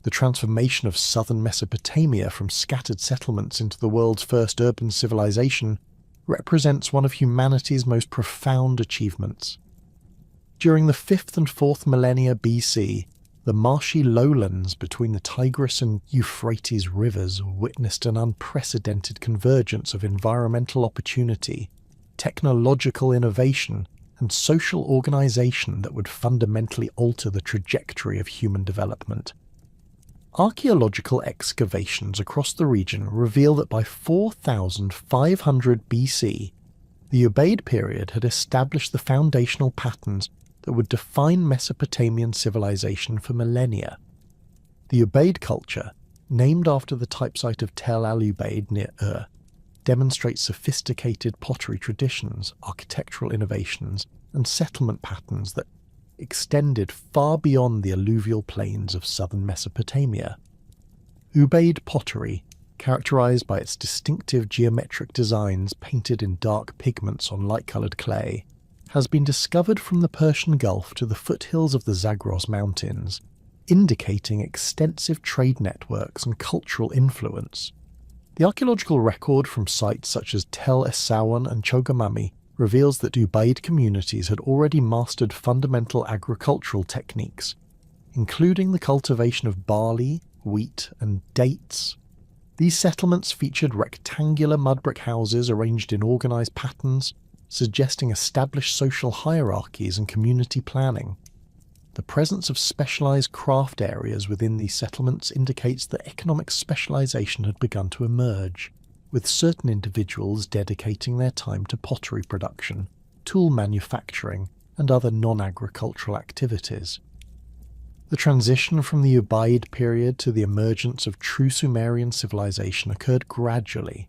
The transformation of southern Mesopotamia from scattered settlements into the world's first urban civilization represents one of humanity's most profound achievements. During the 5th and 4th millennia BC, the marshy lowlands between the Tigris and Euphrates rivers witnessed an unprecedented convergence of environmental opportunity, technological innovation, and social organization that would fundamentally alter the trajectory of human development. Archaeological excavations across the region reveal that by 4500 BC, the Ubaid period had established the foundational patterns that would define Mesopotamian civilization for millennia. The Ubaid culture, named after the type site of Tel al-Ubaid near Ur, demonstrates sophisticated pottery traditions, architectural innovations, and settlement patterns that extended far beyond the alluvial plains of southern Mesopotamia. Ubaid pottery, characterized by its distinctive geometric designs painted in dark pigments on light-colored clay, has been discovered from the Persian Gulf to the foothills of the Zagros Mountains, indicating extensive trade networks and cultural influence. The archaeological record from sites such as Tel Essaouan and Chogamami reveals that Ubaid communities had already mastered fundamental agricultural techniques, including the cultivation of barley, wheat, and dates. These settlements featured rectangular mud brick houses arranged in organized patterns, suggesting established social hierarchies and community planning. The presence of specialized craft areas within these settlements indicates that economic specialization had begun to emerge, with certain individuals dedicating their time to pottery production, tool manufacturing, and other non-agricultural activities. The transition from the Ubaid period to the emergence of true Sumerian civilization occurred gradually,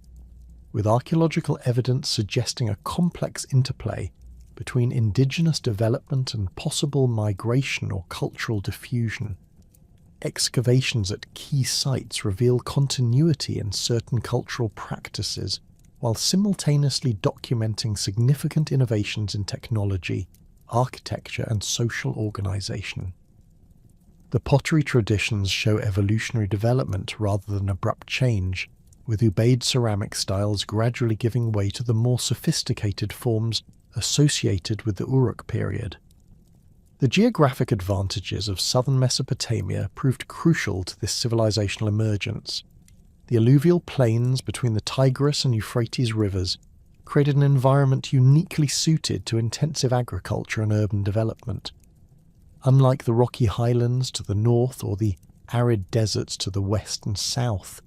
with archaeological evidence suggesting a complex interplay between indigenous development and possible migration or cultural diffusion. Excavations at key sites reveal continuity in certain cultural practices, while simultaneously documenting significant innovations in technology, architecture, and social organization. The pottery traditions show evolutionary development rather than abrupt change, with Ubaid ceramic styles gradually giving way to the more sophisticated forms associated with the Uruk period. The geographic advantages of southern Mesopotamia proved crucial to this civilizational emergence. The alluvial plains between the Tigris and Euphrates rivers created an environment uniquely suited to intensive agriculture and urban development. Unlike the rocky highlands to the north or the arid deserts to the west and south,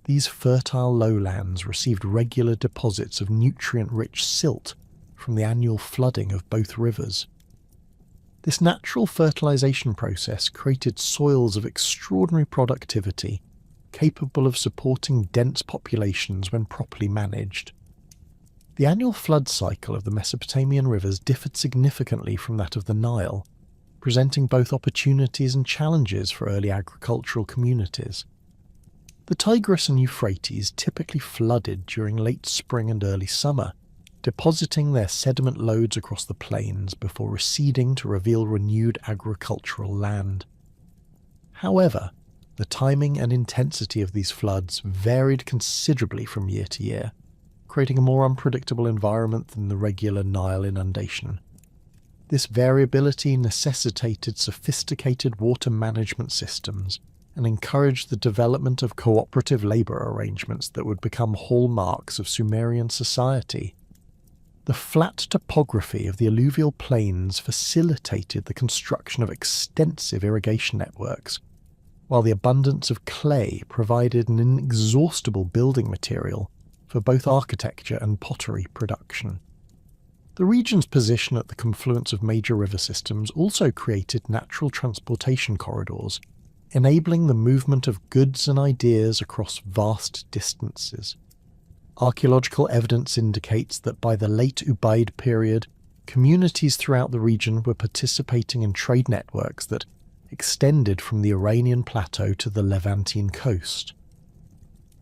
these fertile lowlands received regular deposits of nutrient-rich silt from the annual flooding of both rivers. This natural fertilization process created soils of extraordinary productivity, capable of supporting dense populations when properly managed. The annual flood cycle of the Mesopotamian rivers differed significantly from that of the Nile, presenting both opportunities and challenges for early agricultural communities. The Tigris and Euphrates typically flooded during late spring and early summer, depositing their sediment loads across the plains before receding to reveal renewed agricultural land. However, the timing and intensity of these floods varied considerably from year to year, creating a more unpredictable environment than the regular Nile inundation. This variability necessitated sophisticated water management systems and encouraged the development of cooperative labor arrangements that would become hallmarks of Sumerian society. The flat topography of the alluvial plains facilitated the construction of extensive irrigation networks, while the abundance of clay provided an inexhaustible building material for both architecture and pottery production. The region's position at the confluence of major river systems also created natural transportation corridors, enabling the movement of goods and ideas across vast distances. Archaeological evidence indicates that by the late Ubaid period, communities throughout the region were participating in trade networks that extended from the Iranian plateau to the Levantine coast.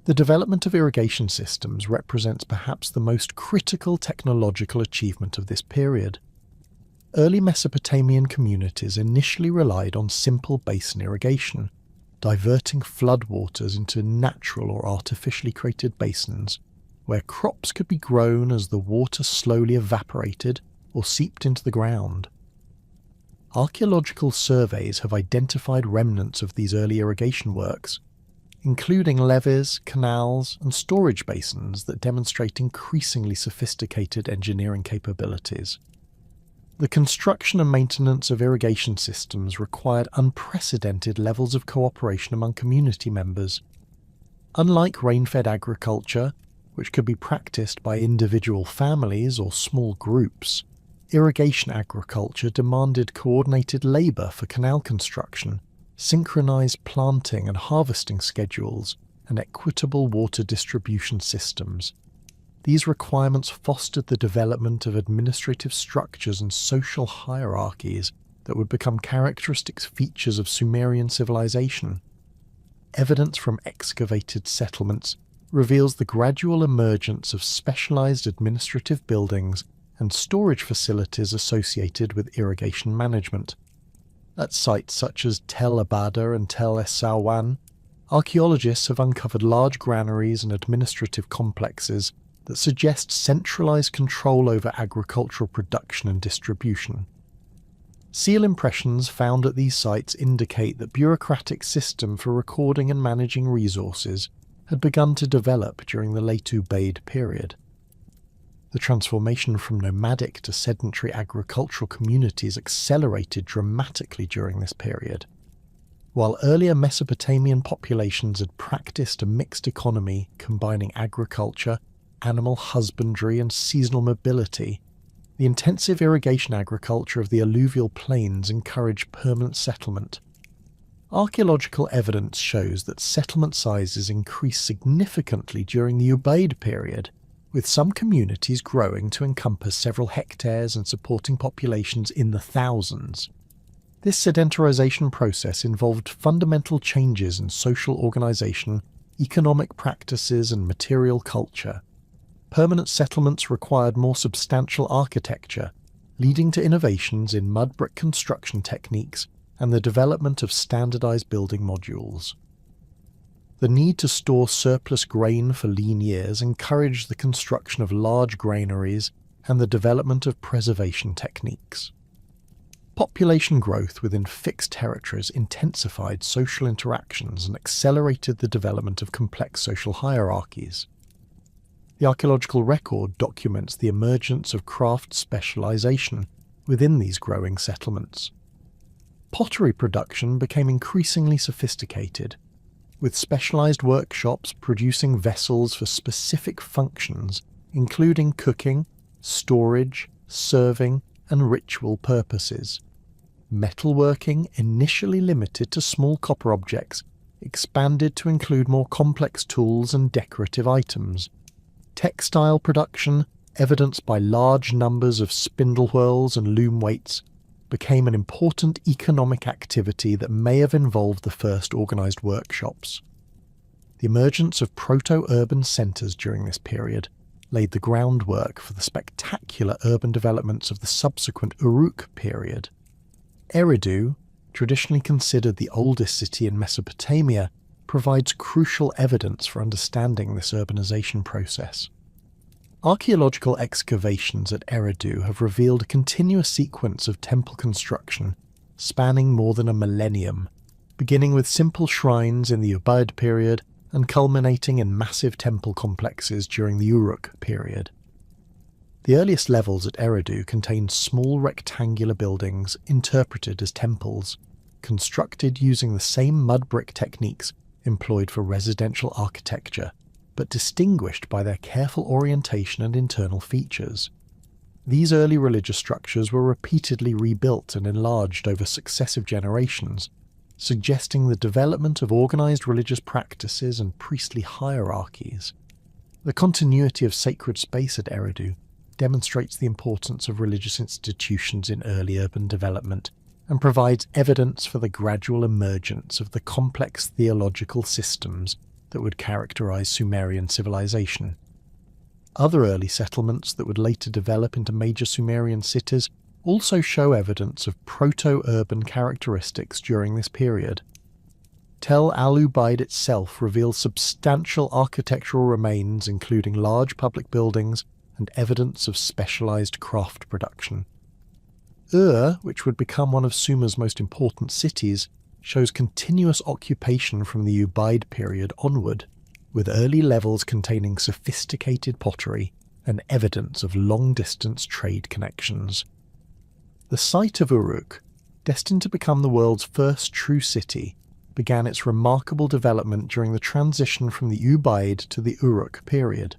The development of irrigation systems represents perhaps the most critical technological achievement of this period. Early Mesopotamian communities initially relied on simple basin irrigation, diverting floodwaters into natural or artificially created basins, where crops could be grown as the water slowly evaporated or seeped into the ground. Archaeological surveys have identified remnants of these early irrigation works, including levees, canals, and storage basins that demonstrate increasingly sophisticated engineering capabilities. The construction and maintenance of irrigation systems required unprecedented levels of cooperation among community members. Unlike rain-fed agriculture, which could be practiced by individual families or small groups, irrigation agriculture demanded coordinated labour for canal construction, synchronised planting and harvesting schedules, and equitable water distribution systems. These requirements fostered the development of administrative structures and social hierarchies that would become characteristic features of Sumerian civilization. Evidence from excavated settlements reveals the gradual emergence of specialized administrative buildings and storage facilities associated with irrigation management. At sites such as Tel Abada and Tel Es-Sawan, archaeologists have uncovered large granaries and administrative complexes that suggest centralized control over agricultural production and distribution. Seal impressions found at these sites indicate that bureaucratic system for recording and managing resources had begun to develop during the late Ubaid period. The transformation from nomadic to sedentary agricultural communities accelerated dramatically during this period. While earlier Mesopotamian populations had practiced a mixed economy combining agriculture, animal husbandry and seasonal mobility, the intensive irrigation agriculture of the alluvial plains encouraged permanent settlement. Archaeological evidence shows that settlement sizes increased significantly during the Ubaid period, with some communities growing to encompass several hectares and supporting populations in the thousands. This sedentarization process involved fundamental changes in social organization, economic practices, and material culture. Permanent settlements required more substantial architecture, leading to innovations in mud brick construction techniques and the development of standardized building modules. The need to store surplus grain for lean years encouraged the construction of large granaries and the development of preservation techniques. Population growth within fixed territories intensified social interactions and accelerated the development of complex social hierarchies. The archaeological record documents the emergence of craft specialization within these growing settlements. Pottery production became increasingly sophisticated, with specialized workshops producing vessels for specific functions, including cooking, storage, serving, and ritual purposes. Metalworking, initially limited to small copper objects, expanded to include more complex tools and decorative items. Textile production, evidenced by large numbers of spindle whorls and loom weights, became an important economic activity that may have involved the first organized workshops. The emergence of proto-urban centers during this period laid the groundwork for the spectacular urban developments of the subsequent Uruk period. Eridu, traditionally considered the oldest city in Mesopotamia, provides crucial evidence for understanding this urbanization process. Archaeological excavations at Eridu have revealed a continuous sequence of temple construction spanning more than a millennium, beginning with simple shrines in the Ubaid period and culminating in massive temple complexes during the Uruk period. The earliest levels at Eridu contained small rectangular buildings interpreted as temples, constructed using the same mud brick techniques employed for residential architecture, but distinguished by their careful orientation and internal features. These early religious structures were repeatedly rebuilt and enlarged over successive generations, suggesting the development of organized religious practices and priestly hierarchies. The continuity of sacred space at Eridu demonstrates the importance of religious institutions in early urban development and provides evidence for the gradual emergence of the complex theological systems that would characterize Sumerian civilization. Other early settlements that would later develop into major Sumerian cities also show evidence of proto-urban characteristics during this period. Tel al-Ubaid itself reveals substantial architectural remains including large public buildings and evidence of specialized craft production. Which would become one of Sumer's most important cities, shows continuous occupation from the Ubaid period onward, with early levels containing sophisticated pottery and evidence of long-distance trade connections. The site of Uruk, destined to become the world's first true city, began its remarkable development during the transition from the Ubaid to the Uruk period.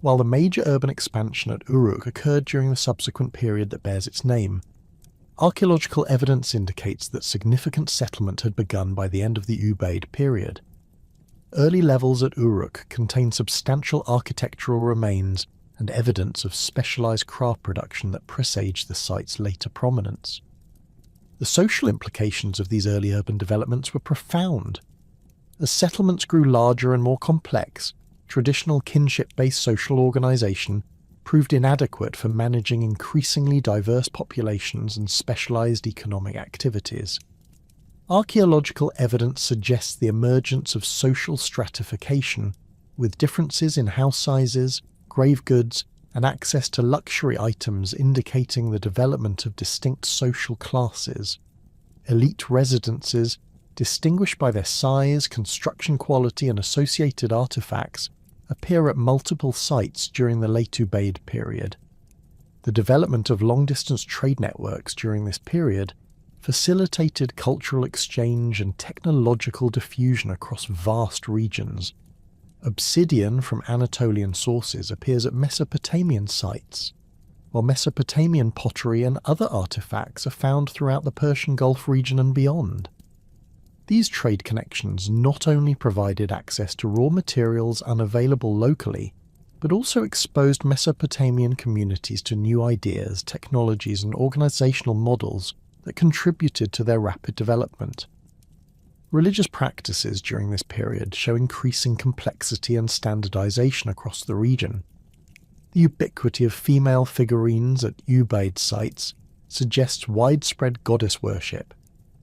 While the major urban expansion at Uruk occurred during the subsequent period that bears its name, archaeological evidence indicates that significant settlement had begun by the end of the Ubaid period. Early levels at Uruk contain substantial architectural remains and evidence of specialized craft production that presage the site's later prominence. The social implications of these early urban developments were profound. As settlements grew larger and more complex, traditional kinship-based social organization proved inadequate for managing increasingly diverse populations and specialized economic activities. Archaeological evidence suggests the emergence of social stratification, with differences in house sizes, grave goods, and access to luxury items indicating the development of distinct social classes. Elite residences, distinguished by their size, construction quality, and associated artifacts, appear at multiple sites during the late Ubaid period. The development of long-distance trade networks during this period facilitated cultural exchange and technological diffusion across vast regions. Obsidian from Anatolian sources appears at Mesopotamian sites, while Mesopotamian pottery and other artifacts are found throughout the Persian Gulf region and beyond. These trade connections not only provided access to raw materials unavailable locally, but also exposed Mesopotamian communities to new ideas, technologies, and organizational models that contributed to their rapid development. Religious practices during this period show increasing complexity and standardization across the region. The ubiquity of female figurines at Ubaid sites suggests widespread goddess worship,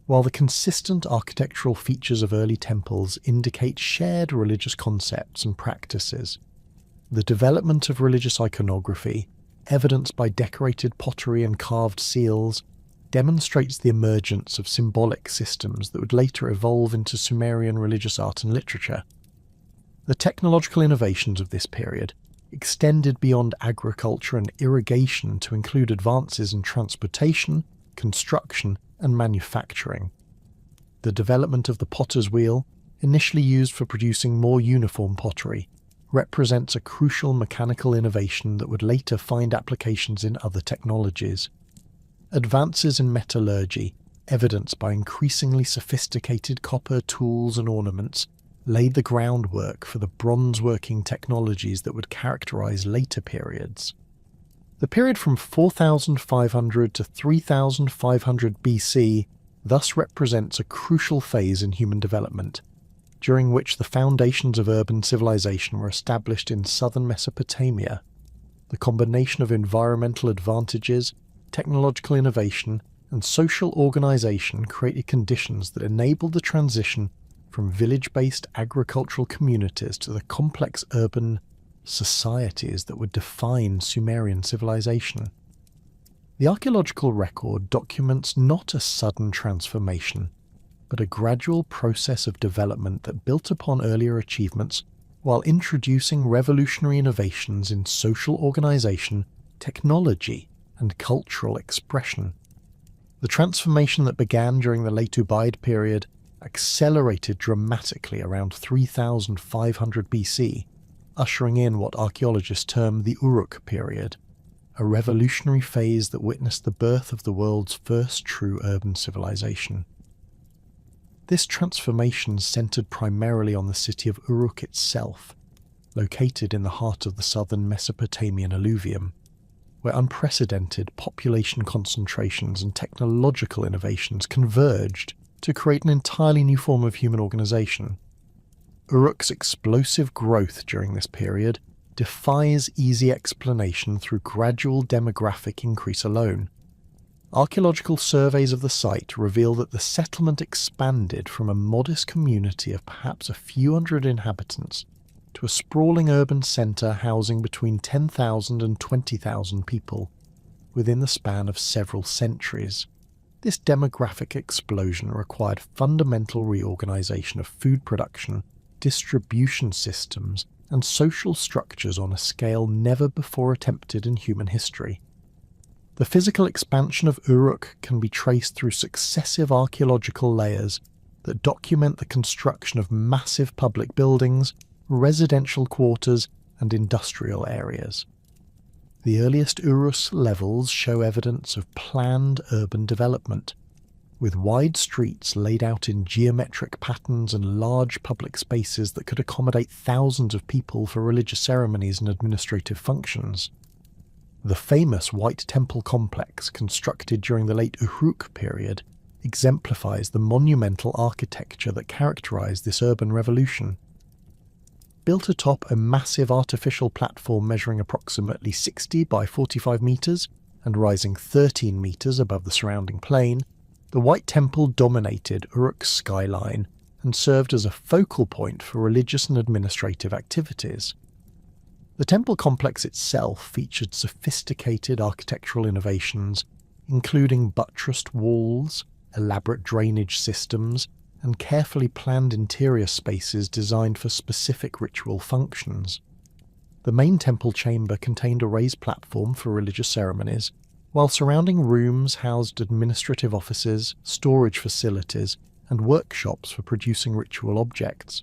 while the consistent architectural features of early temples indicate shared religious concepts and practices. The development of religious iconography, evidenced by decorated pottery and carved seals, demonstrates the emergence of symbolic systems that would later evolve into Sumerian religious art and literature. The technological innovations of this period extended beyond agriculture and irrigation to include advances in transportation, construction, and manufacturing. The development of the potter's wheel, initially used for producing more uniform pottery, represents a crucial mechanical innovation that would later find applications in other technologies. Advances in metallurgy, evidenced by increasingly sophisticated copper tools and ornaments, laid the groundwork for the bronze-working technologies that would characterize later periods. The period from 4500 to 3500 BC thus represents a crucial phase in human development, during which the foundations of urban civilization were established in southern Mesopotamia. The combination of environmental advantages, technological innovation, and social organization created conditions that enabled the transition from village-based agricultural communities to the complex urban societies that would define Sumerian civilization. The archaeological record documents not a sudden transformation, but a gradual process of development that built upon earlier achievements while introducing revolutionary innovations in social organization, technology, and cultural expression. The transformation that began during the late Ubaid period accelerated dramatically around 3500 BC, ushering in what archaeologists term the Uruk period, a revolutionary phase that witnessed the birth of the world's first true urban civilization. This transformation centered primarily on the city of Uruk itself, located in the heart of the southern Mesopotamian alluvium, where unprecedented population concentrations and technological innovations converged to create an entirely new form of human organization. Uruk's explosive growth during this period defies easy explanation through gradual demographic increase alone. Archaeological surveys of the site reveal that the settlement expanded from a modest community of perhaps a few hundred inhabitants to a sprawling urban centre housing between 10,000 and 20,000 people within the span of several centuries. This demographic explosion required fundamental reorganisation of food production, distribution systems, and social structures on a scale never before attempted in human history. The physical expansion of Uruk can be traced through successive archaeological layers that document the construction of massive public buildings, residential quarters, and industrial areas. The earliest Urus levels show evidence of planned urban development, with wide streets laid out in geometric patterns and large public spaces that could accommodate thousands of people for religious ceremonies and administrative functions. The famous White Temple complex, constructed during the late Uruk period, exemplifies the monumental architecture that characterized this urban revolution. Built atop a massive artificial platform measuring approximately 60 by 45 metres and rising 13 metres above the surrounding plain, the White Temple dominated Uruk's skyline and served as a focal point for religious and administrative activities. The temple complex itself featured sophisticated architectural innovations, including buttressed walls, elaborate drainage systems, and carefully planned interior spaces designed for specific ritual functions. The main temple chamber contained a raised platform for religious ceremonies, while surrounding rooms housed administrative offices, storage facilities, and workshops for producing ritual objects.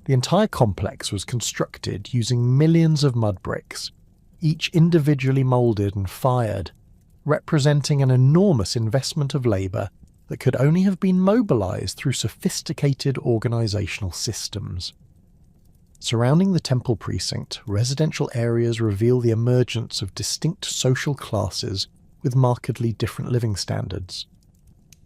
The entire complex was constructed using millions of mud bricks, each individually moulded and fired, representing an enormous investment of labour that could only have been mobilised through sophisticated organisational systems. Surrounding the temple precinct, residential areas reveal the emergence of distinct social classes with markedly different living standards.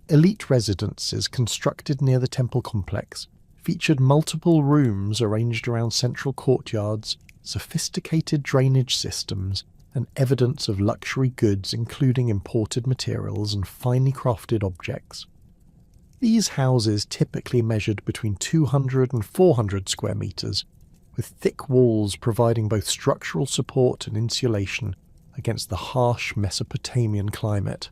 Elite residences constructed near the temple complex featured multiple rooms arranged around central courtyards, sophisticated drainage systems, and evidence of luxury goods including imported materials and finely crafted objects. These houses typically measured between 200 and 400 square metres, with thick walls providing both structural support and insulation against the harsh Mesopotamian climate.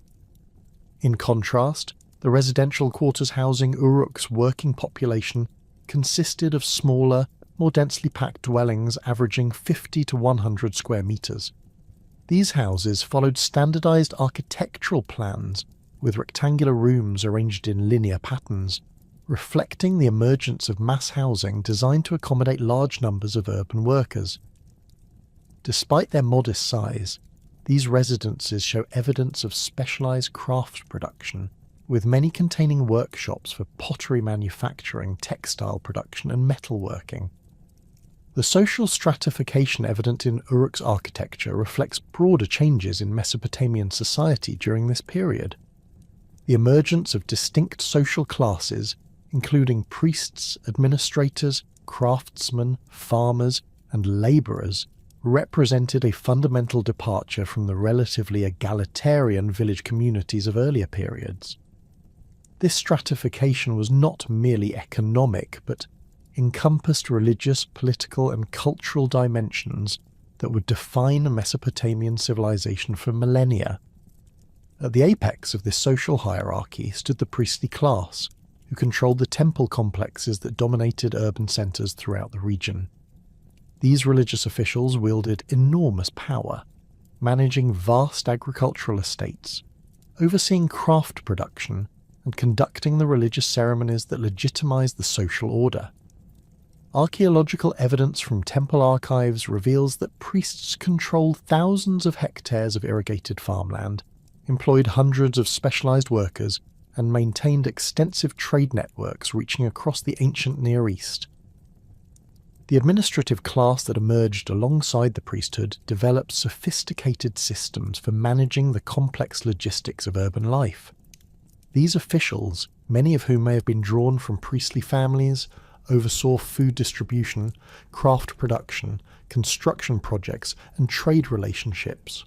In contrast, the residential quarters housing Uruk's working population consisted of smaller, more densely packed dwellings averaging 50 to 100 square metres. These houses followed standardised architectural plans with rectangular rooms arranged in linear patterns, reflecting the emergence of mass housing designed to accommodate large numbers of urban workers. Despite their modest size, these residences show evidence of specialised craft production, with many containing workshops for pottery manufacturing, textile production and metalworking. The social stratification evident in Uruk's architecture reflects broader changes in Mesopotamian society during this period. The emergence of distinct social classes, including priests, administrators, craftsmen, farmers, and labourers, represented a fundamental departure from the relatively egalitarian village communities of earlier periods. This stratification was not merely economic, but encompassed religious, political, and cultural dimensions that would define Mesopotamian civilization for millennia. At the apex of this social hierarchy stood the priestly class, who controlled the temple complexes that dominated urban centres throughout the region. These religious officials wielded enormous power, managing vast agricultural estates, overseeing craft production, and conducting the religious ceremonies that legitimised the social order. Archaeological evidence from temple archives reveals that priests controlled thousands of hectares of irrigated farmland, employed hundreds of specialised workers, and maintained extensive trade networks reaching across the ancient Near East. The administrative class that emerged alongside the priesthood developed sophisticated systems for managing the complex logistics of urban life. These officials, many of whom may have been drawn from priestly families, oversaw food distribution, craft production, construction projects, and trade relationships.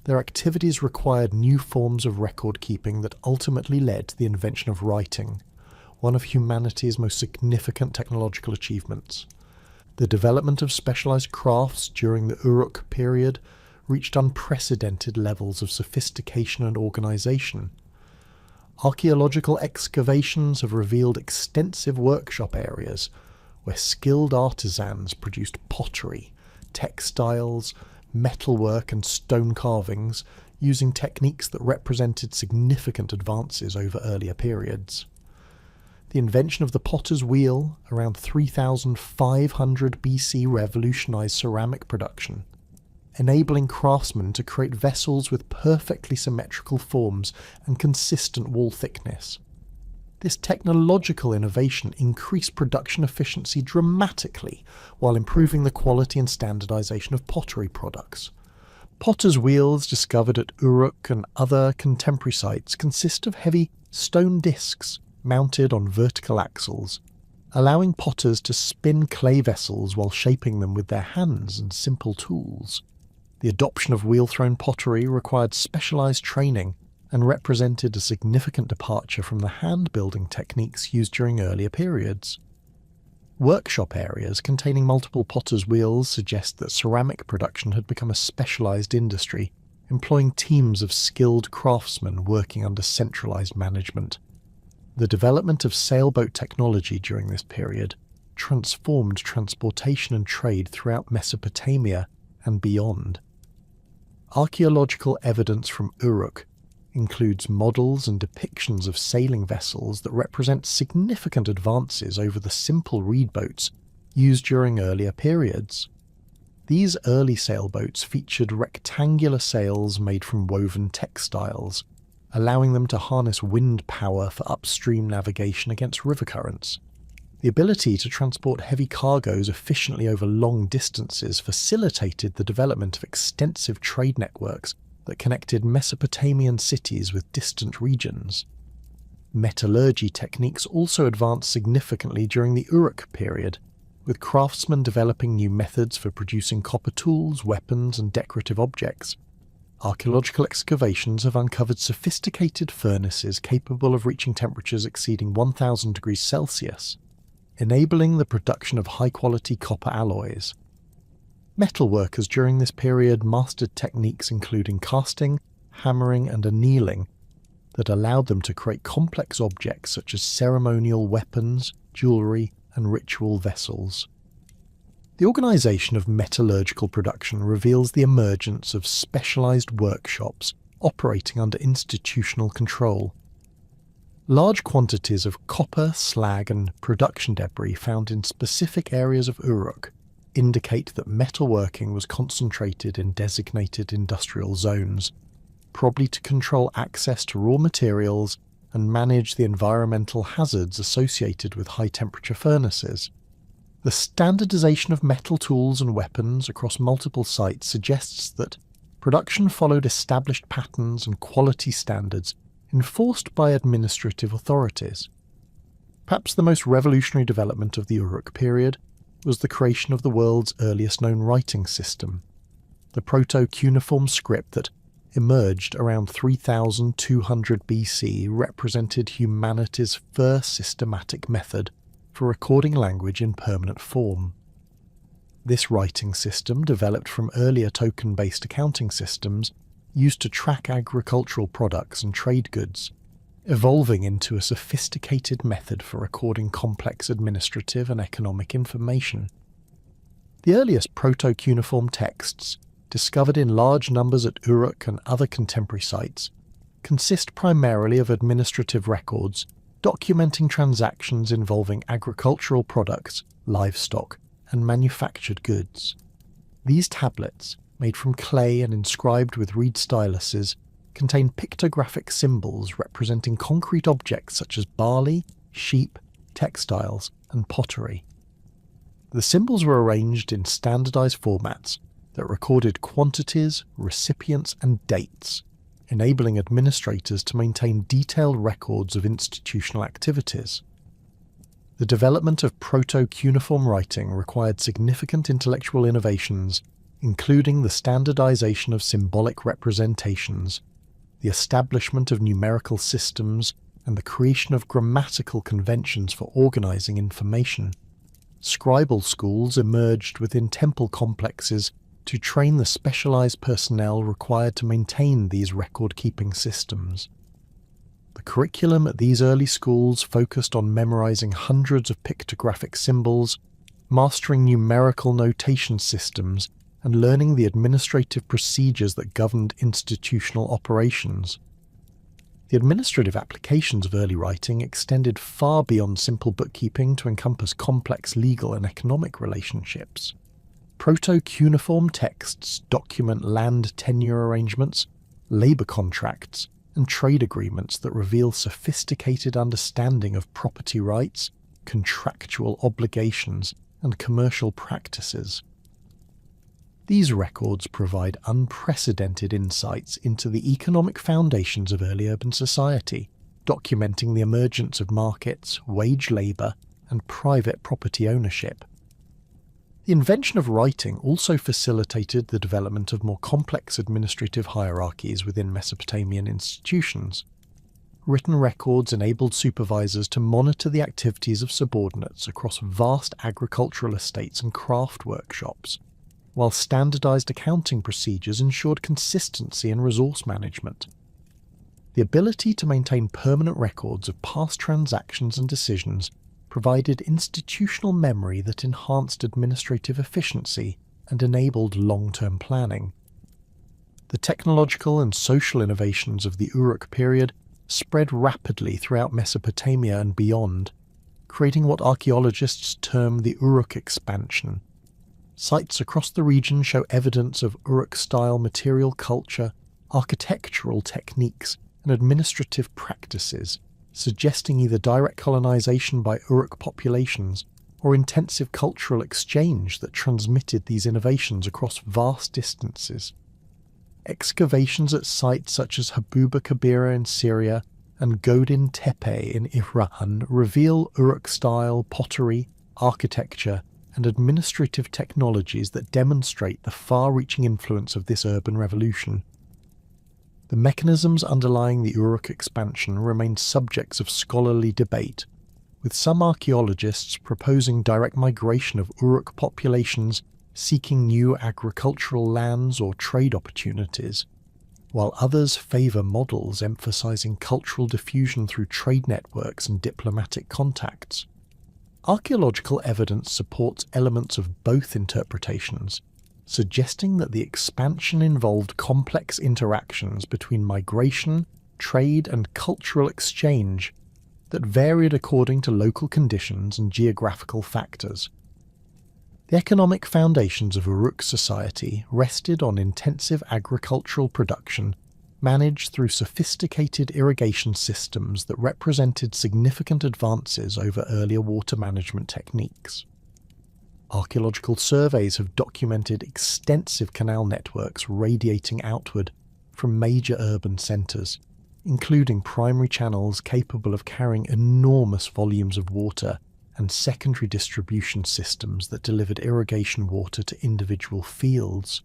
Their activities required new forms of record-keeping that ultimately led to the invention of writing, one of humanity's most significant technological achievements. The development of specialized crafts during the Uruk period reached unprecedented levels of sophistication and organization. Archaeological excavations have revealed extensive workshop areas where skilled artisans produced pottery, textiles, metalwork and stone carvings using techniques that represented significant advances over earlier periods. The invention of the potter's wheel around 3500 BC revolutionized ceramic production, enabling craftsmen to create vessels with perfectly symmetrical forms and consistent wall thickness. This technological innovation increased production efficiency dramatically while improving the quality and standardization of pottery products. Potter's wheels discovered at Uruk and other contemporary sites consist of heavy stone discs mounted on vertical axles, allowing potters to spin clay vessels while shaping them with their hands and simple tools. The adoption of wheel-thrown pottery required specialized training and represented a significant departure from the hand-building techniques used during earlier periods. Workshop areas containing multiple potter's wheels suggest that ceramic production had become a specialized industry, employing teams of skilled craftsmen working under centralized management. The development of sailboat technology during this period transformed transportation and trade throughout Mesopotamia and beyond. Archaeological evidence from Uruk includes models and depictions of sailing vessels that represent significant advances over the simple reed boats used during earlier periods. These early sailboats featured rectangular sails made from woven textiles, allowing them to harness wind power for upstream navigation against river currents. The ability to transport heavy cargoes efficiently over long distances facilitated the development of extensive trade networks that connected Mesopotamian cities with distant regions. Metallurgy techniques also advanced significantly during the Uruk period, with craftsmen developing new methods for producing copper tools, weapons, and decorative objects. Archaeological excavations have uncovered sophisticated furnaces capable of reaching temperatures exceeding 1000 degrees Celsius, enabling the production of high-quality copper alloys. Metalworkers during this period mastered techniques including casting, hammering, and annealing that allowed them to create complex objects such as ceremonial weapons, jewellery, and ritual vessels. The organisation of metallurgical production reveals the emergence of specialised workshops operating under institutional control. Large quantities of copper, slag, and production debris found in specific areas of Uruk indicate that metalworking was concentrated in designated industrial zones, probably to control access to raw materials and manage the environmental hazards associated with high-temperature furnaces. The standardization of metal tools and weapons across multiple sites suggests that production followed established patterns and quality standards enforced by administrative authorities. Perhaps the most revolutionary development of the Uruk period was the creation of the world's earliest known writing system, the proto-cuneiform script that emerged around 3200 BC represented humanity's first systematic method for recording language in permanent form. This writing system, developed from earlier token-based accounting systems, used to track agricultural products and trade goods, evolving into a sophisticated method for recording complex administrative and economic information. The earliest proto-cuneiform texts, discovered in large numbers at Uruk and other contemporary sites, consist primarily of administrative records documenting transactions involving agricultural products, livestock, and manufactured goods. These tablets, made from clay and inscribed with reed styluses, contain pictographic symbols representing concrete objects such as barley, sheep, textiles, and pottery. The symbols were arranged in standardized formats that recorded quantities, recipients, and dates, enabling administrators to maintain detailed records of institutional activities. The development of proto-cuneiform writing required significant intellectual innovations including the standardization of symbolic representations, the establishment of numerical systems, and the creation of grammatical conventions for organizing information. Scribal schools emerged within temple complexes to train the specialized personnel required to maintain these record-keeping systems. The curriculum at these early schools focused on memorizing hundreds of pictographic symbols, mastering numerical notation systems, and learning the administrative procedures that governed institutional operations. The administrative applications of early writing extended far beyond simple bookkeeping to encompass complex legal and economic relationships. Proto-cuneiform texts document land tenure arrangements, labor contracts, and trade agreements that reveal sophisticated understanding of property rights, contractual obligations, and commercial practices. These records provide unprecedented insights into the economic foundations of early urban society, documenting the emergence of markets, wage labor, and private property ownership. The invention of writing also facilitated the development of more complex administrative hierarchies within Mesopotamian institutions. Written records enabled supervisors to monitor the activities of subordinates across vast agricultural estates and craft workshops, while standardized accounting procedures ensured consistency in resource management. The ability to maintain permanent records of past transactions and decisions provided institutional memory that enhanced administrative efficiency and enabled long-term planning. The technological and social innovations of the Uruk period spread rapidly throughout Mesopotamia and beyond, creating what archaeologists term the Uruk expansion. Sites across the region show evidence of Uruk-style material culture, architectural techniques, and administrative practices, suggesting either direct colonization by Uruk populations or intensive cultural exchange that transmitted these innovations across vast distances. Excavations at sites such as Habuba Kabira in Syria and Godin Tepe in Iran reveal Uruk-style pottery, architecture, and administrative technologies that demonstrate the far-reaching influence of this urban revolution. The mechanisms underlying the Uruk expansion remain subjects of scholarly debate, with some archaeologists proposing direct migration of Uruk populations seeking new agricultural lands or trade opportunities, while others favour models emphasising cultural diffusion through trade networks and diplomatic contacts. Archaeological evidence supports elements of both interpretations, suggesting that the expansion involved complex interactions between migration, trade, and cultural exchange that varied according to local conditions and geographical factors. The economic foundations of Uruk society rested on intensive agricultural production managed through sophisticated irrigation systems that represented significant advances over earlier water management techniques. Archaeological surveys have documented extensive canal networks radiating outward from major urban centres, including primary channels capable of carrying enormous volumes of water and secondary distribution systems that delivered irrigation water to individual fields.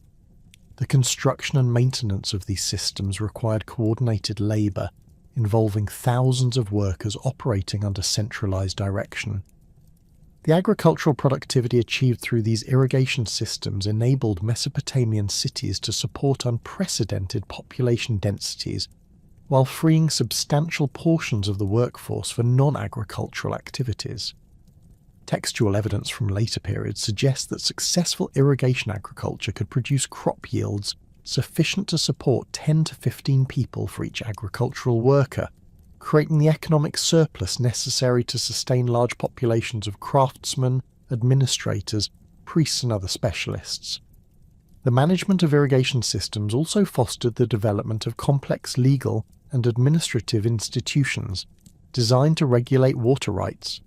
The construction and maintenance of these systems required coordinated labour, involving thousands of workers operating under centralised direction. The agricultural productivity achieved through these irrigation systems enabled Mesopotamian cities to support unprecedented population densities while freeing substantial portions of the workforce for non-agricultural activities. Textual evidence from later periods suggests that successful irrigation agriculture could produce crop yields sufficient to support 10 to 15 people for each agricultural worker, creating the economic surplus necessary to sustain large populations of craftsmen, administrators, priests and other specialists. The management of irrigation systems also fostered the development of complex legal and administrative institutions designed to regulate water rights,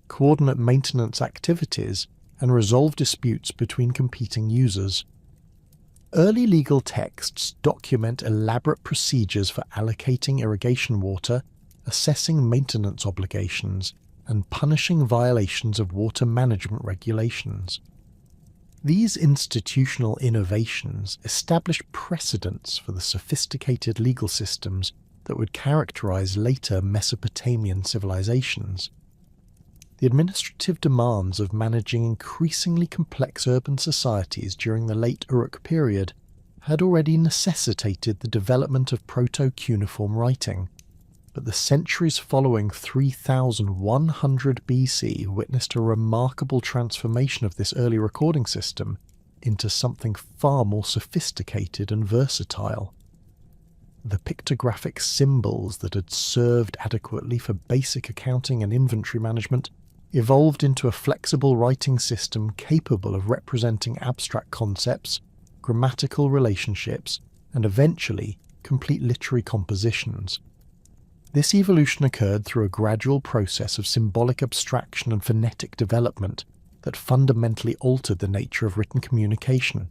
coordinate maintenance activities, and resolve disputes between competing users. Early legal texts document elaborate procedures for allocating irrigation water, assessing maintenance obligations, and punishing violations of water management regulations. These institutional innovations established precedents for the sophisticated legal systems that would characterize later Mesopotamian civilizations. The administrative demands of managing increasingly complex urban societies during the late Uruk period had already necessitated the development of proto-cuneiform writing, but the centuries following 3100 BC witnessed a remarkable transformation of this early recording system into something far more sophisticated and versatile. The pictographic symbols that had served adequately for basic accounting and inventory management evolved into a flexible writing system capable of representing abstract concepts, grammatical relationships, and eventually complete literary compositions. This evolution occurred through a gradual process of symbolic abstraction and phonetic development that fundamentally altered the nature of written communication.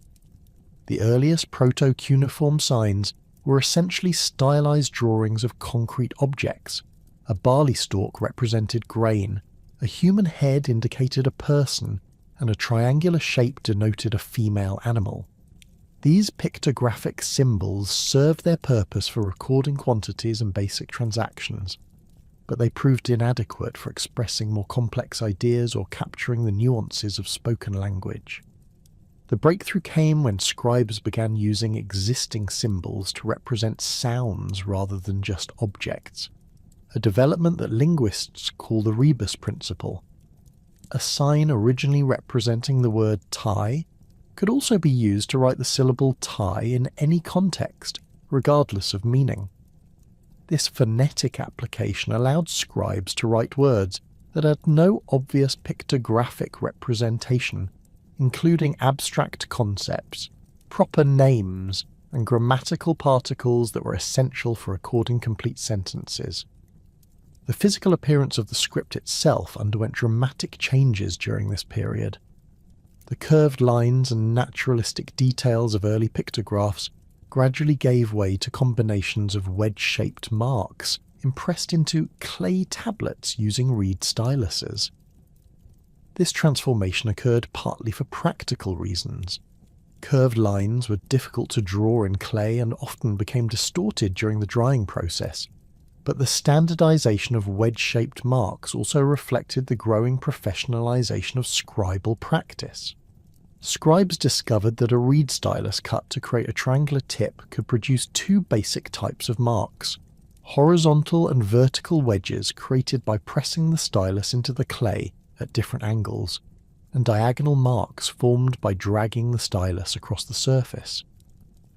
The earliest proto-cuneiform signs were essentially stylized drawings of concrete objects. A barley stalk represented grain, a human head indicated a person, and a triangular shape denoted a female animal. These pictographic symbols served their purpose for recording quantities and basic transactions, but they proved inadequate for expressing more complex ideas or capturing the nuances of spoken language. The breakthrough came when scribes began using existing symbols to represent sounds rather than just objects, a development that linguists call the rebus principle. A sign originally representing the word tie could also be used to write the syllable tie in any context, regardless of meaning. This phonetic application allowed scribes to write words that had no obvious pictographic representation, including abstract concepts, proper names, and grammatical particles that were essential for recording complete sentences. The physical appearance of the script itself underwent dramatic changes during this period. The curved lines and naturalistic details of early pictographs gradually gave way to combinations of wedge-shaped marks impressed into clay tablets using reed styluses. This transformation occurred partly for practical reasons. Curved lines were difficult to draw in clay and often became distorted during the drying process, but the standardization of wedge-shaped marks also reflected the growing professionalization of scribal practice. Scribes discovered that a reed stylus cut to create a triangular tip could produce two basic types of marks: horizontal and vertical wedges created by pressing the stylus into the clay at different angles, and diagonal marks formed by dragging the stylus across the surface.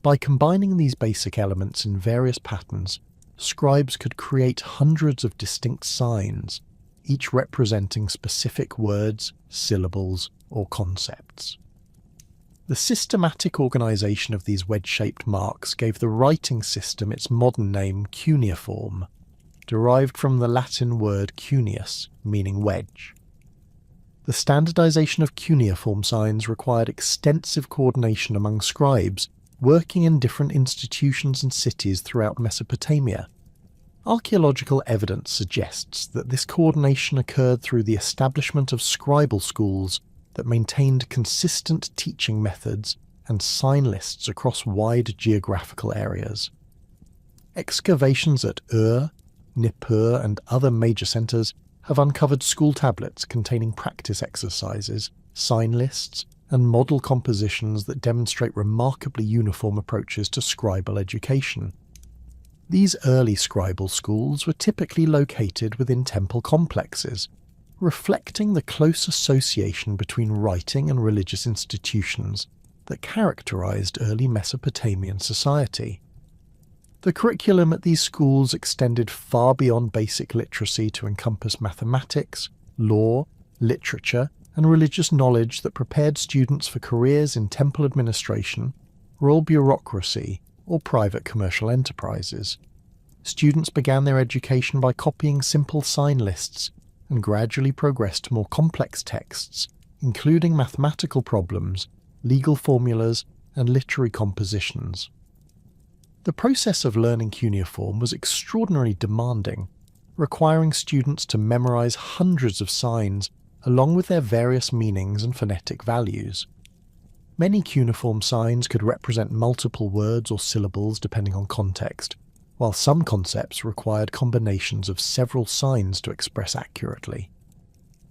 By combining these basic elements in various patterns, scribes could create hundreds of distinct signs, each representing specific words, syllables, or concepts. The systematic organization of these wedge-shaped marks gave the writing system its modern name cuneiform, derived from the Latin word cuneus, meaning wedge. The standardization of cuneiform signs required extensive coordination among scribes working in different institutions and cities throughout Mesopotamia. Archaeological evidence suggests that this coordination occurred through the establishment of scribal schools that maintained consistent teaching methods and sign lists across wide geographical areas. Excavations at Ur, Nippur, and other major centres have uncovered school tablets containing practice exercises, sign lists, and model compositions that demonstrate remarkably uniform approaches to scribal education. These early scribal schools were typically located within temple complexes, reflecting the close association between writing and religious institutions that characterized early Mesopotamian society. The curriculum at these schools extended far beyond basic literacy to encompass mathematics, law, literature, and religious knowledge that prepared students for careers in temple administration, royal bureaucracy, or private commercial enterprises. Students began their education by copying simple sign lists and gradually progressed to more complex texts, including mathematical problems, legal formulas, and literary compositions. The process of learning cuneiform was extraordinarily demanding, requiring students to memorize hundreds of signs along with their various meanings and phonetic values. Many cuneiform signs could represent multiple words or syllables depending on context, while some concepts required combinations of several signs to express accurately.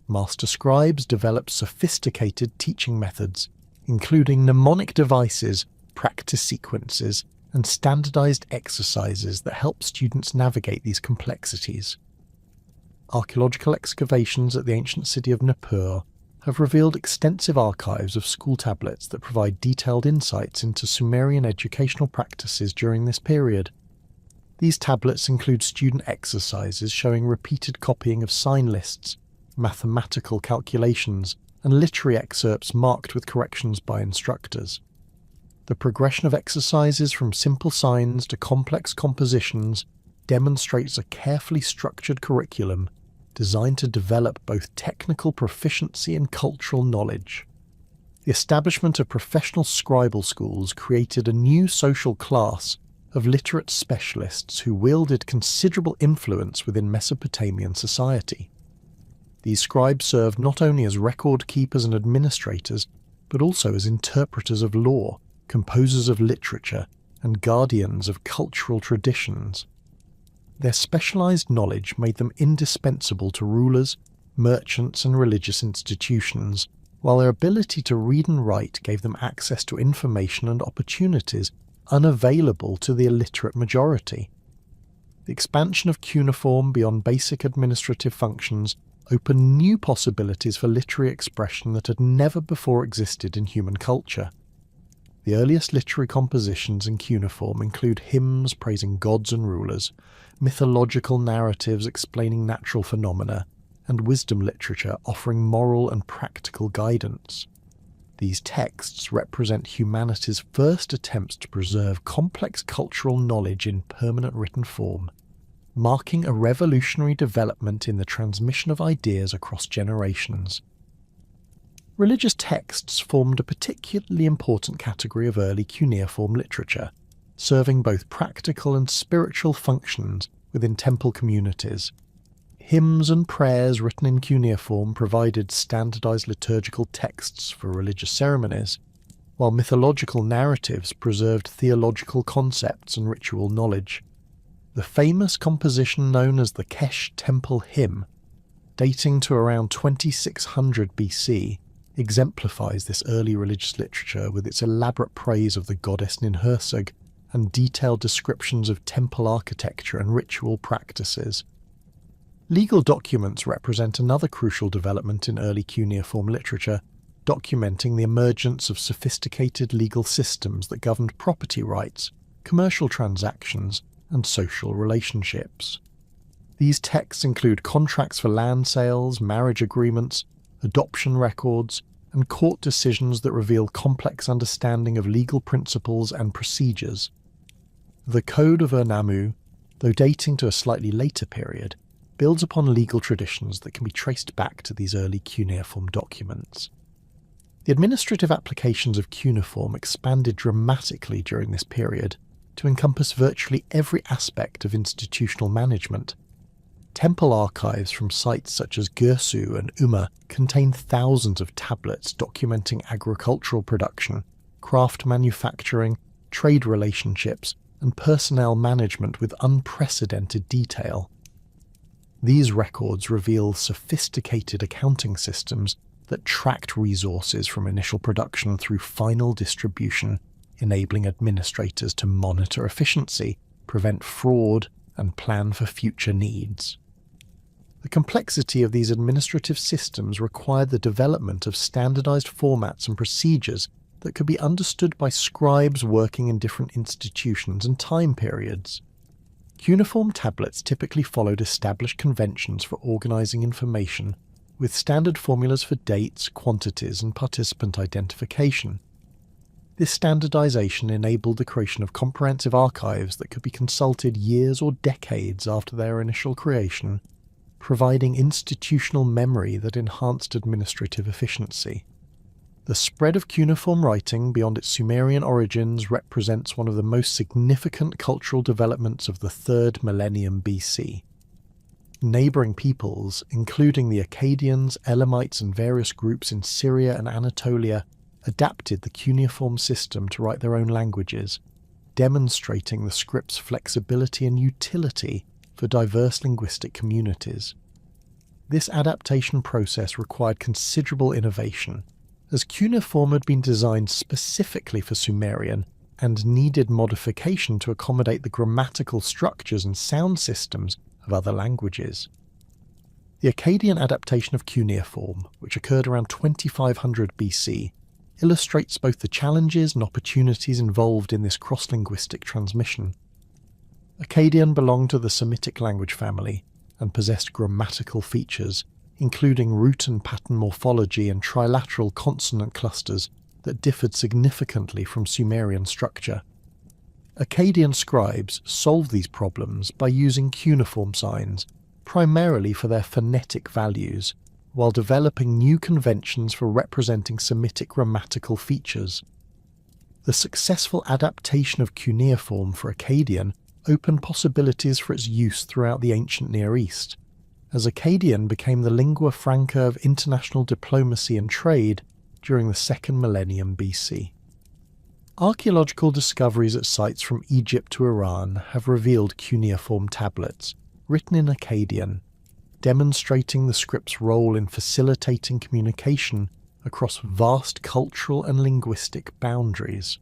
Master scribes developed sophisticated teaching methods, including mnemonic devices, practice sequences, and standardized exercises that help students navigate these complexities. Archaeological excavations at the ancient city of Nippur have revealed extensive archives of school tablets that provide detailed insights into Sumerian educational practices during this period. These tablets include student exercises showing repeated copying of sign lists, mathematical calculations, and literary excerpts marked with corrections by instructors. The progression of exercises from simple signs to complex compositions demonstrates a carefully structured curriculum designed to develop both technical proficiency and cultural knowledge. The establishment of professional scribal schools created a new social class of literate specialists who wielded considerable influence within Mesopotamian society. These scribes served not only as record keepers and administrators, but also as interpreters of law, composers of literature, and guardians of cultural traditions. Their specialized knowledge made them indispensable to rulers, merchants, and religious institutions, while their ability to read and write gave them access to information and opportunities unavailable to the illiterate majority. The expansion of cuneiform beyond basic administrative functions opened new possibilities for literary expression that had never before existed in human culture. The earliest literary compositions in cuneiform include hymns praising gods and rulers, mythological narratives explaining natural phenomena, and wisdom literature offering moral and practical guidance. These texts represent humanity's first attempts to preserve complex cultural knowledge in permanent written form, marking a revolutionary development in the transmission of ideas across generations. Religious texts formed a particularly important category of early cuneiform literature, serving both practical and spiritual functions within temple communities. Hymns and prayers written in cuneiform provided standardized liturgical texts for religious ceremonies, while mythological narratives preserved theological concepts and ritual knowledge. The famous composition known as the Kesh Temple Hymn, dating to around 2600 BC, exemplifies this early religious literature with its elaborate praise of the goddess Ninhursag and detailed descriptions of temple architecture and ritual practices. Legal documents represent another crucial development in early cuneiform literature, documenting the emergence of sophisticated legal systems that governed property rights, commercial transactions, and social relationships. These texts include contracts for land sales, marriage agreements, adoption records, and court decisions that reveal complex understanding of legal principles and procedures. The Code of Ur-Nammu, though dating to a slightly later period, builds upon legal traditions that can be traced back to these early cuneiform documents. The administrative applications of cuneiform expanded dramatically during this period to encompass virtually every aspect of institutional management. Temple archives from sites such as Gersu and Umma contain thousands of tablets documenting agricultural production, craft manufacturing, trade relationships, and personnel management with unprecedented detail. These records reveal sophisticated accounting systems that tracked resources from initial production through final distribution, enabling administrators to monitor efficiency, prevent fraud, and plan for future needs. The complexity of these administrative systems required the development of standardized formats and procedures that could be understood by scribes working in different institutions and time periods. Cuneiform tablets typically followed established conventions for organizing information, with standard formulas for dates, quantities, and participant identification. This standardization enabled the creation of comprehensive archives that could be consulted years or decades after their initial creation, providing institutional memory that enhanced administrative efficiency. The spread of cuneiform writing beyond its Sumerian origins represents one of the most significant cultural developments of the 3rd millennium BC. Neighbouring peoples, including the Akkadians, Elamites, and various groups in Syria and Anatolia, adapted the cuneiform system to write their own languages, demonstrating the script's flexibility and utility for diverse linguistic communities. This adaptation process required considerable innovation, as cuneiform had been designed specifically for Sumerian and needed modification to accommodate the grammatical structures and sound systems of other languages. The Akkadian adaptation of cuneiform, which occurred around 2500 BC, illustrates both the challenges and opportunities involved in this cross-linguistic transmission. Akkadian belonged to the Semitic language family and possessed grammatical features, including root and pattern morphology and trilateral consonant clusters that differed significantly from Sumerian structure. Akkadian scribes solved these problems by using cuneiform signs, primarily for their phonetic values, while developing new conventions for representing Semitic grammatical features. The successful adaptation of cuneiform for Akkadian opened possibilities for its use throughout the ancient Near East, as Akkadian became the lingua franca of international diplomacy and trade during the 2nd millennium BC. Archaeological discoveries at sites from Egypt to Iran have revealed cuneiform tablets, written in Akkadian, demonstrating the script's role in facilitating communication across vast cultural and linguistic boundaries.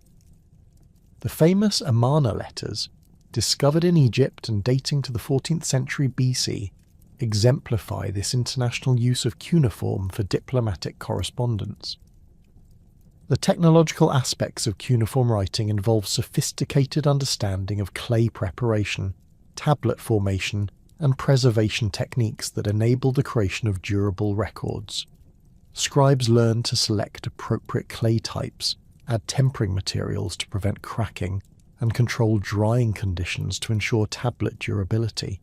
The famous Amarna letters, discovered in Egypt and dating to the 14th century BC, exemplify this international use of cuneiform for diplomatic correspondence. The technological aspects of cuneiform writing involve sophisticated understanding of clay preparation, tablet formation, and preservation techniques that enable the creation of durable records. Scribes learned to select appropriate clay types, add tempering materials to prevent cracking, and control drying conditions to ensure tablet durability.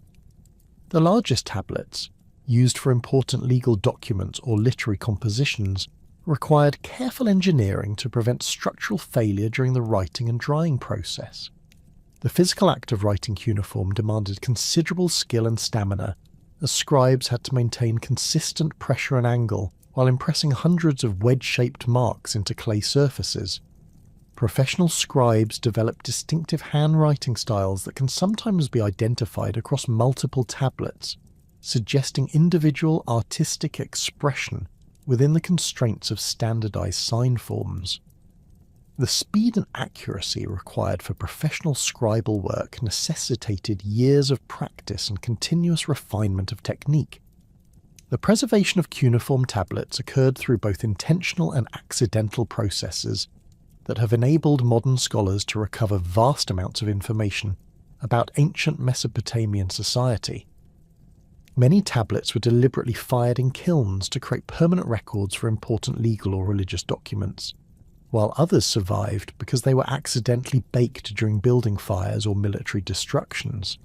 The largest tablets, used for important legal documents or literary compositions, required careful engineering to prevent structural failure during the writing and drying process. The physical act of writing cuneiform demanded considerable skill and stamina, as scribes had to maintain consistent pressure and angle while impressing hundreds of wedge-shaped marks into clay surfaces. Professional scribes developed distinctive handwriting styles that can sometimes be identified across multiple tablets, suggesting individual artistic expression within the constraints of standardized sign forms. The speed and accuracy required for professional scribal work necessitated years of practice and continuous refinement of technique. The preservation of cuneiform tablets occurred through both intentional and accidental processes that have enabled modern scholars to recover vast amounts of information about ancient Mesopotamian society. Many tablets were deliberately fired in kilns to create permanent records for important legal or religious documents, while others survived because they were accidentally baked during building fires or military destructions.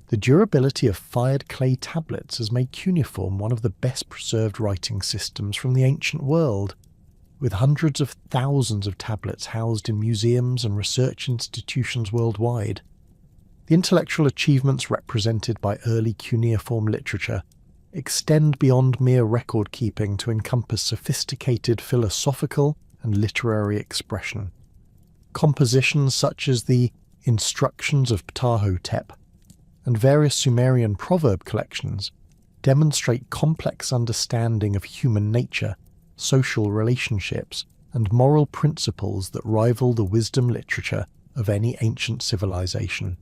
The durability of fired clay tablets has made cuneiform one of the best preserved writing systems from the ancient world, with hundreds of thousands of tablets housed in museums and research institutions worldwide. The intellectual achievements represented by early cuneiform literature extend beyond mere record keeping to encompass sophisticated philosophical and literary expression. Compositions such as the Instructions of Ptahhotep and various Sumerian proverb collections demonstrate complex understanding of human nature, social relationships, and moral principles that rival the wisdom literature of any ancient civilization.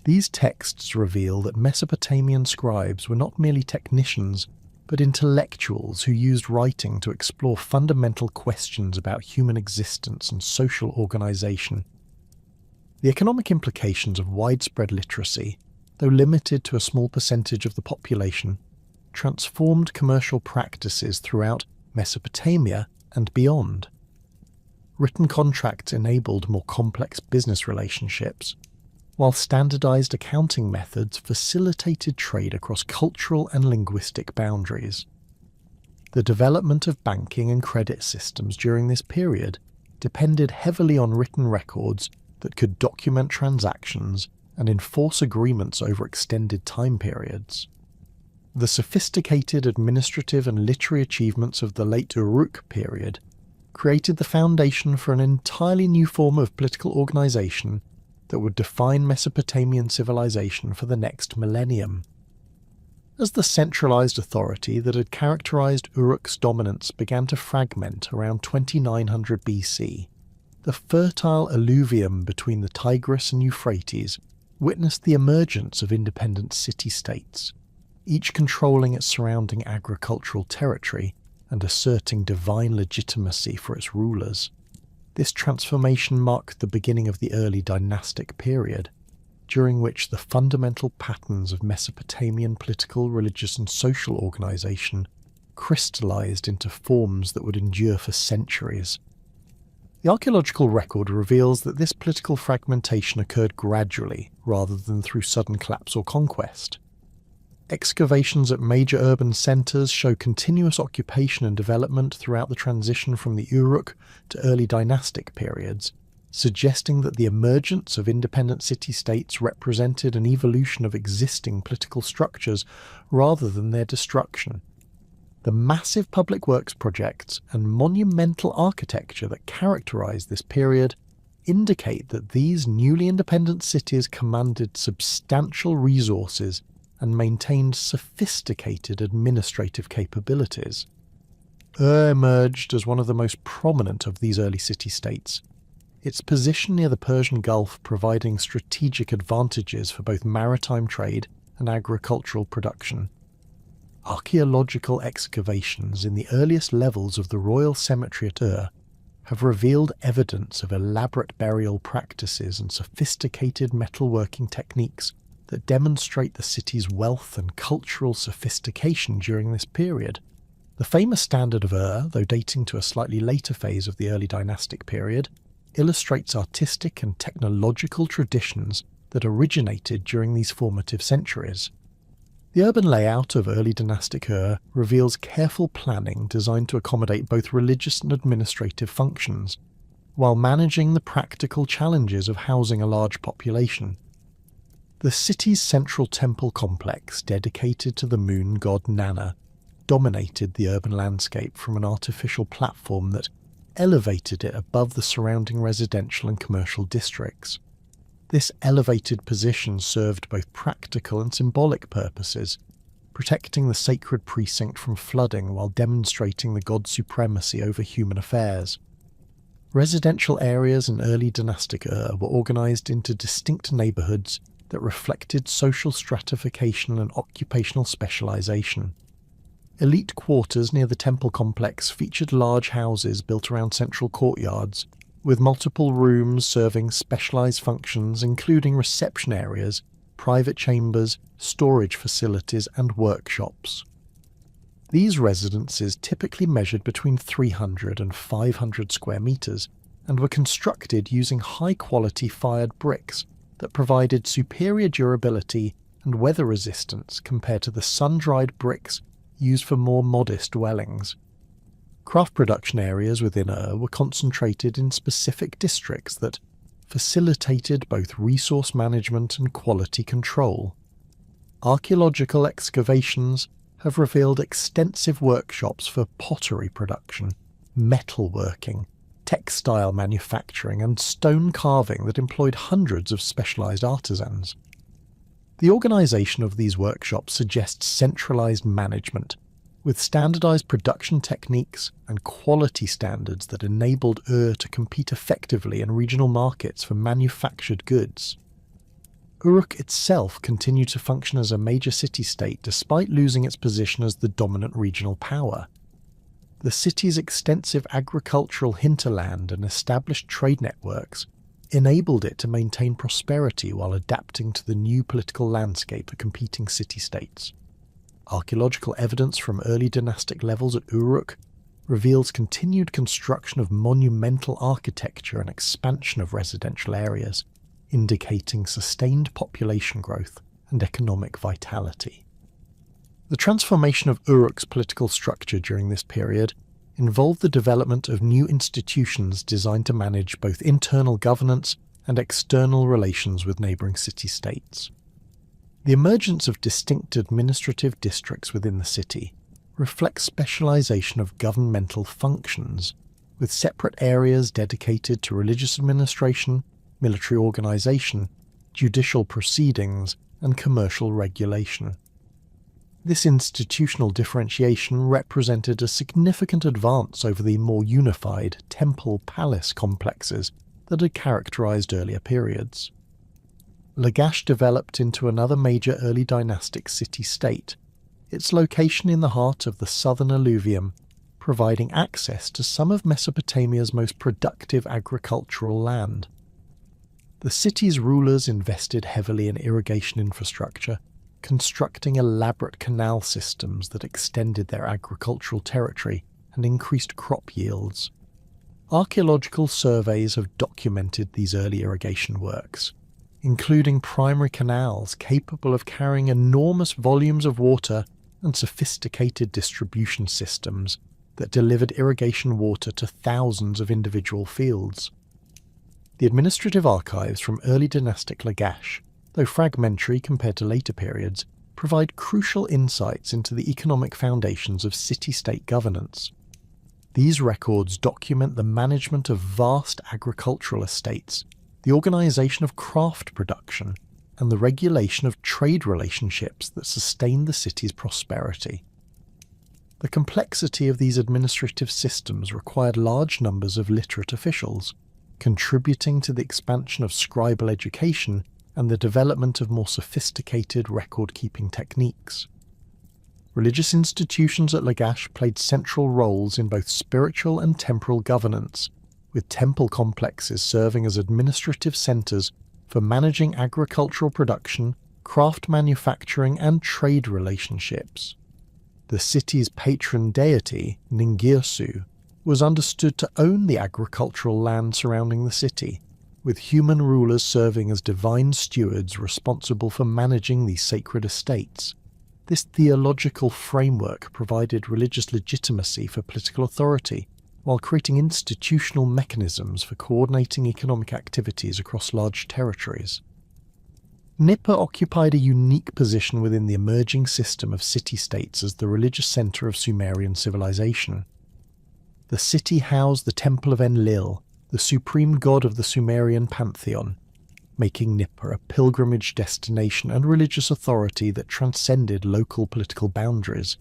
These texts reveal that Mesopotamian scribes were not merely technicians, but intellectuals who used writing to explore fundamental questions about human existence and social organization. The economic implications of widespread literacy, though limited to a small percentage of the population, transformed commercial practices throughout Mesopotamia and beyond. Written contracts enabled more complex business relationships, while standardized accounting methods facilitated trade across cultural and linguistic boundaries. The development of banking and credit systems during this period depended heavily on written records that could document transactions and enforce agreements over extended time periods. The sophisticated administrative and literary achievements of the late Uruk period created the foundation for an entirely new form of political organisation that would define Mesopotamian civilization for the next millennium. As the centralised authority that had characterised Uruk's dominance began to fragment around 2900 BC, the fertile alluvium between the Tigris and Euphrates witnessed the emergence of independent city-states, each controlling its surrounding agricultural territory and asserting divine legitimacy for its rulers. This transformation marked the beginning of the early dynastic period, during which the fundamental patterns of Mesopotamian political, religious and social organisation crystallised into forms that would endure for centuries. The archaeological record reveals that this political fragmentation occurred gradually, rather than through sudden collapse or conquest. Excavations at major urban centres show continuous occupation and development throughout the transition from the Uruk to early dynastic periods, suggesting that the emergence of independent city-states represented an evolution of existing political structures rather than their destruction. The massive public works projects and monumental architecture that characterise this period indicate that these newly independent cities commanded substantial resources and maintained sophisticated administrative capabilities. Emerged as one of the most prominent of these early city-states, its position near the Persian Gulf providing strategic advantages for both maritime trade and agricultural production. Archaeological excavations in the earliest levels of the royal cemetery at have revealed evidence of elaborate burial practices and sophisticated metalworking techniques that demonstrate the city's wealth and cultural sophistication during this period. The famous standard of though dating to a slightly later phase of the early dynastic period, illustrates artistic and technological traditions that originated during these formative centuries. The urban layout of early dynastic reveals careful planning designed to accommodate both religious and administrative functions, while managing the practical challenges of housing a large population. The city's central temple complex, dedicated to the moon god Nana, dominated the urban landscape from an artificial platform that elevated it above the surrounding residential and commercial districts. This elevated position served both practical and symbolic purposes, protecting the sacred precinct from flooding while demonstrating the god's supremacy over human affairs. Residential areas in early dynastic were organised into distinct neighbourhoods that reflected social stratification and occupational specialisation. Elite quarters near the temple complex featured large houses built around central courtyards, with multiple rooms serving specialised functions including reception areas, private chambers, storage facilities and workshops. These residences typically measured between 300 and 500 square metres and were constructed using high-quality fired bricks that provided superior durability and weather resistance compared to the sun-dried bricks used for more modest dwellings. Craft production areas within were concentrated in specific districts that facilitated both resource management and quality control. Archaeological excavations have revealed extensive workshops for pottery production, metalworking, textile manufacturing and stone carving that employed hundreds of specialised artisans. The organisation of these workshops suggests centralised management, with standardised production techniques and quality standards that enabled to compete effectively in regional markets for manufactured goods. Uruk itself continued to function as a major city-state despite losing its position as the dominant regional power. The city's extensive agricultural hinterland and established trade networks enabled it to maintain prosperity while adapting to the new political landscape of competing city-states. Archaeological evidence from early dynastic levels at Uruk reveals continued construction of monumental architecture and expansion of residential areas, indicating sustained population growth and economic vitality. The transformation of Uruk's political structure during this period involved the development of new institutions designed to manage both internal governance and external relations with neighbouring city-states. The emergence of distinct administrative districts within the city reflects specialisation of governmental functions, with separate areas dedicated to religious administration, military organization, judicial proceedings, and commercial regulation. This institutional differentiation represented a significant advance over the more unified temple-palace complexes that had characterized earlier periods. Lagash developed into another major early dynastic city-state, its location in the heart of the southern alluvium, providing access to some of Mesopotamia's most productive agricultural land. The city's rulers invested heavily in irrigation infrastructure, constructing elaborate canal systems that extended their agricultural territory and increased crop yields. Archaeological surveys have documented these early irrigation works, including primary canals capable of carrying enormous volumes of water and sophisticated distribution systems that delivered irrigation water to thousands of individual fields. The administrative archives from early dynastic Lagash, though fragmentary compared to later periods, provide crucial insights into the economic foundations of city-state governance. These records document the management of vast agricultural estates, the organization of craft production, and the regulation of trade relationships that sustained the city's prosperity. The complexity of these administrative systems required large numbers of literate officials, contributing to the expansion of scribal education and the development of more sophisticated record-keeping techniques. Religious institutions at Lagash played central roles in both spiritual and temporal governance, with temple complexes serving as administrative centers for managing agricultural production, craft manufacturing, and trade relationships. The city's patron deity, Ningirsu, was understood to own the agricultural land surrounding the city, with human rulers serving as divine stewards responsible for managing these sacred estates. This theological framework provided religious legitimacy for political authority, while creating institutional mechanisms for coordinating economic activities across large territories. Nippur occupied a unique position within the emerging system of city-states as the religious center of Sumerian civilization. The city housed the Temple of Enlil, the supreme god of the Sumerian pantheon, making Nippur a pilgrimage destination and religious authority that transcended local political boundaries.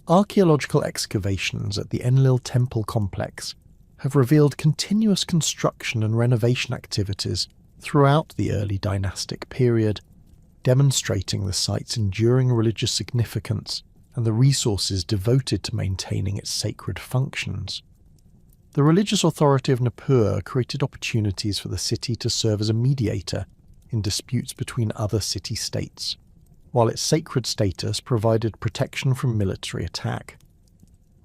Archaeological excavations at the Enlil temple complex have revealed continuous construction and renovation activities throughout the early dynastic period, demonstrating the site's enduring religious significance and the resources devoted to maintaining its sacred functions. The religious authority of Nippur created opportunities for the city to serve as a mediator in disputes between other city-states, while its sacred status provided protection from military attack.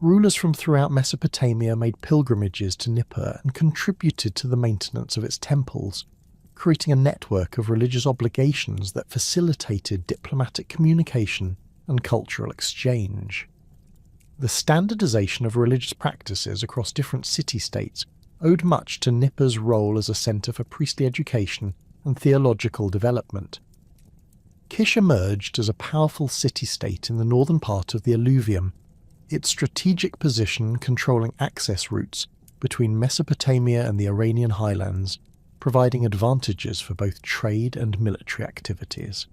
Rulers from throughout Mesopotamia made pilgrimages to Nippur and contributed to the maintenance of its temples, creating a network of religious obligations that facilitated diplomatic communication and cultural exchange. The standardization of religious practices across different city-states owed much to Nippur's role as a center for priestly education and theological development. Kish emerged as a powerful city-state in the northern part of the alluvium, its strategic position controlling access routes between Mesopotamia and the Iranian highlands, providing advantages for both trade and military activities.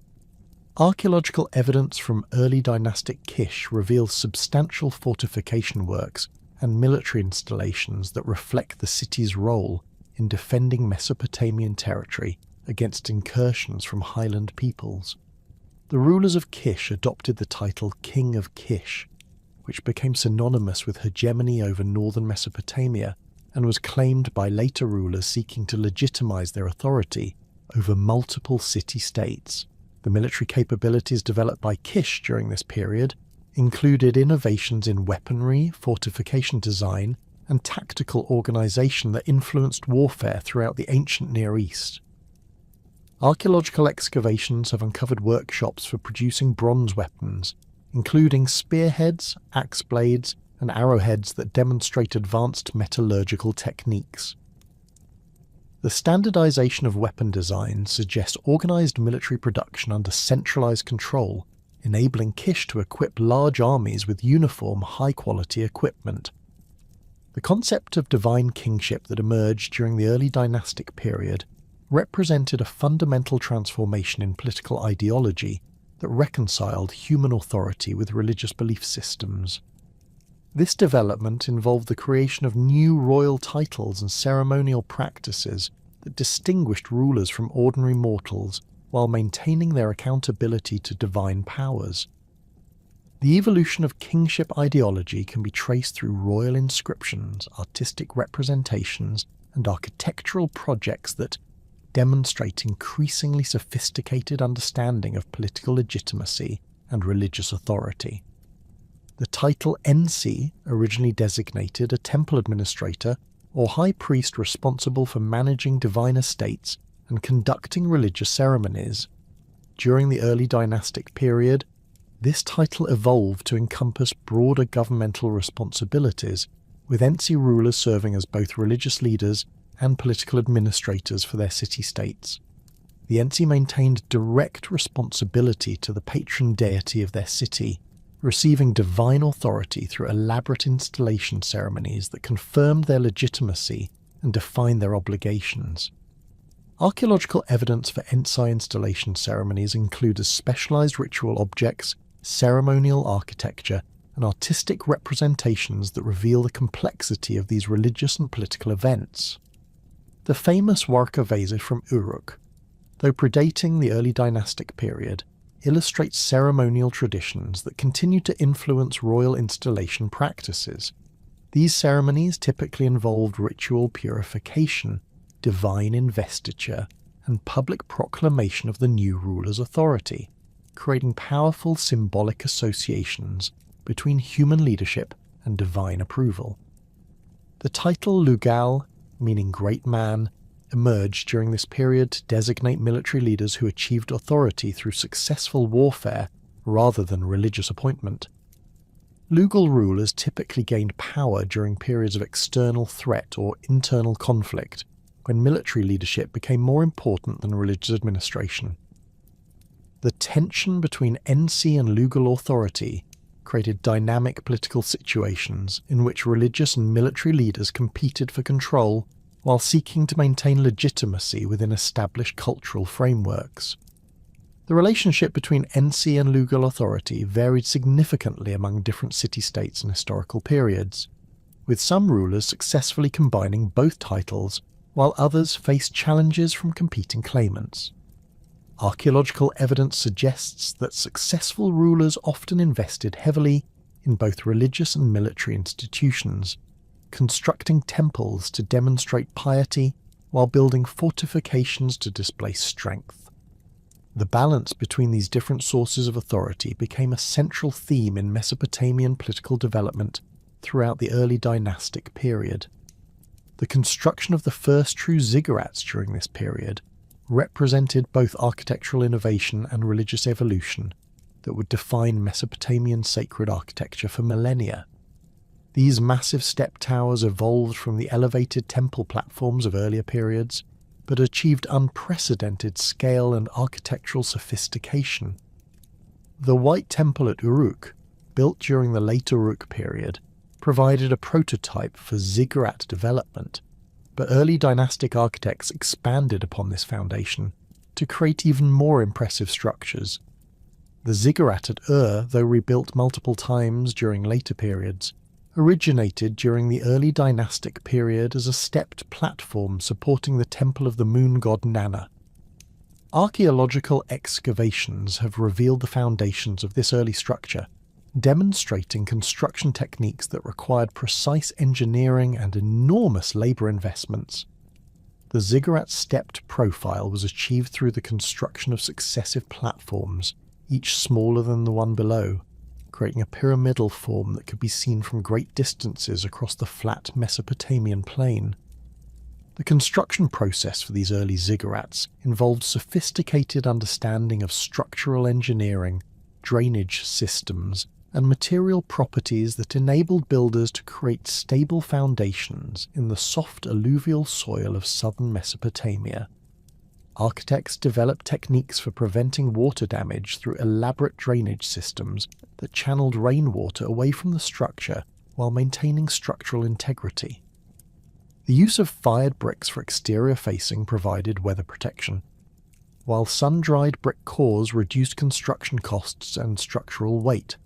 Archaeological evidence from early dynastic Kish reveals substantial fortification works and military installations that reflect the city's role in defending Mesopotamian territory against incursions from highland peoples. The rulers of Kish adopted the title King of Kish, which became synonymous with hegemony over northern Mesopotamia and was claimed by later rulers seeking to legitimize their authority over multiple city-states. The military capabilities developed by Kish during this period included innovations in weaponry, fortification design, and tactical organization that influenced warfare throughout the ancient Near East. Archaeological excavations have uncovered workshops for producing bronze weapons, including spearheads, axe blades, and arrowheads that demonstrate advanced metallurgical techniques. The standardization of weapon design suggests organized military production under centralized control, enabling Kish to equip large armies with uniform, high-quality equipment. The concept of divine kingship that emerged during the early dynastic period represented a fundamental transformation in political ideology that reconciled human authority with religious belief systems. This development involved the creation of new royal titles and ceremonial practices that distinguished rulers from ordinary mortals while maintaining their accountability to divine powers. The evolution of kingship ideology can be traced through royal inscriptions, artistic representations, and architectural projects that demonstrate increasingly sophisticated understanding of political legitimacy and religious authority. The title Ensi originally designated a temple administrator or high priest responsible for managing divine estates and conducting religious ceremonies. During the early dynastic period, this title evolved to encompass broader governmental responsibilities, with Ensi rulers serving as both religious leaders and political administrators for their city-states. The Ensi maintained direct responsibility to the patron deity of their city, receiving divine authority through elaborate installation ceremonies that confirmed their legitimacy and defined their obligations. Archaeological evidence for Ensi installation ceremonies includes specialized ritual objects, ceremonial architecture, and artistic representations that reveal the complexity of these religious and political events. The famous Warka vase from Uruk, though predating the early dynastic period, illustrates ceremonial traditions that continue to influence royal installation practices. These ceremonies typically involved ritual purification, divine investiture, and public proclamation of the new ruler's authority, creating powerful symbolic associations between human leadership and divine approval. The title Lugal, meaning great man, emerged during this period to designate military leaders who achieved authority through successful warfare rather than religious appointment. Lugal rulers typically gained power during periods of external threat or internal conflict, when military leadership became more important than religious administration. The tension between Ensi and Lugal authority created dynamic political situations in which religious and military leaders competed for control while seeking to maintain legitimacy within established cultural frameworks. The relationship between Ensi and Lugal authority varied significantly among different city-states and historical periods, with some rulers successfully combining both titles while others faced challenges from competing claimants. Archaeological evidence suggests that successful rulers often invested heavily in both religious and military institutions, constructing temples to demonstrate piety while building fortifications to display strength. The balance between these different sources of authority became a central theme in Mesopotamian political development throughout the early dynastic period. The construction of the first true ziggurats during this period represented both architectural innovation and religious evolution that would define Mesopotamian sacred architecture for millennia. These massive step towers evolved from the elevated temple platforms of earlier periods, but achieved unprecedented scale and architectural sophistication. The White Temple at Uruk, built during the late Uruk period, provided a prototype for ziggurat development, but early dynastic architects expanded upon this foundation to create even more impressive structures. The ziggurat at Ur, though rebuilt multiple times during later periods, originated during the early dynastic period as a stepped platform supporting the temple of the moon god Nana. Archaeological excavations have revealed the foundations of this early structure, demonstrating construction techniques that required precise engineering and enormous labour investments. The ziggurat's stepped profile was achieved through the construction of successive platforms, each smaller than the one below, creating a pyramidal form that could be seen from great distances across the flat Mesopotamian plain. The construction process for these early ziggurats involved sophisticated understanding of structural engineering, drainage systems, and material properties that enabled builders to create stable foundations in the soft alluvial soil of southern Mesopotamia. Architects developed techniques for preventing water damage through elaborate drainage systems that channeled rainwater away from the structure while maintaining structural integrity. The use of fired bricks for exterior facing provided weather protection, while sun-dried brick cores reduced construction costs and structural weight.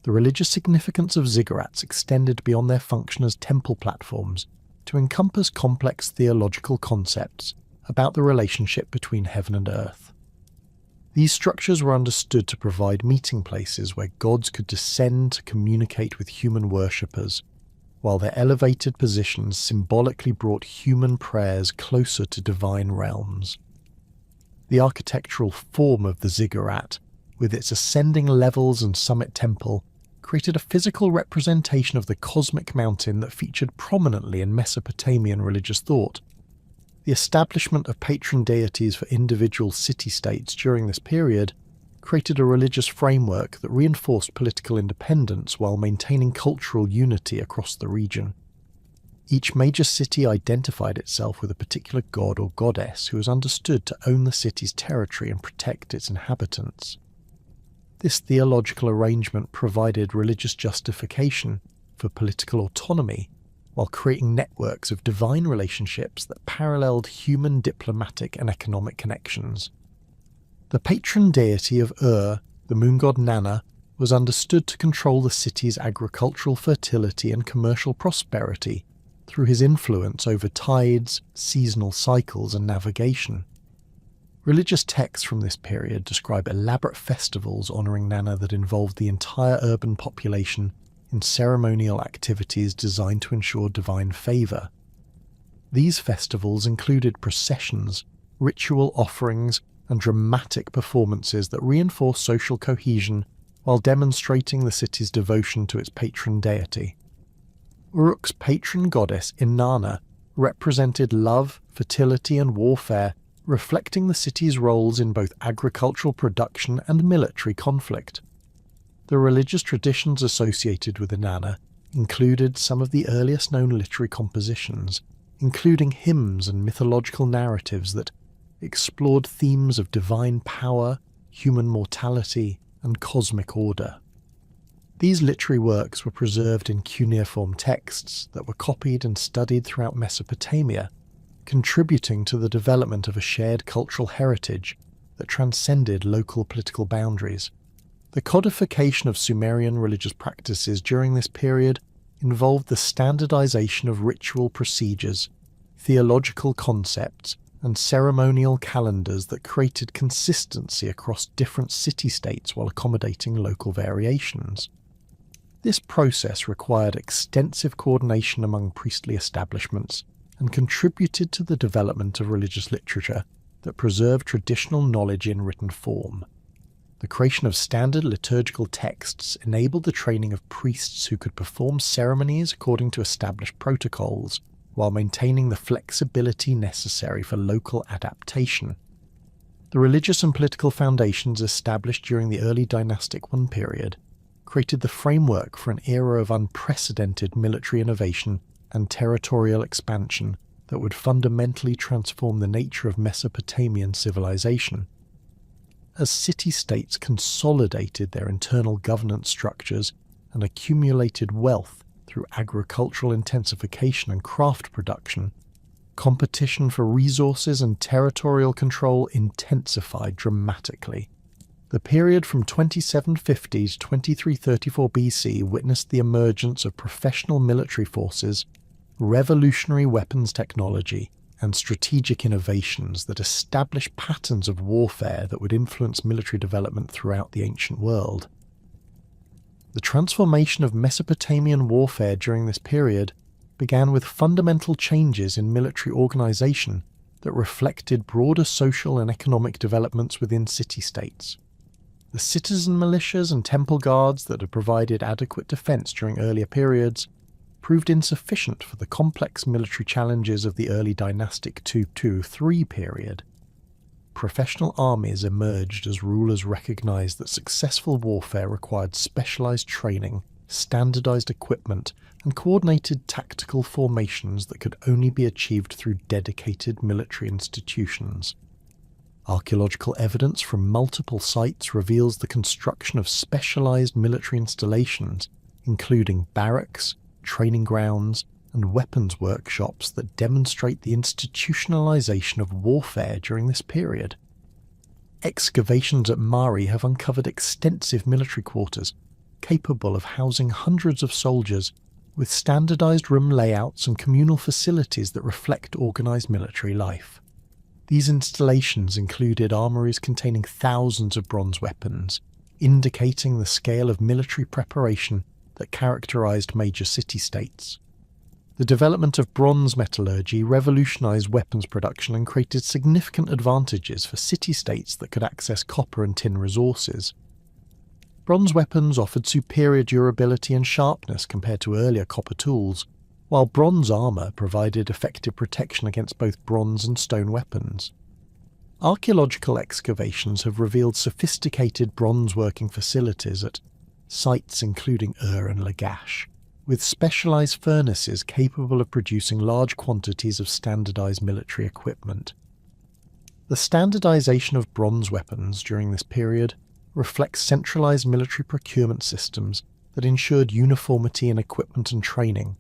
The religious significance of ziggurats extended beyond their function as temple platforms to encompass complex theological concepts about the relationship between heaven and earth. These structures were understood to provide meeting places where gods could descend to communicate with human worshippers, while their elevated positions symbolically brought human prayers closer to divine realms. The architectural form of the ziggurat, with its ascending levels and summit temple, created a physical representation of the cosmic mountain that featured prominently in Mesopotamian religious thought. The establishment of patron deities for individual city-states during this period created a religious framework that reinforced political independence while maintaining cultural unity across the region. Each major city identified itself with a particular god or goddess who was understood to own the city's territory and protect its inhabitants. This theological arrangement provided religious justification for political autonomy, while creating networks of divine relationships that paralleled human diplomatic and economic connections. The patron deity of Ur, the moon god Nanna, was understood to control the city's agricultural fertility and commercial prosperity through his influence over tides, seasonal cycles, and navigation. Religious texts from this period describe elaborate festivals honouring Nanna that involved the entire urban population in ceremonial activities designed to ensure divine favour. These festivals included processions, ritual offerings, and dramatic performances that reinforced social cohesion while demonstrating the city's devotion to its patron deity. Uruk's patron goddess Inanna represented love, fertility, and warfare, reflecting the city's roles in both agricultural production and military conflict. The religious traditions associated with Inanna included some of the earliest known literary compositions, including hymns and mythological narratives that explored themes of divine power, human mortality, and cosmic order. These literary works were preserved in cuneiform texts that were copied and studied throughout Mesopotamia, contributing to the development of a shared cultural heritage that transcended local political boundaries. The codification of Sumerian religious practices during this period involved the standardization of ritual procedures, theological concepts, and ceremonial calendars that created consistency across different city-states while accommodating local variations. This process required extensive coordination among priestly establishments and contributed to the development of religious literature that preserved traditional knowledge in written form. The creation of standard liturgical texts enabled the training of priests who could perform ceremonies according to established protocols, while maintaining the flexibility necessary for local adaptation. The religious and political foundations established during the early dynastic I period created the framework for an era of unprecedented military innovation and territorial expansion that would fundamentally transform the nature of Mesopotamian civilization. As city-states consolidated their internal governance structures and accumulated wealth through agricultural intensification and craft production, competition for resources and territorial control intensified dramatically. The period from 2750 to 2334 BC witnessed the emergence of professional military forces, revolutionary weapons technology, and strategic innovations that established patterns of warfare that would influence military development throughout the ancient world. The transformation of Mesopotamian warfare during this period began with fundamental changes in military organization that reflected broader social and economic developments within city-states. The citizen militias and temple guards that had provided adequate defense during earlier periods proved insufficient for the complex military challenges of the early dynastic 2-3 period. Professional armies emerged as rulers recognized that successful warfare required specialized training, standardized equipment, and coordinated tactical formations that could only be achieved through dedicated military institutions. Archaeological evidence from multiple sites reveals the construction of specialized military installations including barracks, training grounds, and weapons workshops that demonstrate the institutionalization of warfare during this period. Excavations at Mari have uncovered extensive military quarters capable of housing hundreds of soldiers, with standardized room layouts and communal facilities that reflect organized military life. These installations included armories containing thousands of bronze weapons, indicating the scale of military preparation that characterized major city-states. The development of bronze metallurgy revolutionized weapons production and created significant advantages for city-states that could access copper and tin resources. Bronze weapons offered superior durability and sharpness compared to earlier copper tools, while bronze armor provided effective protection against both bronze and stone weapons. Archaeological excavations have revealed sophisticated bronze working facilities at sites including Ur and Lagash, with specialized furnaces capable of producing large quantities of standardized military equipment. The standardization of bronze weapons during this period reflects centralized military procurement systems that ensured uniformity in equipment and training.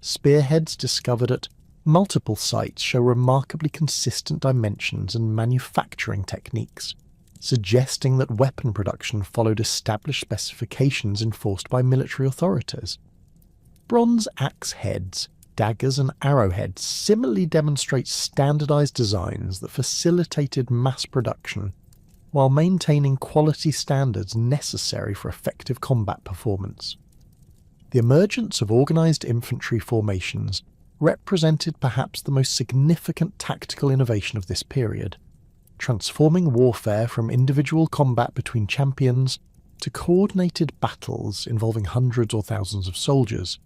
Spearheads discovered at multiple sites show remarkably consistent dimensions and manufacturing techniques, suggesting that weapon production followed established specifications enforced by military authorities. Bronze axe heads, daggers and arrowheads similarly demonstrate standardized designs that facilitated mass production while maintaining quality standards necessary for effective combat performance. The emergence of organized infantry formations represented perhaps the most significant tactical innovation of this period, transforming warfare from individual combat between champions to coordinated battles involving hundreds or thousands of soldiers.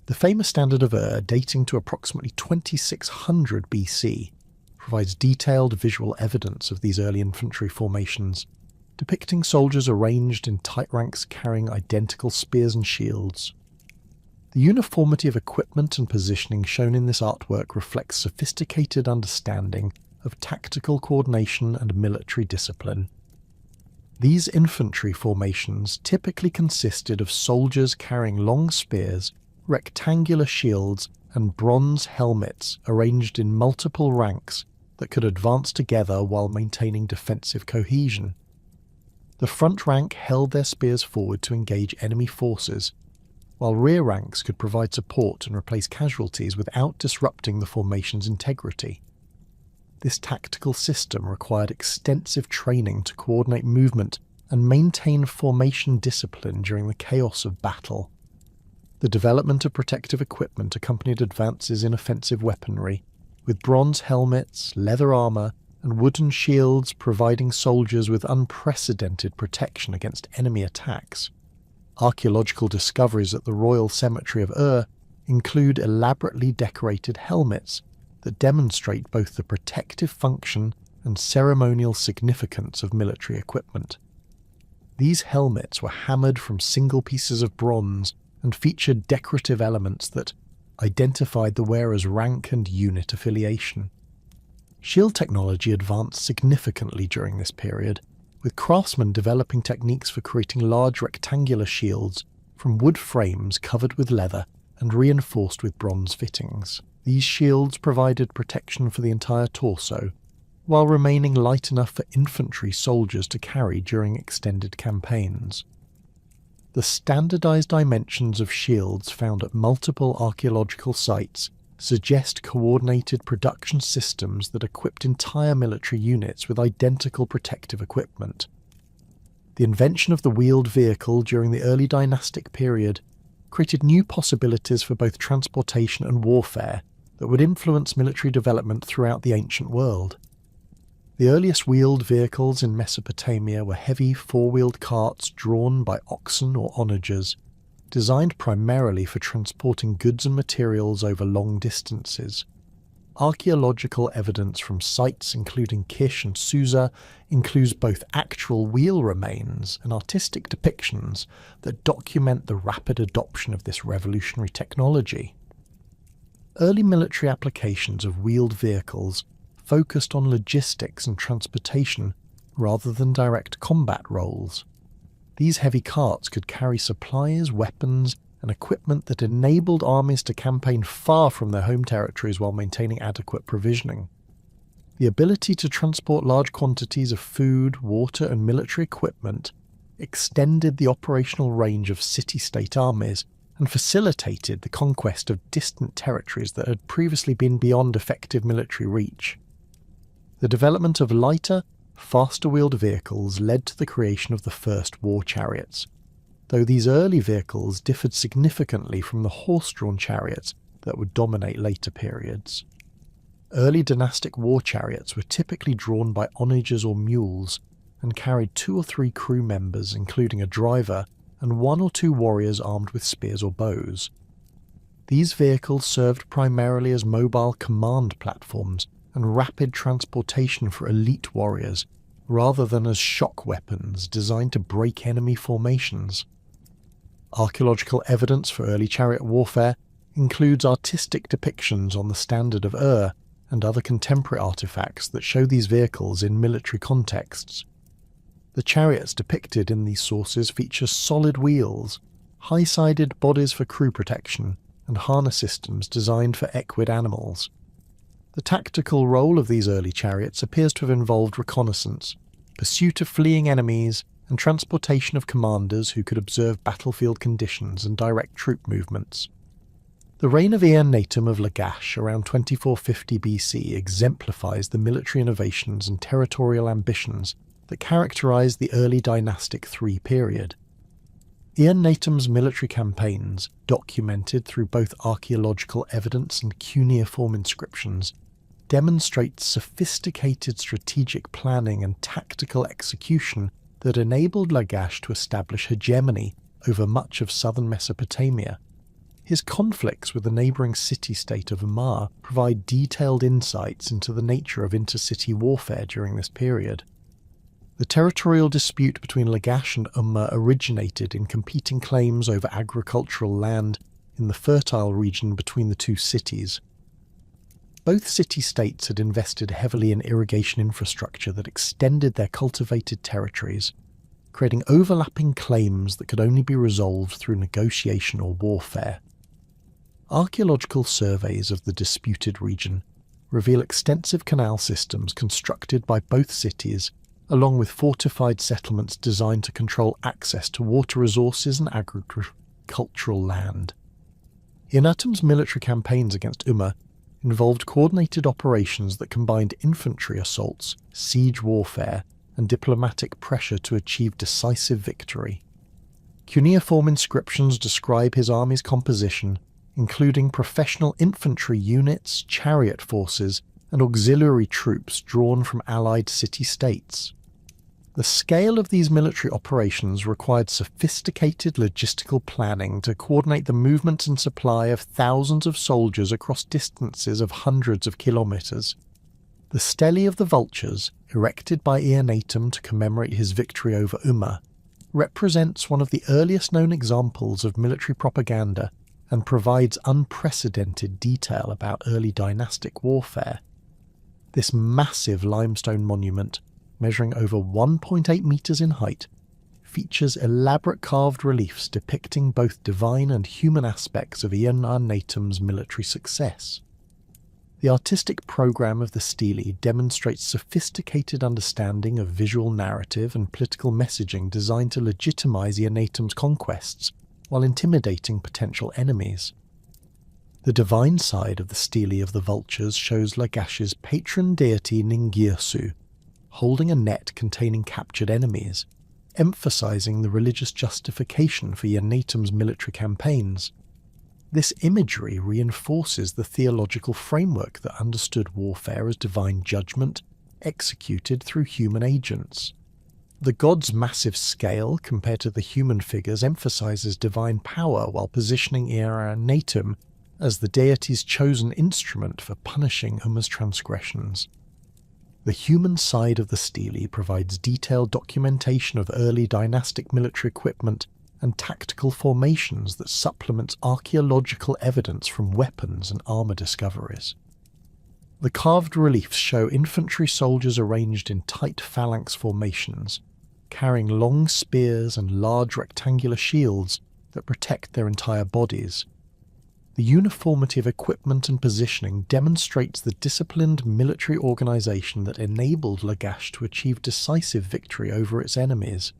The famous Standard of Ur, dating to approximately 2600 BC, provides detailed visual evidence of these early infantry formations, depicting soldiers arranged in tight ranks carrying identical spears and shields. The uniformity of equipment and positioning shown in this artwork reflects sophisticated understanding of tactical coordination and military discipline. These infantry formations typically consisted of soldiers carrying long spears, rectangular shields, and bronze helmets arranged in multiple ranks that could advance together while maintaining defensive cohesion. The front rank held their spears forward to engage enemy forces, while rear ranks could provide support and replace casualties without disrupting the formation's integrity. This tactical system required extensive training to coordinate movement and maintain formation discipline during the chaos of battle. The development of protective equipment accompanied advances in offensive weaponry, with bronze helmets, leather armor, and wooden shields providing soldiers with unprecedented protection against enemy attacks. Archaeological discoveries at the Royal Cemetery of Ur include elaborately decorated helmets that demonstrate both the protective function and ceremonial significance of military equipment. These helmets were hammered from single pieces of bronze and featured decorative elements that identified the wearer's rank and unit affiliation. Shield technology advanced significantly during this period, with craftsmen developing techniques for creating large rectangular shields from wood frames covered with leather and reinforced with bronze fittings. These shields provided protection for the entire torso, while remaining light enough for infantry soldiers to carry during extended campaigns. The standardized dimensions of shields found at multiple archaeological sites suggest coordinated production systems that equipped entire military units with identical protective equipment. The invention of the wheeled vehicle during the early dynastic period created new possibilities for both transportation and warfare that would influence military development throughout the ancient world. The earliest wheeled vehicles in Mesopotamia were heavy four-wheeled carts drawn by oxen or onagers, designed primarily for transporting goods and materials over long distances. Archaeological evidence from sites including Kish and Susa includes both actual wheel remains and artistic depictions that document the rapid adoption of this revolutionary technology. Early military applications of wheeled vehicles focused on logistics and transportation rather than direct combat roles. These heavy carts could carry supplies, weapons, and equipment that enabled armies to campaign far from their home territories while maintaining adequate provisioning. The ability to transport large quantities of food, water, and military equipment extended the operational range of city-state armies and facilitated the conquest of distant territories that had previously been beyond effective military reach. The development of lighter, faster-wheeled vehicles led to the creation of the first war chariots, though these early vehicles differed significantly from the horse-drawn chariots that would dominate later periods. Early dynastic war chariots were typically drawn by onagers or mules and carried 2 or 3 crew members, including a driver, and 1 or 2 warriors armed with spears or bows. These vehicles served primarily as mobile command platforms and rapid transportation for elite warriors, rather than as shock weapons designed to break enemy formations. Archaeological evidence for early chariot warfare includes artistic depictions on the standard of Ur and other contemporary artifacts that show these vehicles in military contexts. The chariots depicted in these sources feature solid wheels, high-sided bodies for crew protection, and harness systems designed for equid animals. The tactical role of these early chariots appears to have involved reconnaissance, pursuit of fleeing enemies, and transportation of commanders who could observe battlefield conditions and direct troop movements. The reign of Ea-Natum of Lagash around 2450 BC exemplifies the military innovations and territorial ambitions that characterized the early dynastic III period. Ea-Natum's military campaigns, documented through both archaeological evidence and cuneiform inscriptions, demonstrate sophisticated strategic planning and tactical execution that enabled Lagash to establish hegemony over much of southern Mesopotamia. His conflicts with the neighbouring city-state of Umar provide detailed insights into the nature of intercity warfare during this period. The territorial dispute between Lagash and Umma originated in competing claims over agricultural land in the fertile region between the two cities. Both city-states had invested heavily in irrigation infrastructure that extended their cultivated territories, creating overlapping claims that could only be resolved through negotiation or warfare. Archaeological surveys of the disputed region reveal extensive canal systems constructed by both cities, along with fortified settlements designed to control access to water resources and agricultural land. Ea-Natum's military campaigns against Umma involved coordinated operations that combined infantry assaults, siege warfare, and diplomatic pressure to achieve decisive victory. Cuneiform inscriptions describe his army's composition, including professional infantry units, chariot forces, and auxiliary troops drawn from allied city-states. The scale of these military operations required sophisticated logistical planning to coordinate the movement and supply of thousands of soldiers across distances of hundreds of kilometres. The Stele of the Vultures, erected by Ea-Natum to commemorate his victory over Umma, represents one of the earliest known examples of military propaganda and provides unprecedented detail about early dynastic warfare. This massive limestone monument, measuring over 1.8 metres in height, features elaborate carved reliefs depicting both divine and human aspects of Ea-Natum's military success. The artistic program of the stele demonstrates sophisticated understanding of visual narrative and political messaging designed to legitimize Ea-Natum's conquests while intimidating potential enemies. The divine side of the Stele of the Vultures shows Lagash's patron deity Ningirsu, holding a net containing captured enemies, emphasizing the religious justification for Ea-Natum's military campaigns. This imagery reinforces the theological framework that understood warfare as divine judgment executed through human agents. The god's massive scale compared to the human figures emphasizes divine power while positioning Ea-Natum as the deity's chosen instrument for punishing Umma's transgressions. The human side of the stele provides detailed documentation of early dynastic military equipment and tactical formations that supplements archaeological evidence from weapons and armour discoveries. The carved reliefs show infantry soldiers arranged in tight phalanx formations, carrying long spears and large rectangular shields that protect their entire bodies. The uniformity of equipment and positioning demonstrates the disciplined military organization that enabled Lagash to achieve decisive victory over its enemies.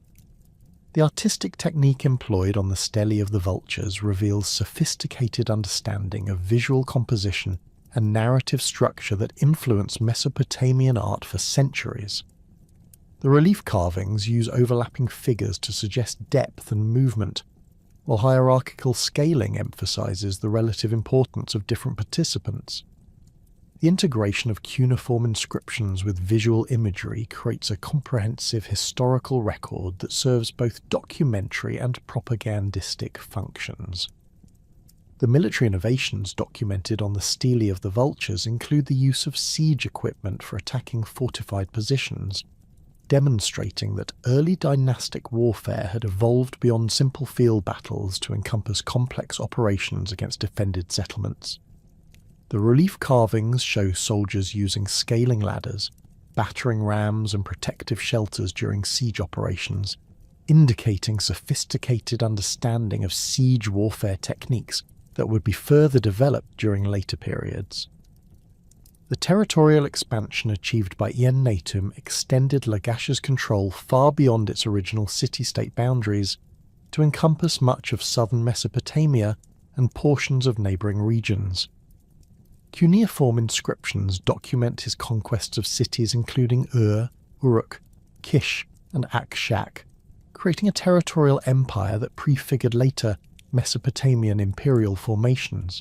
The artistic technique employed on the stelae of the vultures reveals sophisticated understanding of visual composition and narrative structure that influenced Mesopotamian art for centuries. The relief carvings use overlapping figures to suggest depth and movement, while hierarchical scaling emphasizes the relative importance of different participants. The integration of cuneiform inscriptions with visual imagery creates a comprehensive historical record that serves both documentary and propagandistic functions. The military innovations documented on the stelae of the vultures include the use of siege equipment for attacking fortified positions, demonstrating that early dynastic warfare had evolved beyond simple field battles to encompass complex operations against defended settlements. The relief carvings show soldiers using scaling ladders, battering rams and protective shelters during siege operations, indicating sophisticated understanding of siege warfare techniques that would be further developed during later periods. The territorial expansion achieved by Ian Natum extended Lagash's control far beyond its original city-state boundaries to encompass much of southern Mesopotamia and portions of neighbouring regions. Cuneiform inscriptions document his conquests of cities including Ur, Uruk, Kish, and Akshak, creating a territorial empire that prefigured later Mesopotamian imperial formations.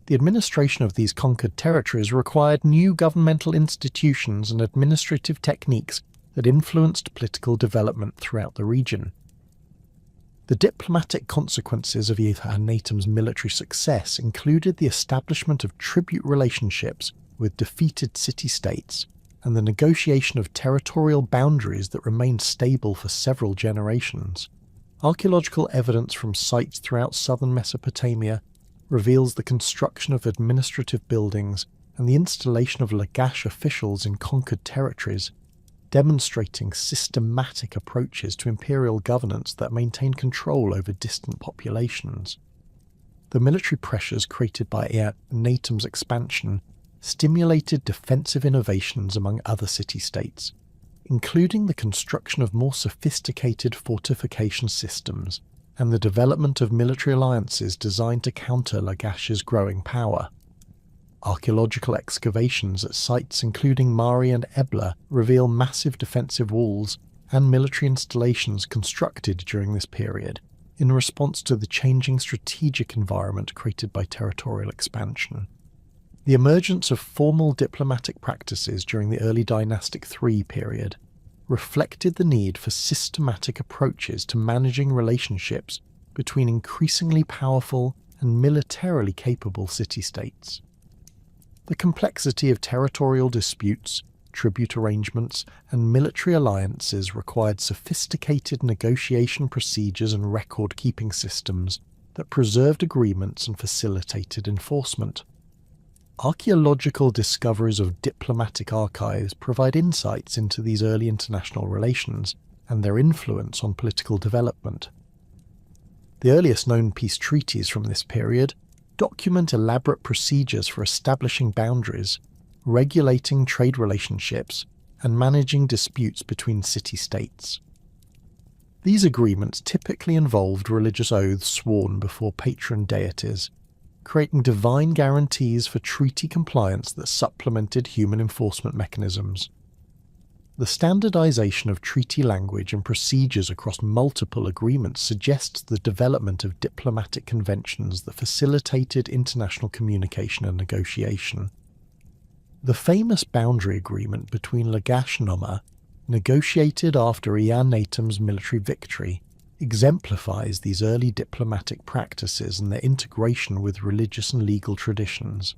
The administration of these conquered territories required new governmental institutions and administrative techniques that influenced political development throughout the region. The diplomatic consequences of Natum's military success included the establishment of tribute relationships with defeated city-states and the negotiation of territorial boundaries that remained stable for several generations. Archaeological evidence from sites throughout southern Mesopotamia reveals the construction of administrative buildings and the installation of Lagash officials in conquered territories, demonstrating systematic approaches to imperial governance that maintain control over distant populations. The military pressures created by Natum's expansion stimulated defensive innovations among other city-states, including the construction of more sophisticated fortification systems and the development of military alliances designed to counter Lagash's growing power. Archaeological excavations at sites including Mari and Ebla reveal massive defensive walls and military installations constructed during this period in response to the changing strategic environment created by territorial expansion. The emergence of formal diplomatic practices during the early Dynastic III period reflected the need for systematic approaches to managing relationships between increasingly powerful and militarily capable city-states. The complexity of territorial disputes, tribute arrangements, and military alliances required sophisticated negotiation procedures and record-keeping systems that preserved agreements and facilitated enforcement. Archaeological discoveries of diplomatic archives provide insights into these early international relations and their influence on political development. The earliest known peace treaties from this period document elaborate procedures for establishing boundaries, regulating trade relationships, and managing disputes between city-states. These agreements typically involved religious oaths sworn before patron deities, creating divine guarantees for treaty compliance that supplemented human enforcement mechanisms. The standardization of treaty language and procedures across multiple agreements suggests the development of diplomatic conventions that facilitated international communication and negotiation. The famous boundary agreement between Lagash and Noma, negotiated after Ian Natum's military victory, exemplifies these early diplomatic practices and their integration with religious and legal traditions.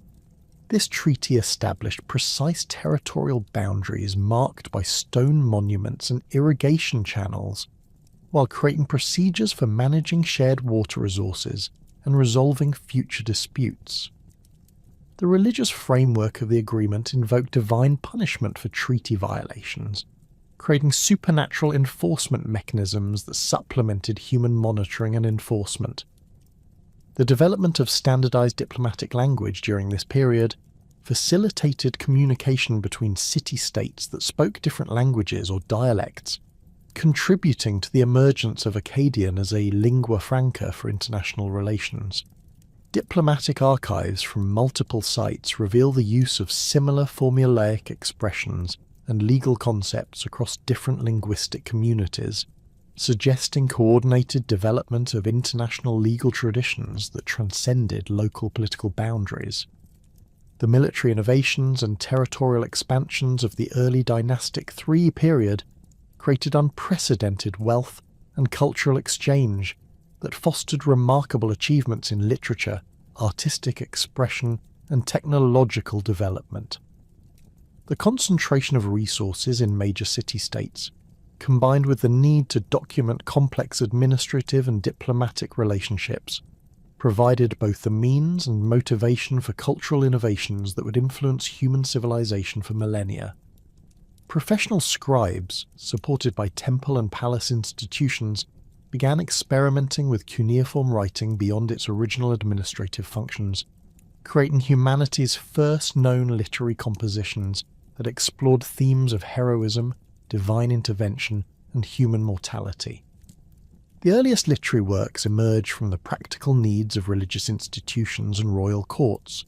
This treaty established precise territorial boundaries marked by stone monuments and irrigation channels, while creating procedures for managing shared water resources and resolving future disputes. The religious framework of the agreement invoked divine punishment for treaty violations, creating supernatural enforcement mechanisms that supplemented human monitoring and enforcement. The development of standardized diplomatic language during this period facilitated communication between city-states that spoke different languages or dialects, contributing to the emergence of Akkadian as a lingua franca for international relations. Diplomatic archives from multiple sites reveal the use of similar formulaic expressions and legal concepts across different linguistic communities, suggesting coordinated development of international legal traditions that transcended local political boundaries. The military innovations and territorial expansions of the early dynastic III period created unprecedented wealth and cultural exchange that fostered remarkable achievements in literature, artistic expression, and technological development. The concentration of resources in major city-states, combined with the need to document complex administrative and diplomatic relationships, provided both the means and motivation for cultural innovations that would influence human civilization for millennia. Professional scribes, supported by temple and palace institutions, began experimenting with cuneiform writing beyond its original administrative functions, creating humanity's first known literary compositions that explored themes of heroism, divine intervention, and human mortality. The earliest literary works emerged from the practical needs of religious institutions and royal courts,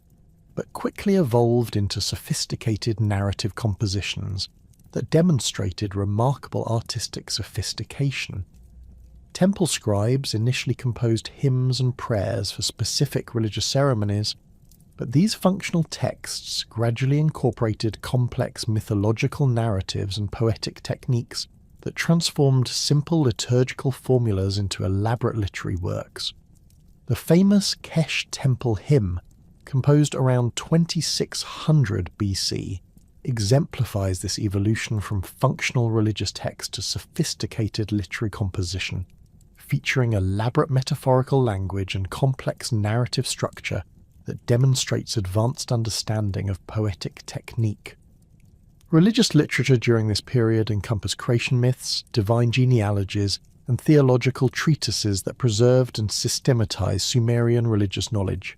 but quickly evolved into sophisticated narrative compositions that demonstrated remarkable artistic sophistication. Temple scribes initially composed hymns and prayers for specific religious ceremonies, but these functional texts gradually incorporated complex mythological narratives and poetic techniques that transformed simple liturgical formulas into elaborate literary works. The famous Kesh Temple hymn, composed around 2600 BC, exemplifies this evolution from functional religious text to sophisticated literary composition, featuring elaborate metaphorical language and complex narrative structure that demonstrates advanced understanding of poetic technique. Religious literature during this period encompassed creation myths, divine genealogies, and theological treatises that preserved and systematized Sumerian religious knowledge.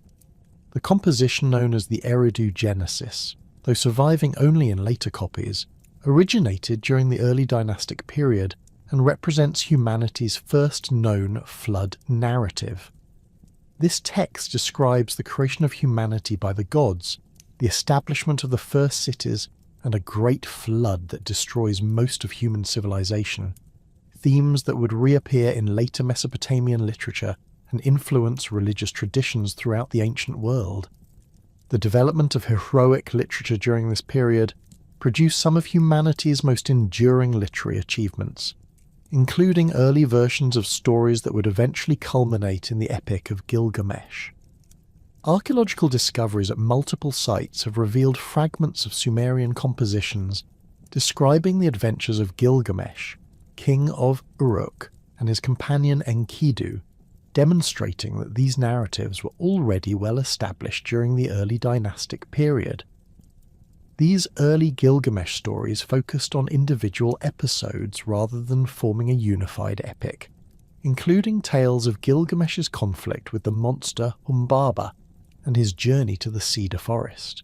The composition known as the Eridu Genesis, though surviving only in later copies, originated during the early dynastic period and represents humanity's first known flood narrative. This text describes the creation of humanity by the gods, the establishment of the first cities, and a great flood that destroys most of human civilization, themes that would reappear in later Mesopotamian literature and influence religious traditions throughout the ancient world. The development of heroic literature during this period produced some of humanity's most enduring literary achievements, including early versions of stories that would eventually culminate in the Epic of Gilgamesh. Archaeological discoveries at multiple sites have revealed fragments of Sumerian compositions describing the adventures of Gilgamesh, king of Uruk, and his companion Enkidu, demonstrating that these narratives were already well established during the early dynastic period. These early Gilgamesh stories focused on individual episodes rather than forming a unified epic, including tales of Gilgamesh's conflict with the monster Humbaba and his journey to the cedar forest.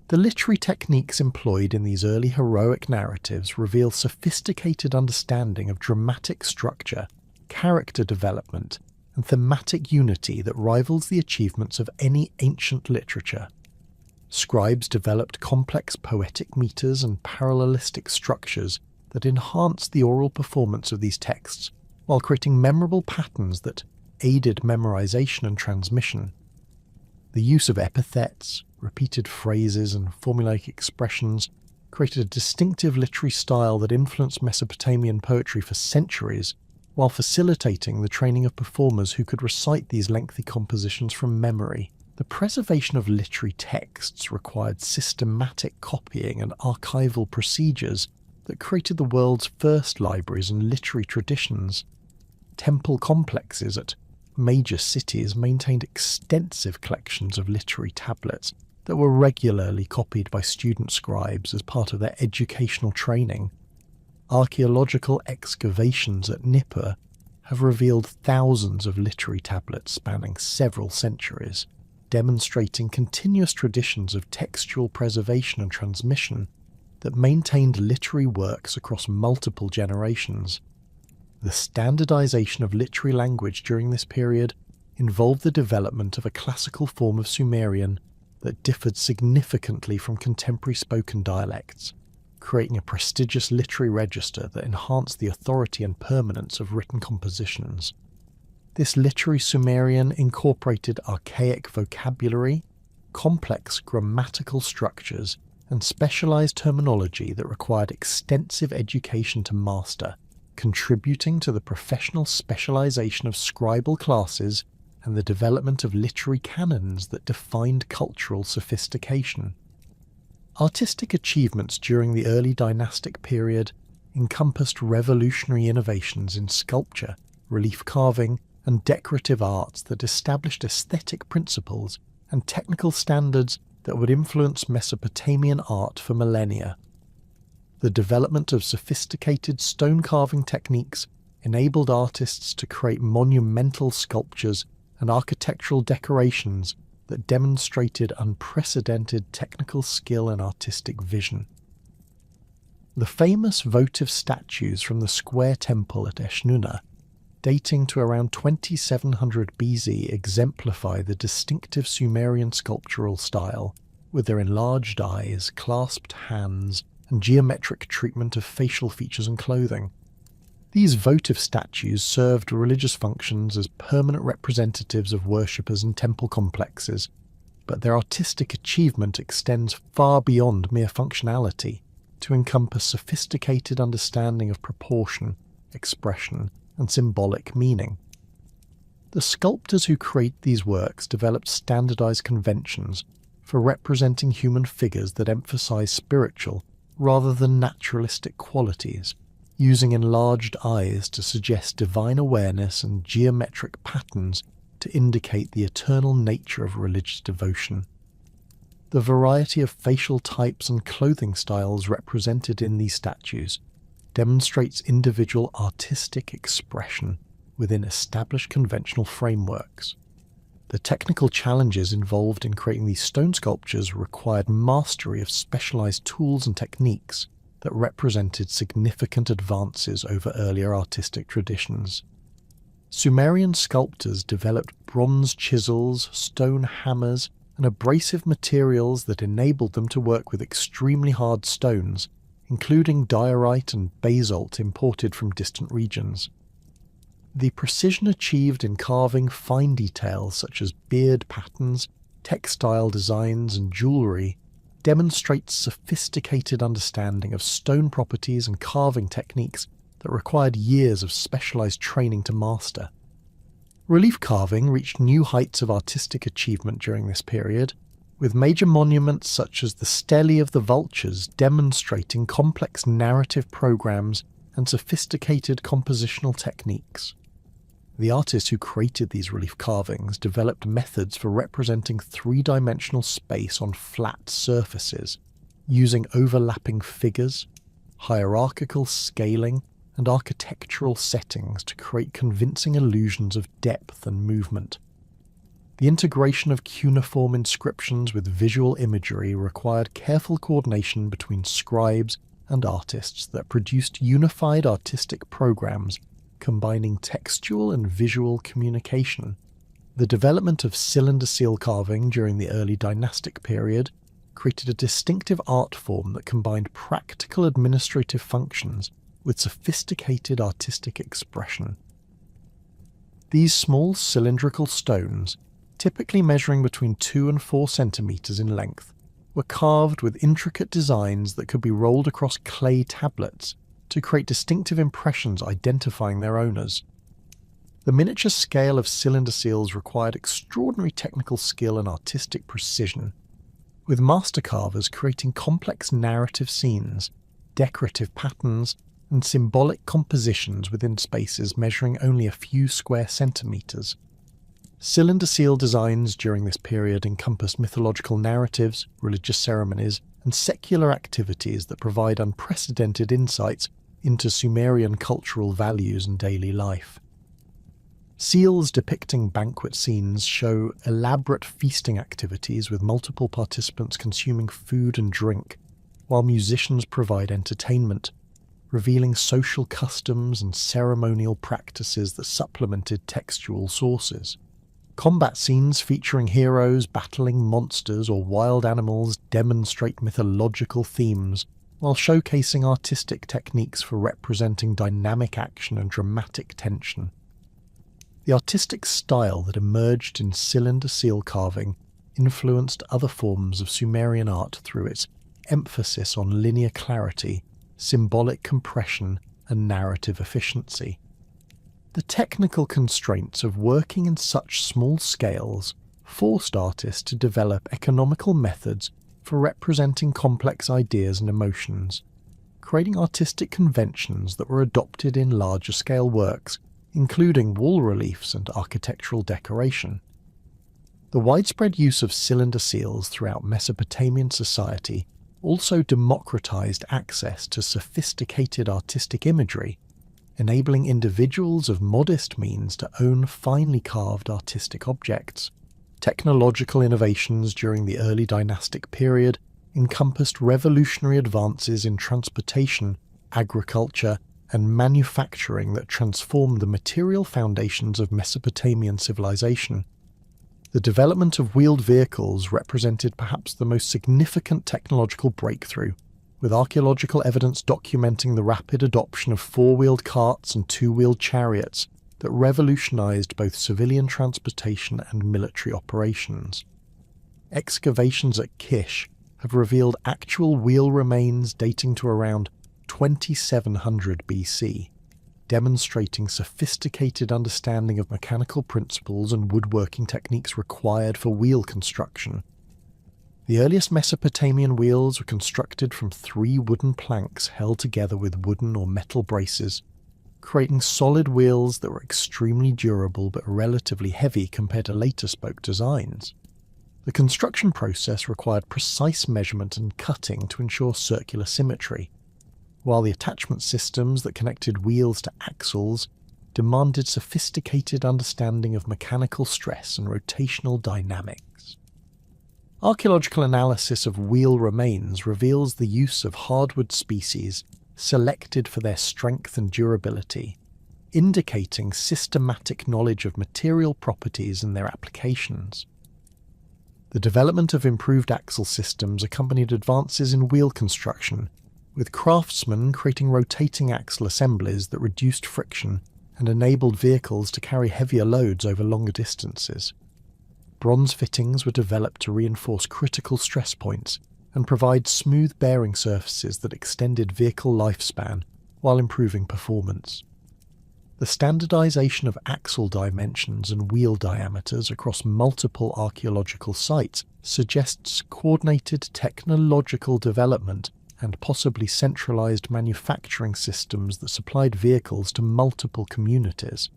The literary techniques employed in these early heroic narratives reveal sophisticated understanding of dramatic structure, character development, and thematic unity that rivals the achievements of any ancient literature. Scribes developed complex poetic meters and parallelistic structures that enhanced the oral performance of these texts, while creating memorable patterns that aided memorization and transmission. The use of epithets, repeated phrases, and formulaic expressions created a distinctive literary style that influenced Mesopotamian poetry for centuries, while facilitating the training of performers who could recite these lengthy compositions from memory. The preservation of literary texts required systematic copying and archival procedures that created the world's first libraries and literary traditions. Temple complexes at major cities maintained extensive collections of literary tablets that were regularly copied by student scribes as part of their educational training. archaeological excavations at Nippur have revealed thousands of literary tablets spanning several centuries, demonstrating continuous traditions of textual preservation and transmission that maintained literary works across multiple generations. The standardization of literary language during this period involved the development of a classical form of Sumerian that differed significantly from contemporary spoken dialects, creating a prestigious literary register that enhanced the authority and permanence of written compositions. This literary Sumerian incorporated archaic vocabulary, complex grammatical structures, and specialized terminology that required extensive education to master, contributing to the professional specialization of scribal classes and the development of literary canons that defined cultural sophistication. Artistic achievements during the early dynastic period encompassed revolutionary innovations in sculpture, relief carving, and decorative arts that established aesthetic principles and technical standards that would influence Mesopotamian art for millennia. The development of sophisticated stone carving techniques enabled artists to create monumental sculptures and architectural decorations that demonstrated unprecedented technical skill and artistic vision. The famous votive statues from the square temple at Eshnunna, dating to around 2700 BC, exemplify the distinctive Sumerian sculptural style, with their enlarged eyes, clasped hands, and geometric treatment of facial features and clothing. These votive statues served religious functions as permanent representatives of worshippers in temple complexes, but their artistic achievement extends far beyond mere functionality to encompass sophisticated understanding of proportion, expression, and symbolic meaning. The sculptors who create these works developed standardized conventions for representing human figures that emphasize spiritual rather than naturalistic qualities, using enlarged eyes to suggest divine awareness and geometric patterns to indicate the eternal nature of religious devotion. The variety of facial types and clothing styles represented in these statues demonstrates individual artistic expression within established conventional frameworks. The technical challenges involved in creating these stone sculptures required mastery of specialized tools and techniques that represented significant advances over earlier artistic traditions. Sumerian sculptors developed bronze chisels, stone hammers, and abrasive materials that enabled them to work with extremely hard stones, including diorite and basalt imported from distant regions. The precision achieved in carving fine details such as beard patterns, textile designs, and jewellery demonstrates sophisticated understanding of stone properties and carving techniques that required years of specialized training to master. Relief carving reached new heights of artistic achievement during this period, with major monuments such as the Stele of the Vultures demonstrating complex narrative programs and sophisticated compositional techniques. The artists who created these relief carvings developed methods for representing three-dimensional space on flat surfaces, using overlapping figures, hierarchical scaling, and architectural settings to create convincing illusions of depth and movement. The integration of cuneiform inscriptions with visual imagery required careful coordination between scribes and artists that produced unified artistic programs combining textual and visual communication. The development of cylinder seal carving during the early dynastic period created a distinctive art form that combined practical administrative functions with sophisticated artistic expression. These small cylindrical stones, typically measuring between 2 and 4 centimeters in length, were carved with intricate designs that could be rolled across clay tablets to create distinctive impressions identifying their owners. The miniature scale of cylinder seals required extraordinary technical skill and artistic precision, with master carvers creating complex narrative scenes, decorative patterns, and symbolic compositions within spaces measuring only a few square centimeters. Cylinder seal designs during this period encompass mythological narratives, religious ceremonies, and secular activities that provide unprecedented insights into Sumerian cultural values and daily life. Seals depicting banquet scenes show elaborate feasting activities with multiple participants consuming food and drink, while musicians provide entertainment, revealing social customs and ceremonial practices that supplemented textual sources. Combat scenes featuring heroes battling monsters or wild animals demonstrate mythological themes, while showcasing artistic techniques for representing dynamic action and dramatic tension. The artistic style that emerged in cylinder seal carving influenced other forms of Sumerian art through its emphasis on linear clarity, symbolic compression, and narrative efficiency. The technical constraints of working in such small scales forced artists to develop economical methods for representing complex ideas and emotions, creating artistic conventions that were adopted in larger scale works, including wall reliefs and architectural decoration. The widespread use of cylinder seals throughout Mesopotamian society also democratized access to sophisticated artistic imagery, enabling individuals of modest means to own finely carved artistic objects. Technological innovations during the early dynastic period encompassed revolutionary advances in transportation, agriculture, and manufacturing that transformed the material foundations of Mesopotamian civilization. The development of wheeled vehicles represented perhaps the most significant technological breakthrough, with archaeological evidence documenting the rapid adoption of four-wheeled carts and two-wheeled chariots that revolutionized both civilian transportation and military operations. Excavations at Kish have revealed actual wheel remains dating to around 2700 BC, demonstrating sophisticated understanding of mechanical principles and woodworking techniques required for wheel construction. The earliest Mesopotamian wheels were constructed from 3 wooden planks held together with wooden or metal braces, creating solid wheels that were extremely durable but relatively heavy compared to later spoke designs. The construction process required precise measurement and cutting to ensure circular symmetry, while the attachment systems that connected wheels to axles demanded sophisticated understanding of mechanical stress and rotational dynamics. Archaeological analysis of wheel remains reveals the use of hardwood species selected for their strength and durability, indicating systematic knowledge of material properties and their applications. The development of improved axle systems accompanied advances in wheel construction, with craftsmen creating rotating axle assemblies that reduced friction and enabled vehicles to carry heavier loads over longer distances. Bronze fittings were developed to reinforce critical stress points and provide smooth bearing surfaces that extended vehicle lifespan while improving performance. The standardization of axle dimensions and wheel diameters across multiple archaeological sites suggests coordinated technological development and possibly centralized manufacturing systems that supplied vehicles to multiple communities.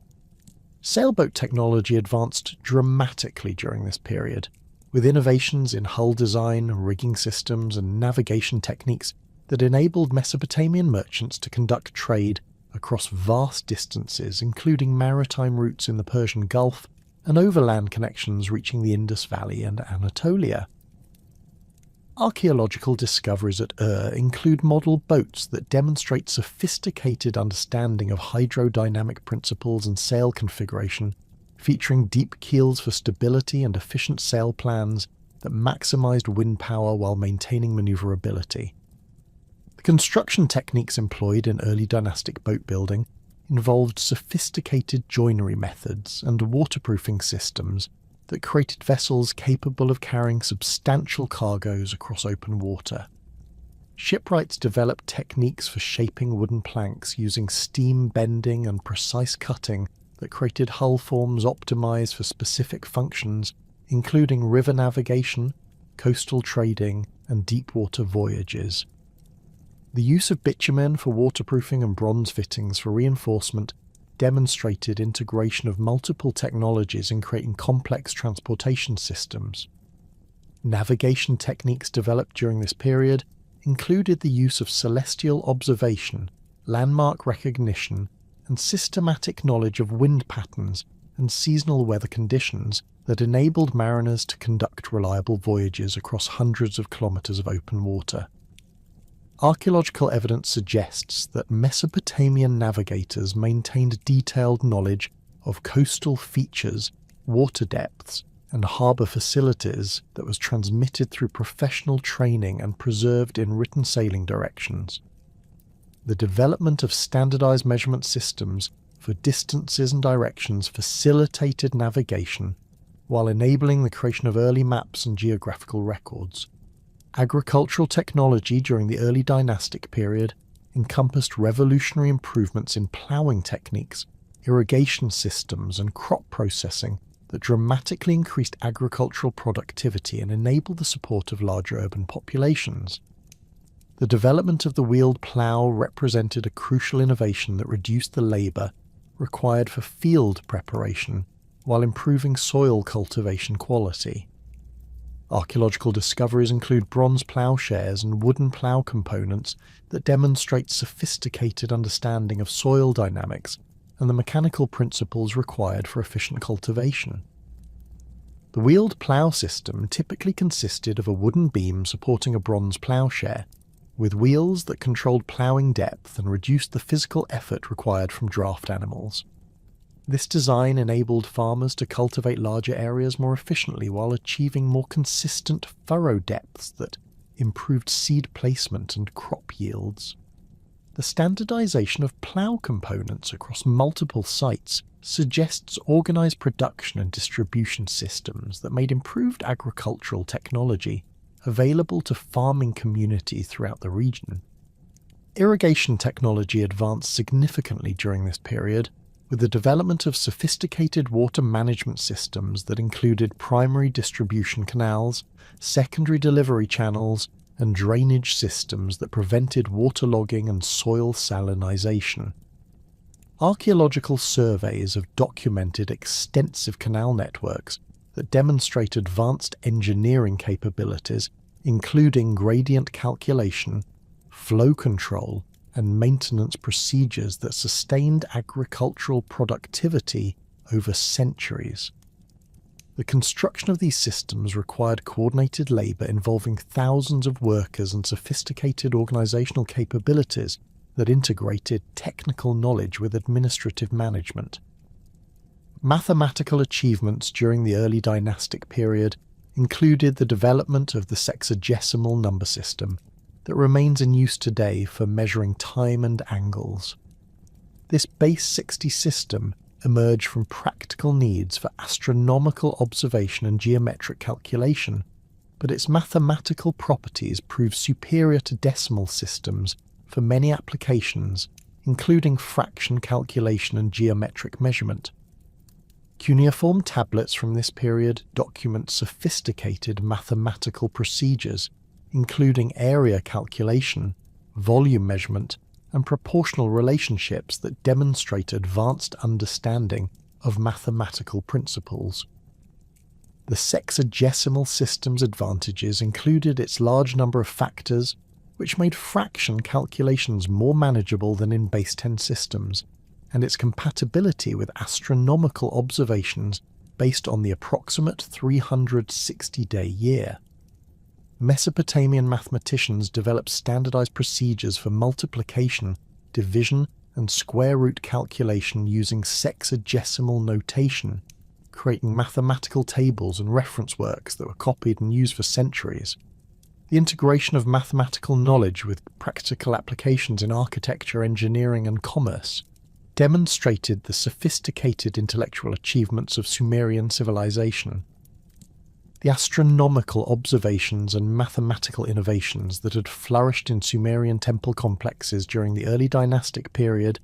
Sailboat technology advanced dramatically during this period, with innovations in hull design, rigging systems, and navigation techniques that enabled Mesopotamian merchants to conduct trade across vast distances, including maritime routes in the Persian Gulf and overland connections reaching the Indus Valley and Anatolia. Archaeological discoveries at include model boats that demonstrate sophisticated understanding of hydrodynamic principles and sail configuration, featuring deep keels for stability and efficient sail plans that maximized wind power while maintaining maneuverability. The construction techniques employed in early dynastic boat building involved sophisticated joinery methods and waterproofing systems that created vessels capable of carrying substantial cargoes across open water. Shipwrights developed techniques for shaping wooden planks using steam bending and precise cutting that created hull forms optimized for specific functions, including river navigation, coastal trading, and deep-water voyages. The use of bitumen for waterproofing and bronze fittings for reinforcement demonstrated integration of multiple technologies in creating complex transportation systems. Navigation techniques developed during this period included the use of celestial observation landmark recognition, and systematic knowledge of wind patterns and seasonal weather conditions that enabled mariners to conduct reliable voyages across hundreds of kilometers of open water. Archaeological evidence suggests that Mesopotamian navigators maintained detailed knowledge of coastal features, water depths, and harbour facilities that was transmitted through professional training and preserved in written sailing directions. The development of standardized measurement systems for distances and directions facilitated navigation while enabling the creation of early maps and geographical records. Agricultural technology during the early dynastic period encompassed revolutionary improvements in ploughing techniques, irrigation systems, and crop processing that dramatically increased agricultural productivity and enabled the support of larger urban populations. The development of the wheeled plough represented a crucial innovation that reduced the labour required for field preparation while improving soil cultivation quality. Archaeological discoveries include bronze ploughshares and wooden plough components that demonstrate sophisticated understanding of soil dynamics and the mechanical principles required for efficient cultivation. The wheeled plough system typically consisted of a wooden beam supporting a bronze ploughshare, with wheels that controlled ploughing depth and reduced the physical effort required from draft animals. This design enabled farmers to cultivate larger areas more efficiently while achieving more consistent furrow depths that improved seed placement and crop yields. The standardization of plough components across multiple sites suggests organized production and distribution systems that made improved agricultural technology available to farming communities throughout the region. Irrigation technology advanced significantly during this period, with the development of sophisticated water management systems that included primary distribution canals, secondary delivery channels, and drainage systems that prevented waterlogging and soil salinization. Archaeological surveys have documented extensive canal networks that demonstrate advanced engineering capabilities, including gradient calculation, flow control, and maintenance procedures that sustained agricultural productivity over centuries. The construction of these systems required coordinated labour involving thousands of workers and sophisticated organisational capabilities that integrated technical knowledge with administrative management. Mathematical achievements during the early dynastic period included the development of the sexagesimal number system that remains in use today for measuring time and angles. This base 60 system emerged from practical needs for astronomical observation and geometric calculation, but its mathematical properties proved superior to decimal systems for many applications, including fraction calculation and geometric measurement. Cuneiform tablets from this period document sophisticated mathematical procedures, including area calculation, volume measurement, and proportional relationships that demonstrate advanced understanding of mathematical principles. The sexagesimal system's advantages included its large number of factors, which made fraction calculations more manageable than in base 10 systems, and its compatibility with astronomical observations based on the approximate 360-day year. Mesopotamian mathematicians developed standardized procedures for multiplication, division, and square root calculation using sexagesimal notation, creating mathematical tables and reference works that were copied and used for centuries. The integration of mathematical knowledge with practical applications in architecture, engineering, and commerce demonstrated the sophisticated intellectual achievements of Sumerian civilization. The astronomical observations and mathematical innovations that had flourished in Sumerian temple complexes during the early dynastic period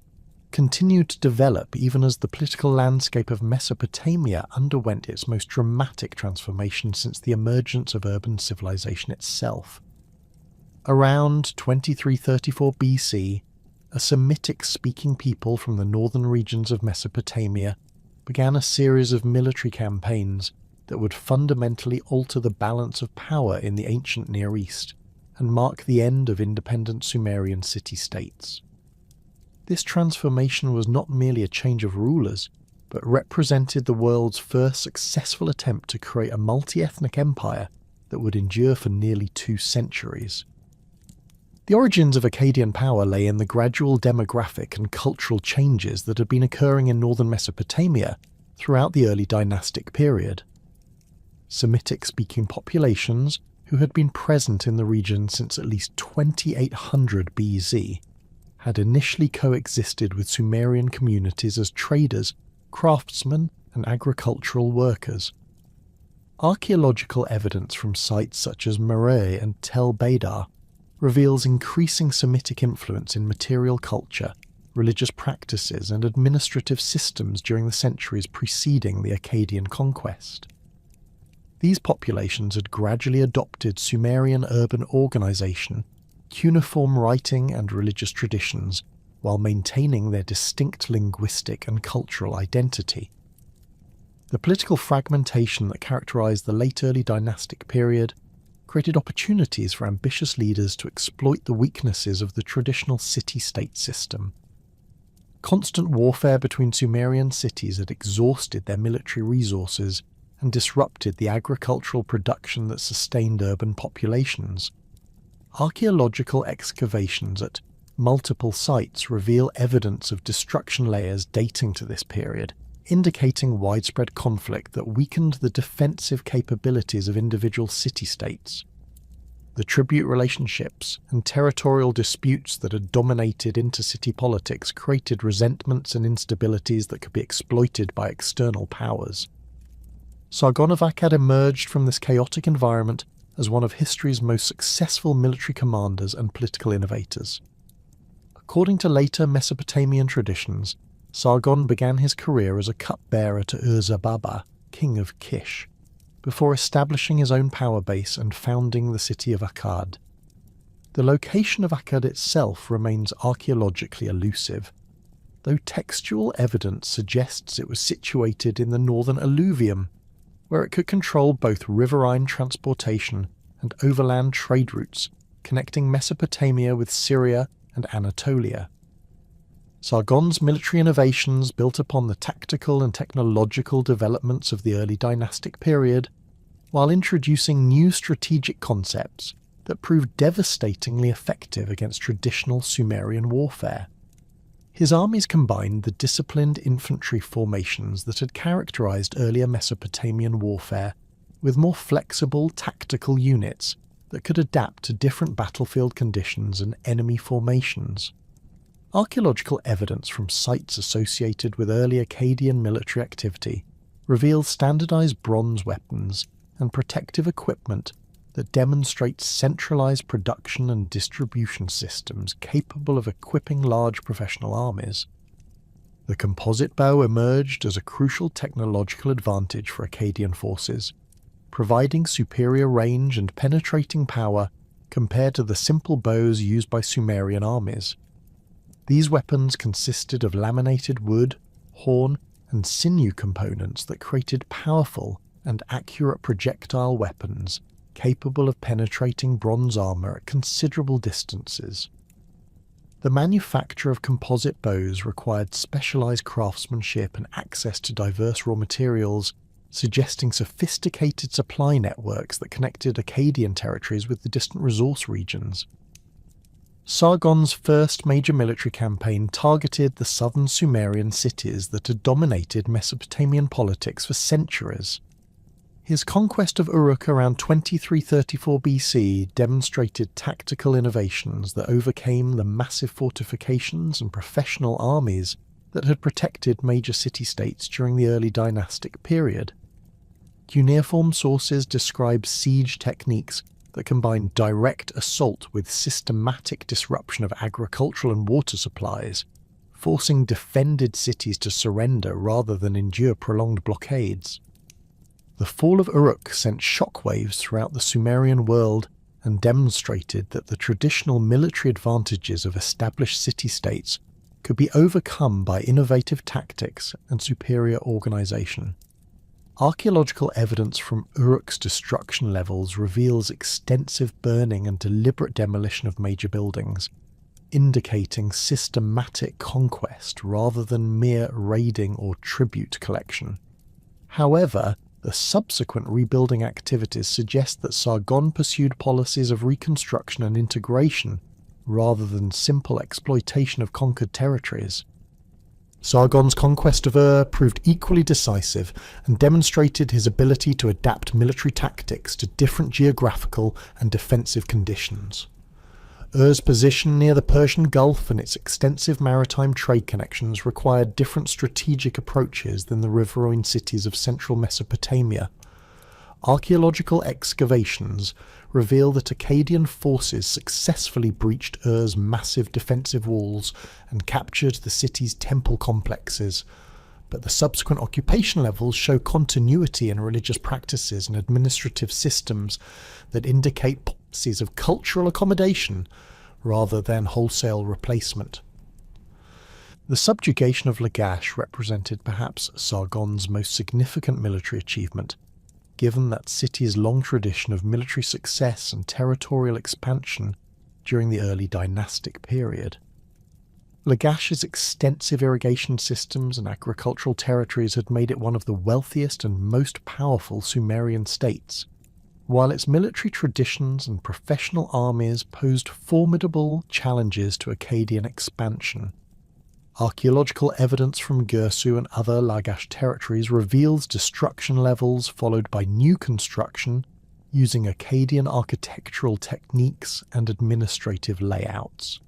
continued to develop even as the political landscape of Mesopotamia underwent its most dramatic transformation since the emergence of urban civilization itself. Around 2334 BC, a Semitic-speaking people from the northern regions of Mesopotamia began a series of military campaigns that would fundamentally alter the balance of power in the ancient Near East and mark the end of independent Sumerian city-states. This transformation was not merely a change of rulers, but represented the world's first successful attempt to create a multi-ethnic empire that would endure for nearly 2 centuries. The origins of Akkadian power lay in the gradual demographic and cultural changes that had been occurring in northern Mesopotamia throughout the early dynastic period. Semitic-speaking populations, who had been present in the region since at least 2800 BC, had initially coexisted with Sumerian communities as traders, craftsmen, and agricultural workers. Archaeological evidence from sites such as Meroe and Tel Beidar reveals increasing Semitic influence in material culture, religious practices, and administrative systems during the centuries preceding the Akkadian conquest. These populations had gradually adopted Sumerian urban organization, cuneiform writing, and religious traditions, while maintaining their distinct linguistic and cultural identity. The political fragmentation that characterized the late early dynastic period created opportunities for ambitious leaders to exploit the weaknesses of the traditional city-state system. Constant warfare between Sumerian cities had exhausted their military resources and disrupted the agricultural production that sustained urban populations. Archaeological excavations at multiple sites reveal evidence of destruction layers dating to this period, indicating widespread conflict that weakened the defensive capabilities of individual city-states. The tribute relationships and territorial disputes that had dominated intercity politics created resentments and instabilities that could be exploited by external powers. Sargon of Akkad emerged from this chaotic environment as one of history's most successful military commanders and political innovators. According to later Mesopotamian traditions, Sargon began his career as a cupbearer to Ur-Zababa, king of Kish, before establishing his own power base and founding the city of Akkad. The location of Akkad itself remains archaeologically elusive, though textual evidence suggests it was situated in the northern alluvium, where it could control both riverine transportation and overland trade routes connecting Mesopotamia with Syria and Anatolia. Sargon's military innovations built upon the tactical and technological developments of the early dynastic period, while introducing new strategic concepts that proved devastatingly effective against traditional Sumerian warfare. His armies combined the disciplined infantry formations that had characterized earlier Mesopotamian warfare with more flexible tactical units that could adapt to different battlefield conditions and enemy formations. Archaeological evidence from sites associated with early Akkadian military activity reveals standardized bronze weapons and protective equipment that demonstrate centralized production and distribution systems capable of equipping large professional armies. The composite bow emerged as a crucial technological advantage for Akkadian forces, providing superior range and penetrating power compared to the simple bows used by Sumerian armies. These weapons consisted of laminated wood, horn, and sinew components that created powerful and accurate projectile weapons capable of penetrating bronze armor at considerable distances. The manufacture of composite bows required specialized craftsmanship and access to diverse raw materials, suggesting sophisticated supply networks that connected Akkadian territories with the distant resource regions. Sargon's first major military campaign targeted the southern Sumerian cities that had dominated Mesopotamian politics for centuries. His conquest of Uruk around 2334 BC demonstrated tactical innovations that overcame the massive fortifications and professional armies that had protected major city-states during the early dynastic period. Cuneiform sources describe siege techniques that combine direct assault with systematic disruption of agricultural and water supplies, forcing defended cities to surrender rather than endure prolonged blockades. The fall of Uruk sent shockwaves throughout the Sumerian world and demonstrated that the traditional military advantages of established city-states could be overcome by innovative tactics and superior organization. Archaeological evidence from Uruk's destruction levels reveals extensive burning and deliberate demolition of major buildings, indicating systematic conquest rather than mere raiding or tribute collection. However, the subsequent rebuilding activities suggest that Sargon pursued policies of reconstruction and integration rather than simple exploitation of conquered territories. Sargon's conquest of Ur proved equally decisive and demonstrated his ability to adapt military tactics to different geographical and defensive conditions. Ur's position near the Persian Gulf and its extensive maritime trade connections required different strategic approaches than the riverine cities of central Mesopotamia. Archaeological excavations reveal that Akkadian forces successfully breached Ur's massive defensive walls and captured the city's temple complexes, but the subsequent occupation levels show continuity in religious practices and administrative systems that indicate policies of cultural accommodation rather than wholesale replacement. The subjugation of Lagash represented perhaps Sargon's most significant military achievement, given that city's long tradition of military success and territorial expansion during the early dynastic period. Lagash's extensive irrigation systems and agricultural territories had made it one of the wealthiest and most powerful Sumerian states, while its military traditions and professional armies posed formidable challenges to Akkadian expansion. Archaeological evidence from Girsu and other Lagash territories reveals destruction levels followed by new construction using Akkadian architectural techniques and administrative layouts.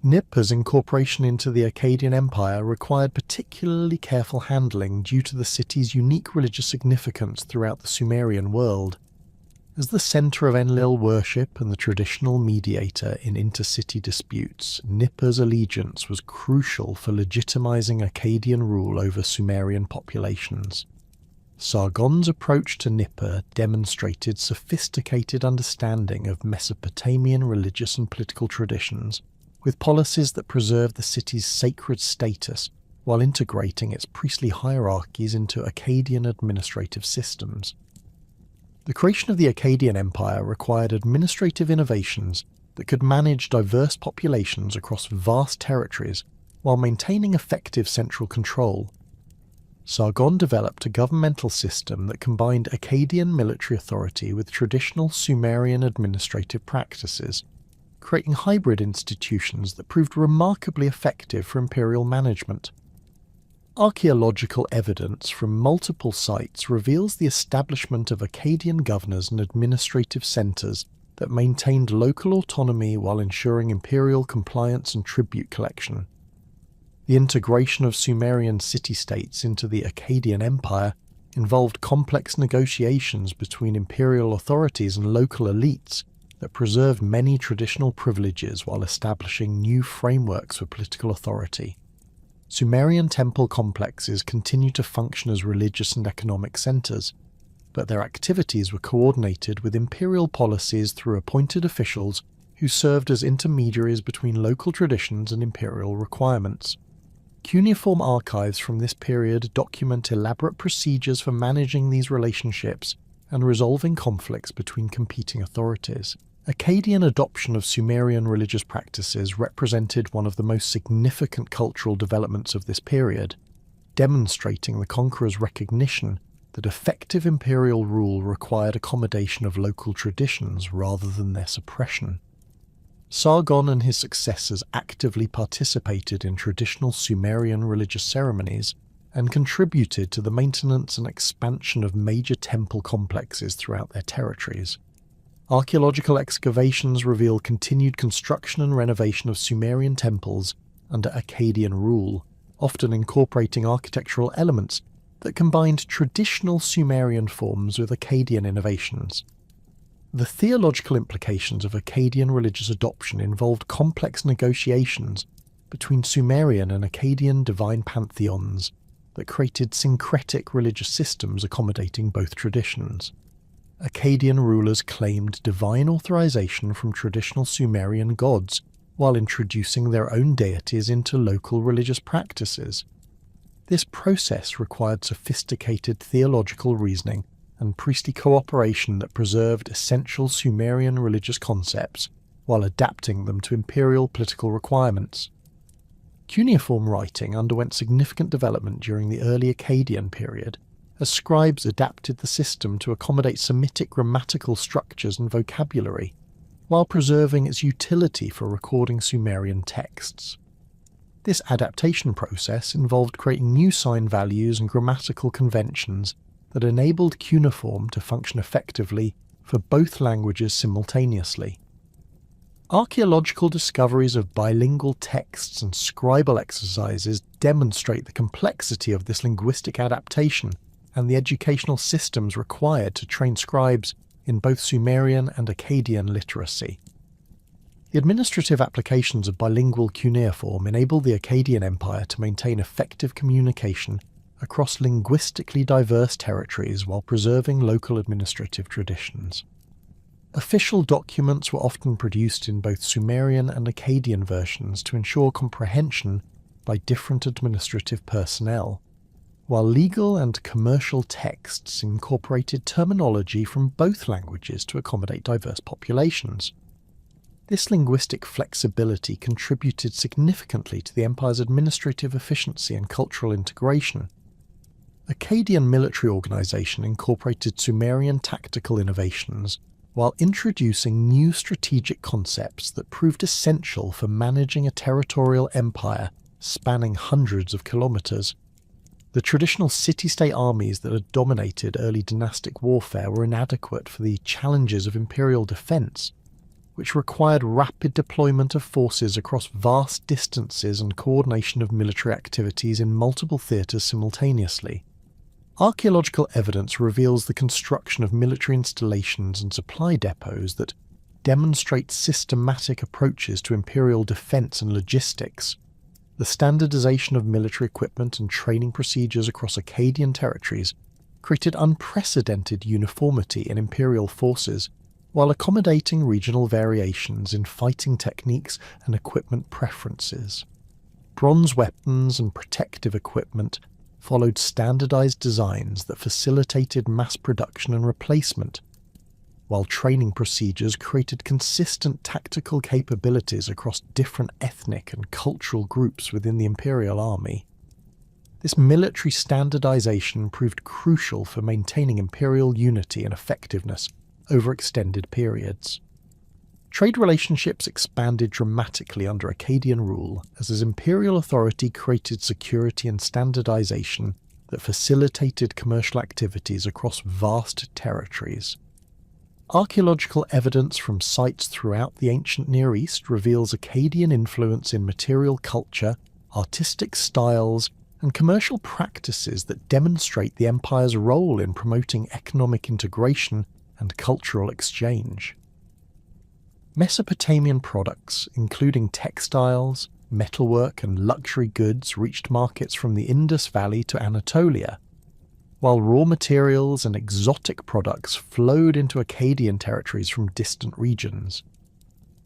Nippur's incorporation into the Akkadian Empire required particularly careful handling due to the city's unique religious significance throughout the Sumerian world. As the centre of Enlil worship and the traditional mediator in intercity disputes, Nippur's allegiance was crucial for legitimizing Akkadian rule over Sumerian populations. Sargon's approach to Nippur demonstrated sophisticated understanding of Mesopotamian religious and political traditions, with policies that preserved the city's sacred status while integrating its priestly hierarchies into Akkadian administrative systems. The creation of the Akkadian Empire required administrative innovations that could manage diverse populations across vast territories while maintaining effective central control. Sargon developed a governmental system that combined Akkadian military authority with traditional Sumerian administrative practices, creating hybrid institutions that proved remarkably effective for imperial management. Archaeological evidence from multiple sites reveals the establishment of Akkadian governors and administrative centres that maintained local autonomy while ensuring imperial compliance and tribute collection. The integration of Sumerian city-states into the Akkadian Empire involved complex negotiations between imperial authorities and local elites that preserved many traditional privileges while establishing new frameworks for political authority. Sumerian temple complexes continued to function as religious and economic centres, but their activities were coordinated with imperial policies through appointed officials who served as intermediaries between local traditions and imperial requirements. Cuneiform archives from this period document elaborate procedures for managing these relationships and resolving conflicts between competing authorities. Akkadian adoption of Sumerian religious practices represented one of the most significant cultural developments of this period, demonstrating the conqueror's recognition that effective imperial rule required accommodation of local traditions rather than their suppression. Sargon and his successors actively participated in traditional Sumerian religious ceremonies and contributed to the maintenance and expansion of major temple complexes throughout their territories. Archaeological excavations reveal continued construction and renovation of Sumerian temples under Akkadian rule, often incorporating architectural elements that combined traditional Sumerian forms with Akkadian innovations. The theological implications of Akkadian religious adoption involved complex negotiations between Sumerian and Akkadian divine pantheons that created syncretic religious systems accommodating both traditions. Akkadian rulers claimed divine authorization from traditional Sumerian gods while introducing their own deities into local religious practices. This process required sophisticated theological reasoning and priestly cooperation that preserved essential Sumerian religious concepts while adapting them to imperial political requirements. Cuneiform writing underwent significant development during the early Akkadian period, as scribes adapted the system to accommodate Semitic grammatical structures and vocabulary, while preserving its utility for recording Sumerian texts. This adaptation process involved creating new sign values and grammatical conventions that enabled cuneiform to function effectively for both languages simultaneously. Archaeological discoveries of bilingual texts and scribal exercises demonstrate the complexity of this linguistic adaptation and the educational systems required to train scribes in both Sumerian and Akkadian literacy. The administrative applications of bilingual cuneiform enabled the Akkadian Empire to maintain effective communication across linguistically diverse territories while preserving local administrative traditions. Official documents were often produced in both Sumerian and Akkadian versions to ensure comprehension by different administrative personnel, while legal and commercial texts incorporated terminology from both languages to accommodate diverse populations. This linguistic flexibility contributed significantly to the empire's administrative efficiency and cultural integration. Akkadian military organisation incorporated Sumerian tactical innovations while introducing new strategic concepts that proved essential for managing a territorial empire spanning hundreds of kilometres. The traditional city-state armies that had dominated early dynastic warfare were inadequate for the challenges of imperial defence, which required rapid deployment of forces across vast distances and coordination of military activities in multiple theatres simultaneously. Archaeological evidence reveals the construction of military installations and supply depots that demonstrate systematic approaches to imperial defence and logistics. The standardization of military equipment and training procedures across Akkadian territories created unprecedented uniformity in imperial forces, while accommodating regional variations in fighting techniques and equipment preferences. Bronze weapons and protective equipment followed standardized designs that facilitated mass production and replacement, while training procedures created consistent tactical capabilities across different ethnic and cultural groups within the imperial army. This military standardization proved crucial for maintaining imperial unity and effectiveness over extended periods. Trade relationships expanded dramatically under Akkadian rule as his imperial authority created security and standardization that facilitated commercial activities across vast territories. Archaeological evidence from sites throughout the ancient Near East reveals Akkadian influence in material culture, artistic styles, and commercial practices that demonstrate the empire's role in promoting economic integration and cultural exchange. Mesopotamian products, including textiles, metalwork, and luxury goods, reached markets from the Indus Valley to Anatolia, while raw materials and exotic products flowed into Akkadian territories from distant regions.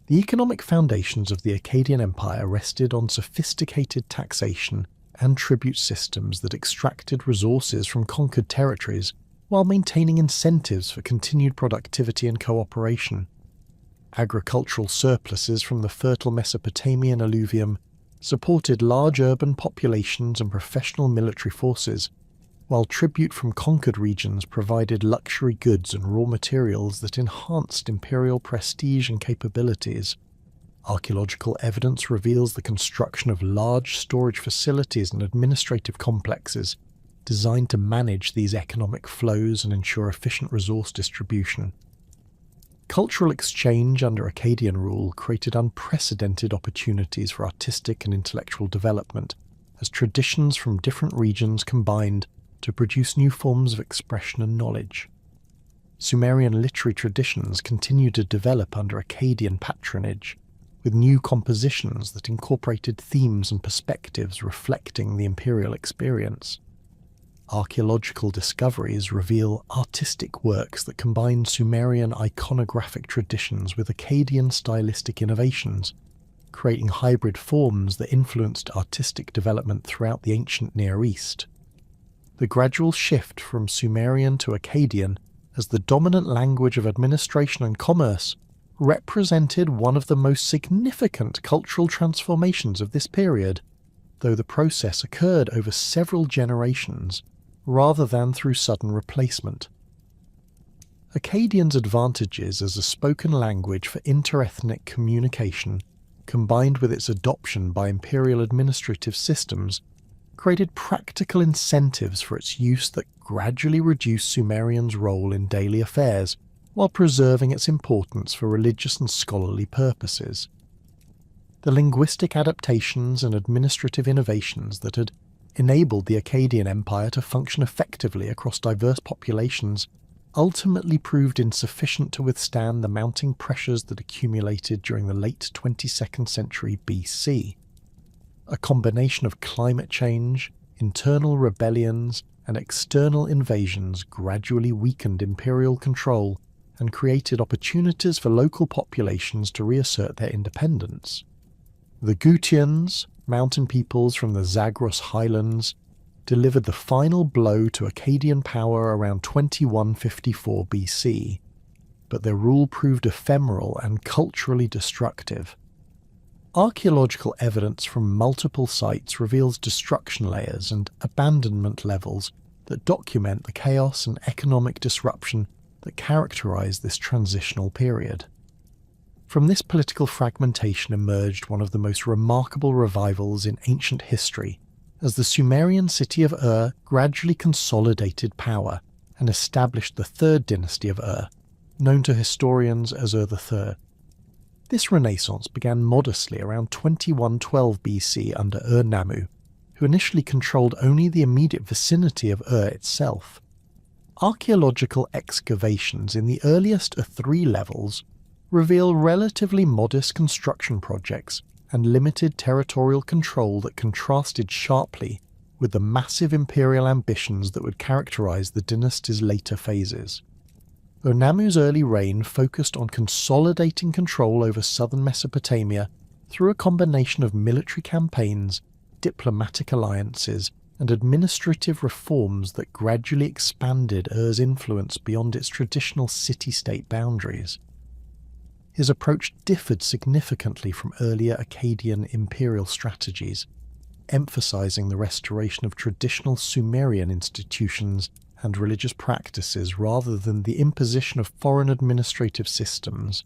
The economic foundations of the Akkadian Empire rested on sophisticated taxation and tribute systems that extracted resources from conquered territories while maintaining incentives for continued productivity and cooperation. Agricultural surpluses from the fertile Mesopotamian alluvium supported large urban populations and professional military forces, while tribute from conquered regions provided luxury goods and raw materials that enhanced imperial prestige and capabilities. Archaeological evidence reveals the construction of large storage facilities and administrative complexes designed to manage these economic flows and ensure efficient resource distribution. Cultural exchange under Akkadian rule created unprecedented opportunities for artistic and intellectual development, as traditions from different regions combined to produce new forms of expression and knowledge. Sumerian literary traditions continued to develop under Akkadian patronage, with new compositions that incorporated themes and perspectives reflecting the imperial experience. Archaeological discoveries reveal artistic works that combine Sumerian iconographic traditions with Akkadian stylistic innovations, creating hybrid forms that influenced artistic development throughout the ancient Near East. The gradual shift from Sumerian to Akkadian as the dominant language of administration and commerce represented one of the most significant cultural transformations of this period, though the process occurred over several generations rather than through sudden replacement. Akkadian's advantages as a spoken language for interethnic communication, combined with its adoption by imperial administrative systems, created practical incentives for its use that gradually reduced Sumerians' role in daily affairs while preserving its importance for religious and scholarly purposes. The linguistic adaptations and administrative innovations that had enabled the Akkadian Empire to function effectively across diverse populations ultimately proved insufficient to withstand the mounting pressures that accumulated during the late 22nd century BC. A combination of climate change, internal rebellions, and external invasions gradually weakened imperial control and created opportunities for local populations to reassert their independence. The Gutians, mountain peoples from the Zagros highlands, delivered the final blow to Akkadian power around 2154 BC, but their rule proved ephemeral and culturally destructive. Archaeological evidence from multiple sites reveals destruction layers and abandonment levels that document the chaos and economic disruption that characterized this transitional period. From this political fragmentation emerged one of the most remarkable revivals in ancient history, as the Sumerian city of Ur gradually consolidated power and established the third dynasty of Ur, known to historians as Ur III. This renaissance began modestly around 2112 BC under Ur-Nammu, who initially controlled only the immediate vicinity of Ur itself. Archaeological excavations in the earliest Ur-3 levels reveal relatively modest construction projects and limited territorial control that contrasted sharply with the massive imperial ambitions that would characterize the dynasty's later phases. Ur-Nammu's early reign focused on consolidating control over southern Mesopotamia through a combination of military campaigns, diplomatic alliances, and administrative reforms that gradually expanded Ur's influence beyond its traditional city-state boundaries. His approach differed significantly from earlier Akkadian imperial strategies, emphasizing the restoration of traditional Sumerian institutions and religious practices rather than the imposition of foreign administrative systems.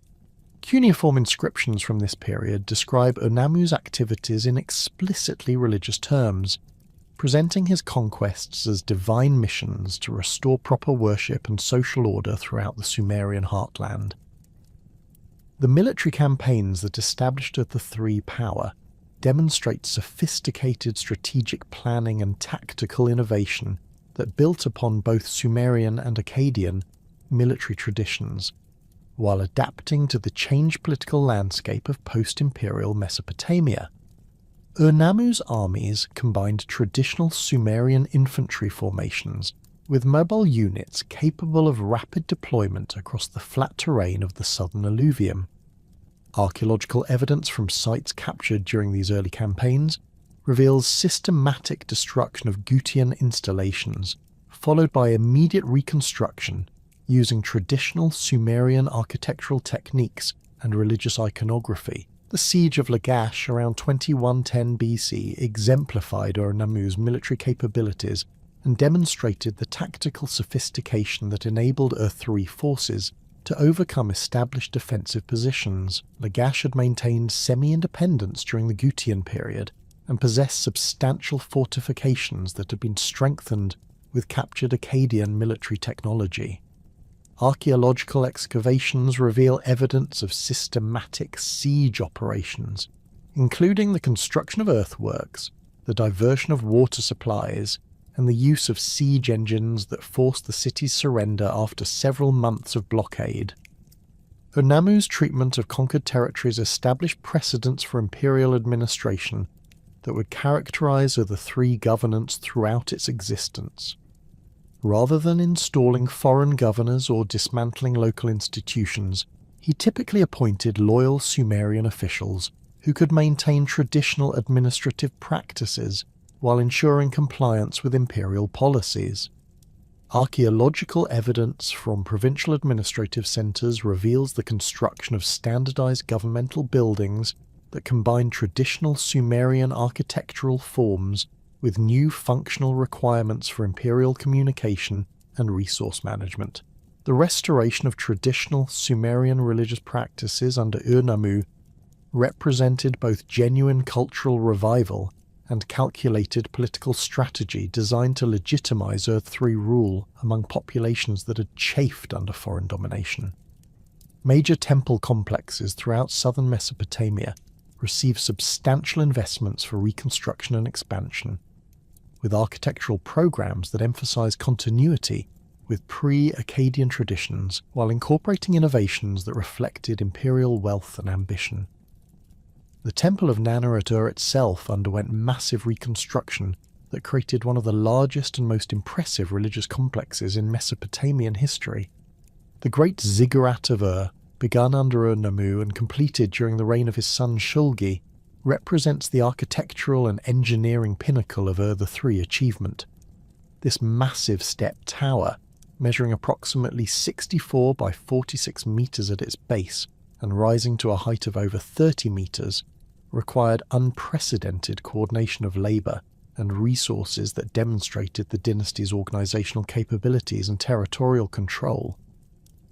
Cuneiform inscriptions from this period describe Ur-Nammu's activities in explicitly religious terms, presenting his conquests as divine missions to restore proper worship and social order throughout the Sumerian heartland. The military campaigns that established Ur-III power demonstrate sophisticated strategic planning and tactical innovation that built upon both Sumerian and Akkadian military traditions, while adapting to the changed political landscape of post-imperial Mesopotamia. Ur-Nammu's armies combined traditional Sumerian infantry formations with mobile units capable of rapid deployment across the flat terrain of the southern alluvium. Archaeological evidence from sites captured during these early campaigns reveals systematic destruction of Gutian installations, followed by immediate reconstruction using traditional Sumerian architectural techniques and religious iconography. The siege of Lagash around 2110 BC exemplified Ur-Nammu's military capabilities and demonstrated the tactical sophistication that enabled Ur-III forces to overcome established defensive positions. Lagash had maintained semi-independence during the Gutian period and possessed substantial fortifications that had been strengthened with captured Akkadian military technology. Archaeological excavations reveal evidence of systematic siege operations, including the construction of earthworks, the diversion of water supplies, and the use of siege engines that forced the city's surrender after several months of blockade. Ur-Nammu's treatment of conquered territories established precedents for imperial administration that would characterize Ur-III governance throughout its existence. Rather than installing foreign governors or dismantling local institutions, he typically appointed loyal Sumerian officials who could maintain traditional administrative practices while ensuring compliance with imperial policies. Archaeological evidence from provincial administrative centres reveals the construction of standardised governmental buildings that combine traditional Sumerian architectural forms with new functional requirements for imperial communication and resource management. The restoration of traditional Sumerian religious practices under Ur-Nammu represented both genuine cultural revival and calculated political strategy designed to legitimize Earth-3 rule among populations that had chafed under foreign domination. Major temple complexes throughout southern Mesopotamia received substantial investments for reconstruction and expansion, with architectural programs that emphasize continuity with pre-Akkadian traditions while incorporating innovations that reflected imperial wealth and ambition. The Temple of Nana at Ur itself underwent massive reconstruction that created one of the largest and most impressive religious complexes in Mesopotamian history. The Great Ziggurat of Ur, begun under Ur-Nammu and completed during the reign of his son Shulgi, represents the architectural and engineering pinnacle of Ur-3 achievement. This massive step tower, measuring approximately 64 by 46 metres at its base and rising to a height of over 30 metres, required unprecedented coordination of labour and resources that demonstrated the dynasty's organisational capabilities and territorial control.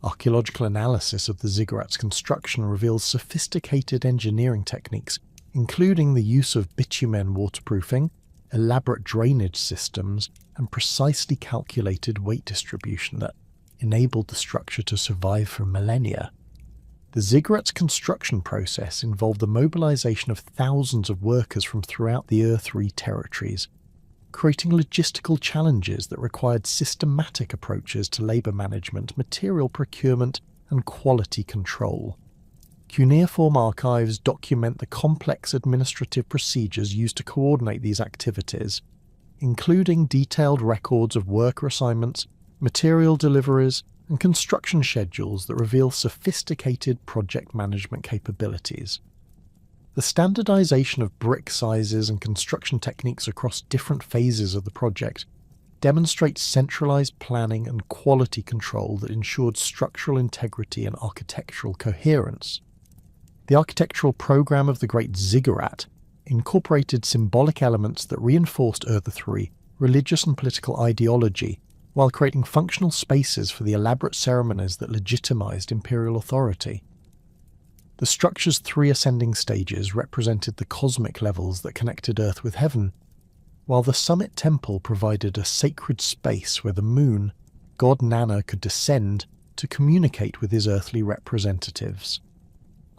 Archaeological analysis of the ziggurat's construction reveals sophisticated engineering techniques, including the use of bitumen waterproofing, elaborate drainage systems, and precisely calculated weight distribution that enabled the structure to survive for millennia. The ziggurat's construction process involved the mobilization of thousands of workers from throughout the Ur-3 territories, creating logistical challenges that required systematic approaches to labor management, material procurement, and quality control. Cuneiform archives document the complex administrative procedures used to coordinate these activities, including detailed records of worker assignments, material deliveries, and construction schedules that reveal sophisticated project management capabilities. The standardization of brick sizes and construction techniques across different phases of the project demonstrates centralized planning and quality control that ensured structural integrity and architectural coherence. The architectural program of the Great Ziggurat incorporated symbolic elements that reinforced Ur-3 religious and political ideology, while creating functional spaces for the elaborate ceremonies that legitimized imperial authority. The structure's 3 ascending stages represented the cosmic levels that connected Earth with heaven, while the summit temple provided a sacred space where the moon, god Nana, could descend to communicate with his earthly representatives.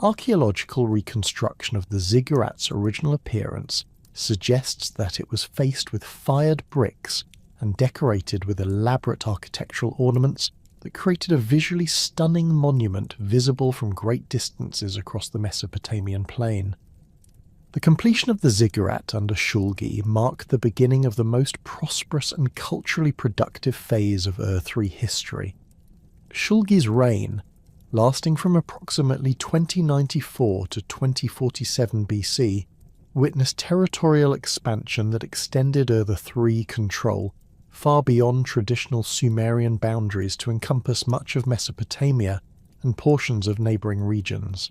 Archaeological reconstruction of the ziggurat's original appearance suggests that it was faced with fired bricks and decorated with elaborate architectural ornaments that created a visually stunning monument visible from great distances across the Mesopotamian plain. The completion of the ziggurat under Shulgi marked the beginning of the most prosperous and culturally productive phase of Ur-3 history. Shulgi's reign, lasting from approximately 2094 to 2047 BC, witnessed territorial expansion that extended Ur-3 control far beyond traditional Sumerian boundaries to encompass much of Mesopotamia and portions of neighbouring regions.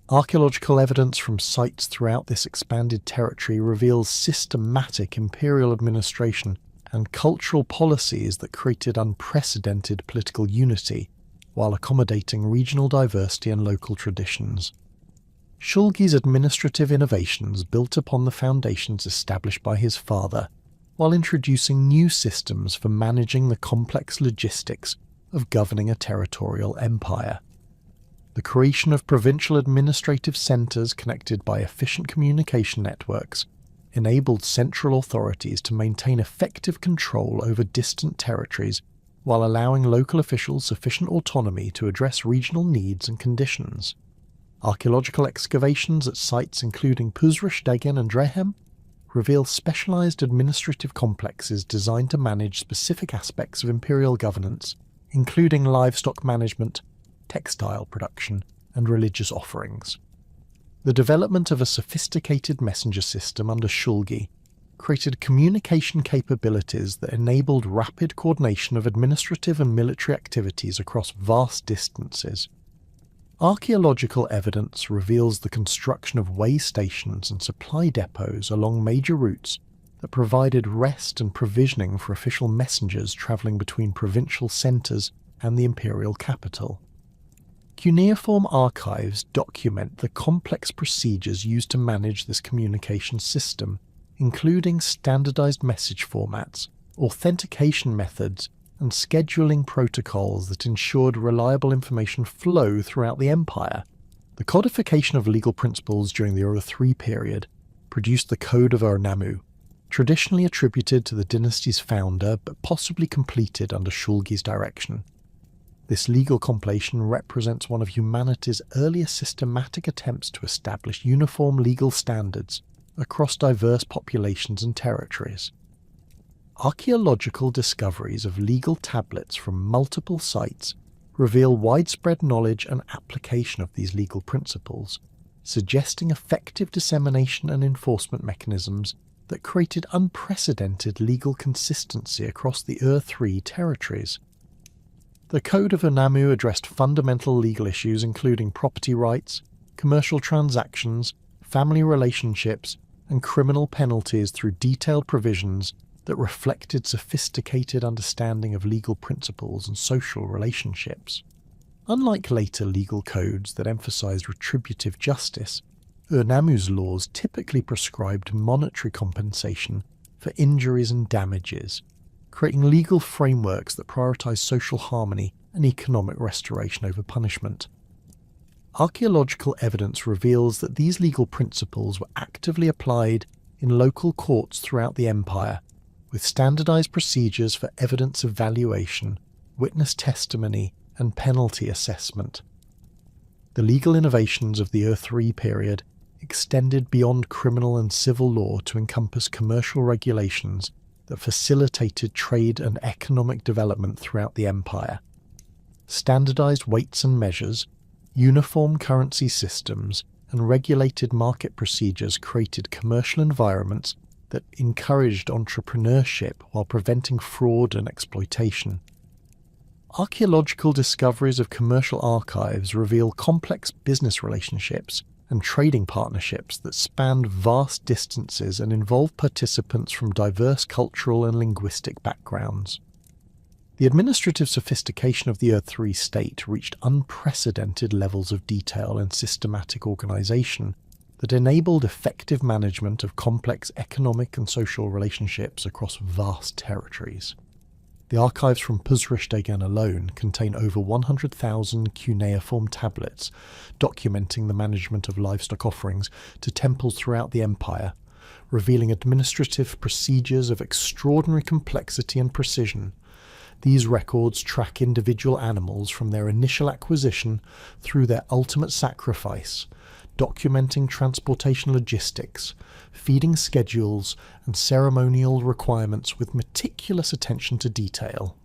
Archaeological evidence from sites throughout this expanded territory reveals systematic imperial administration and cultural policies that created unprecedented political unity while accommodating regional diversity and local traditions. Shulgi's administrative innovations built upon the foundations established by his father, while introducing new systems for managing the complex logistics of governing a territorial empire. The creation of provincial administrative centres connected by efficient communication networks enabled central authorities to maintain effective control over distant territories while allowing local officials sufficient autonomy to address regional needs and conditions. Archaeological excavations at sites including Puzrish, Dagen and Drehem reveal specialized administrative complexes designed to manage specific aspects of imperial governance, including livestock management, textile production, and religious offerings. The development of a sophisticated messenger system under Shulgi created communication capabilities that enabled rapid coordination of administrative and military activities across vast distances. Archaeological evidence reveals the construction of way stations and supply depots along major routes that provided rest and provisioning for official messengers travelling between provincial centres and the imperial capital. Cuneiform archives document the complex procedures used to manage this communication system, including standardized message formats, authentication methods, and scheduling protocols that ensured reliable information flow throughout the empire. The codification of legal principles during the Ur III period produced the Code of Ur-Nammu, traditionally attributed to the dynasty's founder but possibly completed under Shulgi's direction. This legal compilation represents one of humanity's earliest systematic attempts to establish uniform legal standards across diverse populations and territories. Archaeological discoveries of legal tablets from multiple sites reveal widespread knowledge and application of these legal principles, suggesting effective dissemination and enforcement mechanisms that created unprecedented legal consistency across the Ur III territories. The Code of Ur-Nammu addressed fundamental legal issues including property rights, commercial transactions, family relationships, and criminal penalties through detailed provisions that reflected sophisticated understanding of legal principles and social relationships. Unlike later legal codes that emphasized retributive justice, Ur-Nammu's laws typically prescribed monetary compensation for injuries and damages, creating legal frameworks that prioritize social harmony and economic restoration over punishment. Archaeological evidence reveals that these legal principles were actively applied in local courts throughout the empire, with standardized procedures for evidence evaluation, witness testimony, and penalty assessment. The legal innovations of the Ur III period extended beyond criminal and civil law to encompass commercial regulations that facilitated trade and economic development throughout the empire. Standardized weights and measures, uniform currency systems, and regulated market procedures created commercial environments that encouraged entrepreneurship while preventing fraud and exploitation. Archaeological discoveries of commercial archives reveal complex business relationships and trading partnerships that spanned vast distances and involve participants from diverse cultural and linguistic backgrounds. The administrative sophistication of the Ur III state reached unprecedented levels of detail and systematic organization that enabled effective management of complex economic and social relationships across vast territories. The archives from Pusrishtagan alone contain over 100,000 cuneiform tablets documenting the management of livestock offerings to temples throughout the empire, revealing administrative procedures of extraordinary complexity and precision. These records track individual animals from their initial acquisition through their ultimate sacrifice, documenting transportation logistics, feeding schedules, and ceremonial requirements with meticulous attention to detail.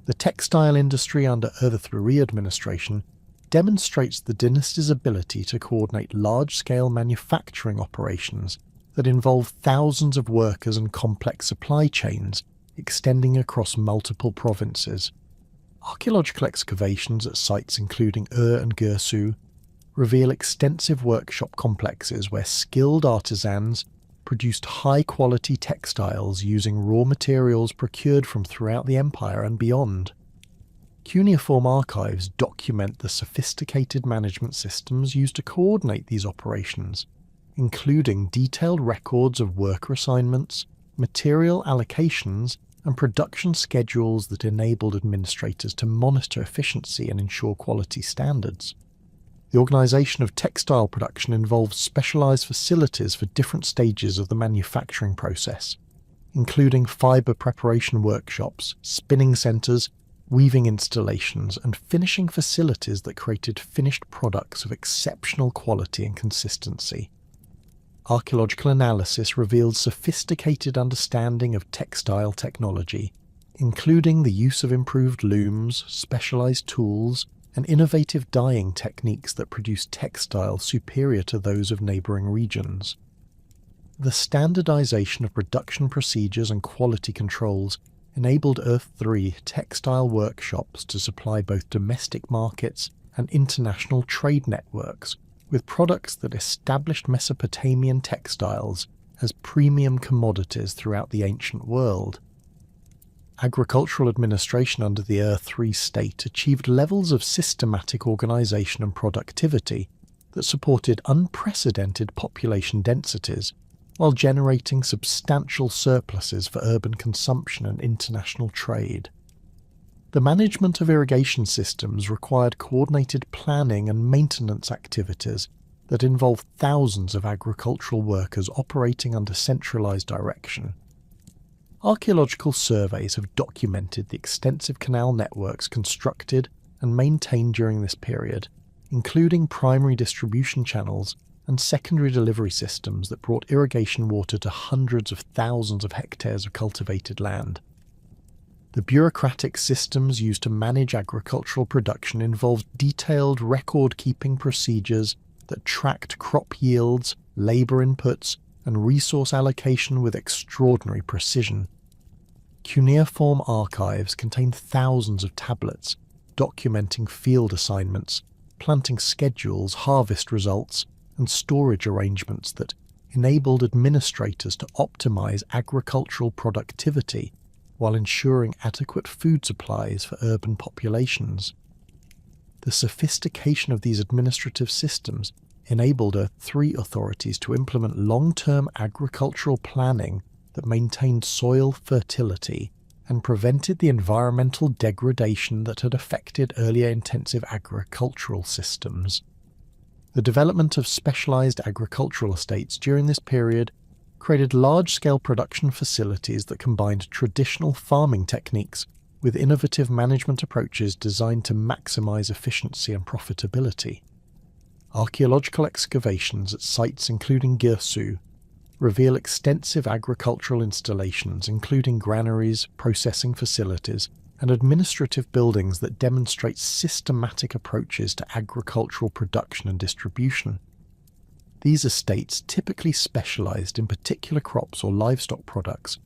The textile industry under Ur III administration demonstrates the dynasty's ability to coordinate large-scale manufacturing operations that involve thousands of workers and complex supply chains extending across multiple provinces. Archaeological excavations at sites including Ur and Gersu reveal extensive workshop complexes where skilled artisans produced high-quality textiles using raw materials procured from throughout the empire and beyond. Cuneiform archives document the sophisticated management systems used to coordinate these operations, including detailed records of worker assignments, material allocations, and production schedules that enabled administrators to monitor efficiency and ensure quality standards. The organisation of textile production involves specialised facilities for different stages of the manufacturing process, including fibre preparation workshops, spinning centres, weaving installations, and finishing facilities that created finished products of exceptional quality and consistency. Archaeological analysis revealed sophisticated understanding of textile technology, including the use of improved looms, specialised tools, and innovative dyeing techniques that produce textiles superior to those of neighbouring regions. The standardization of production procedures and quality controls enabled Earth 3 textile workshops to supply both domestic markets and international trade networks with products that established Mesopotamian textiles as premium commodities throughout the ancient world. Agricultural administration under the Earth 3 state achieved levels of systematic organization and productivity that supported unprecedented population densities while generating substantial surpluses for urban consumption and international trade. The management of irrigation systems required coordinated planning and maintenance activities that involved thousands of agricultural workers operating under centralized direction. Archaeological surveys have documented the extensive canal networks constructed and maintained during this period, including primary distribution channels and secondary delivery systems that brought irrigation water to hundreds of thousands of hectares of cultivated land. The bureaucratic systems used to manage agricultural production involved detailed record-keeping procedures that tracked crop yields, labour inputs, and resource allocation with extraordinary precision. Cuneiform archives contain thousands of tablets documenting field assignments, planting schedules, harvest results, and storage arrangements that enabled administrators to optimize agricultural productivity while ensuring adequate food supplies for urban populations. The sophistication of these administrative systems enabled Earth 3 authorities to implement long-term agricultural planning that maintained soil fertility and prevented the environmental degradation that had affected earlier intensive agricultural systems. The development of specialized agricultural estates during this period created large-scale production facilities that combined traditional farming techniques with innovative management approaches designed to maximize efficiency and profitability. Archaeological excavations at sites including Girsu reveal extensive agricultural installations including granaries, processing facilities, and administrative buildings that demonstrate systematic approaches to agricultural production and distribution. These estates typically specialized in particular crops or livestock products,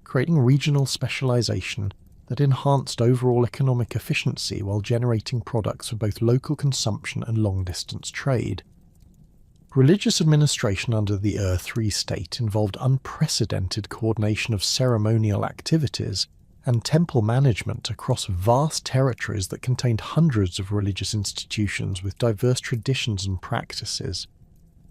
creating regional specialization that enhanced overall economic efficiency while generating products for both local consumption and long-distance trade. Religious administration under the Ur 3 state involved unprecedented coordination of ceremonial activities and temple management across vast territories that contained hundreds of religious institutions with diverse traditions and practices.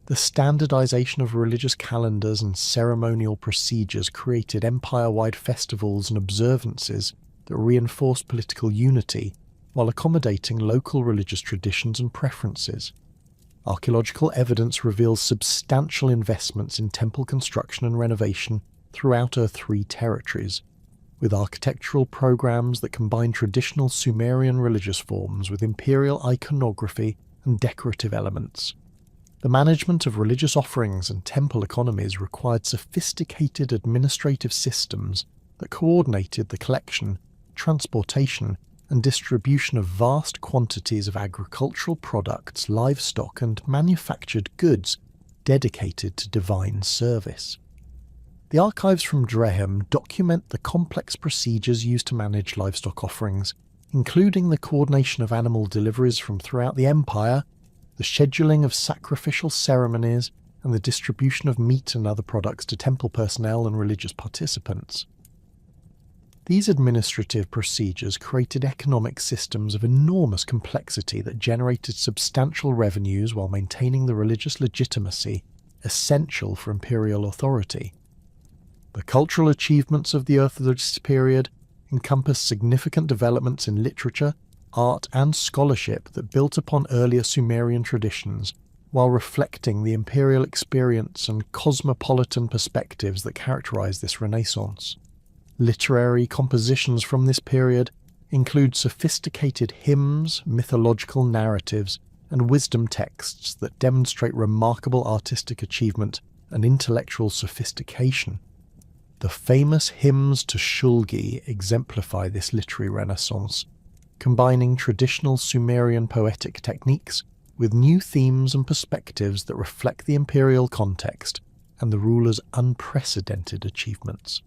The standardization of religious calendars and ceremonial procedures created empire-wide festivals and observances that reinforced political unity while accommodating local religious traditions and preferences. Archaeological evidence reveals substantial investments in temple construction and renovation throughout Ur 3 territories, with architectural programs that combine traditional Sumerian religious forms with imperial iconography and decorative elements. The management of religious offerings and temple economies required sophisticated administrative systems that coordinated the collection, transportation, and distribution of vast quantities of agricultural products, livestock, and manufactured goods dedicated to divine service. The archives from Drehem document the complex procedures used to manage livestock offerings, including the coordination of animal deliveries from throughout the empire, the scheduling of sacrificial ceremonies, and the distribution of meat and other products to temple personnel and religious participants. These administrative procedures created economic systems of enormous complexity that generated substantial revenues while maintaining the religious legitimacy essential for imperial authority. The cultural achievements of the Orthodox period encompass significant developments in literature, art, and scholarship that built upon earlier Sumerian traditions, while reflecting the imperial experience and cosmopolitan perspectives that characterize this Renaissance. Literary compositions from this period include sophisticated hymns, mythological narratives, and wisdom texts that demonstrate remarkable artistic achievement and intellectual sophistication. The famous hymns to Shulgi exemplify this literary renaissance, combining traditional Sumerian poetic techniques with new themes and perspectives that reflect the imperial context and the rulers' unprecedented achievements.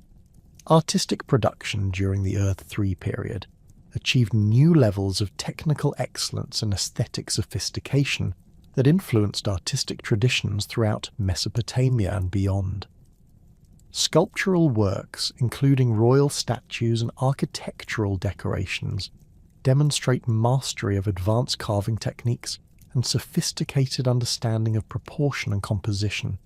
Artistic production during the Earth 3 period achieved new levels of technical excellence and aesthetic sophistication that influenced artistic traditions throughout Mesopotamia and beyond. Sculptural works, including royal statues and architectural decorations, demonstrate mastery of advanced carving techniques and sophisticated understanding of proportion and composition.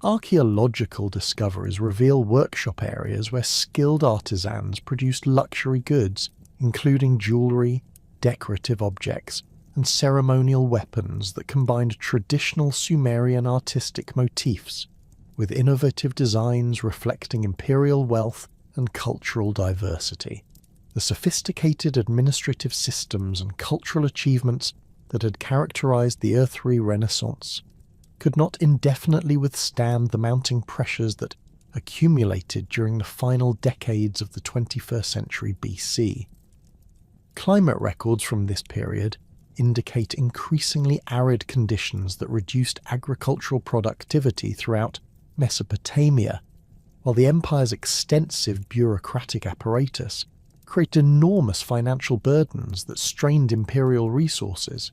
Archaeological discoveries reveal workshop areas where skilled artisans produced luxury goods, including jewellery, decorative objects, and ceremonial weapons that combined traditional Sumerian artistic motifs with innovative designs reflecting imperial wealth and cultural diversity. The sophisticated administrative systems and cultural achievements that had characterized the Earthly Renaissance could not indefinitely withstand the mounting pressures that accumulated during the final decades of the 21st century BC. Climate records from this period indicate increasingly arid conditions that reduced agricultural productivity throughout Mesopotamia, while the empire's extensive bureaucratic apparatus created enormous financial burdens that strained imperial resources.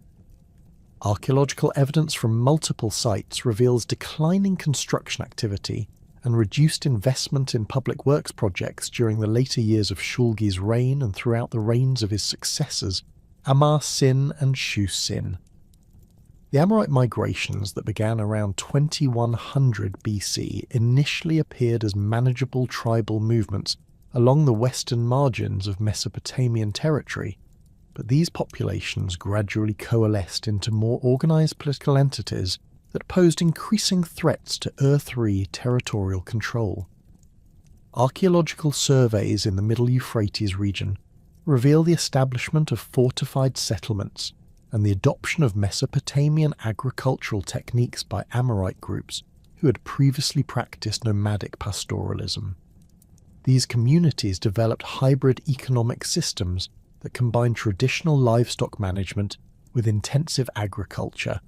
Archaeological evidence from multiple sites reveals declining construction activity and reduced investment in public works projects during the later years of Shulgi's reign and throughout the reigns of his successors, Amar-Sin and Shu-Sin. The Amorite migrations that began around 2100 BC initially appeared as manageable tribal movements along the western margins of Mesopotamian territory, but these populations gradually coalesced into more organized political entities that posed increasing threats to Earth-3 territorial control. Archaeological surveys in the Middle Euphrates region reveal the establishment of fortified settlements and the adoption of Mesopotamian agricultural techniques by Amorite groups who had previously practiced nomadic pastoralism. These communities developed hybrid economic systems that combined traditional livestock management with intensive agriculture,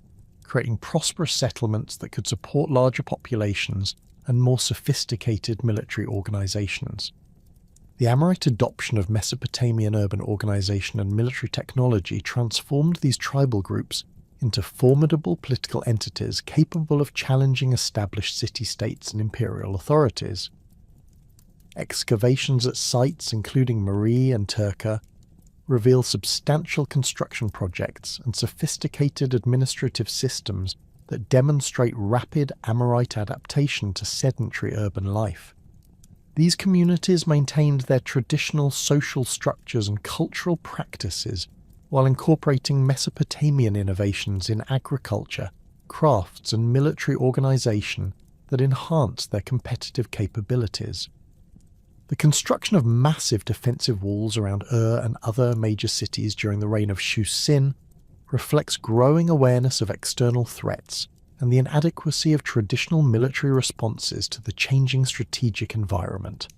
creating prosperous settlements that could support larger populations and more sophisticated military organizations. The Amorite adoption of Mesopotamian urban organization and military technology transformed these tribal groups into formidable political entities capable of challenging established city-states and imperial authorities. Excavations at sites including Mari and Turka reveal substantial construction projects and sophisticated administrative systems that demonstrate rapid Amorite adaptation to sedentary urban life. These communities maintained their traditional social structures and cultural practices while incorporating Mesopotamian innovations in agriculture, crafts and military organization that enhanced their competitive capabilities. The construction of massive defensive walls around and other major cities during the reign of Shu-Sin reflects growing awareness of external threats and the inadequacy of traditional military responses to the changing strategic environment.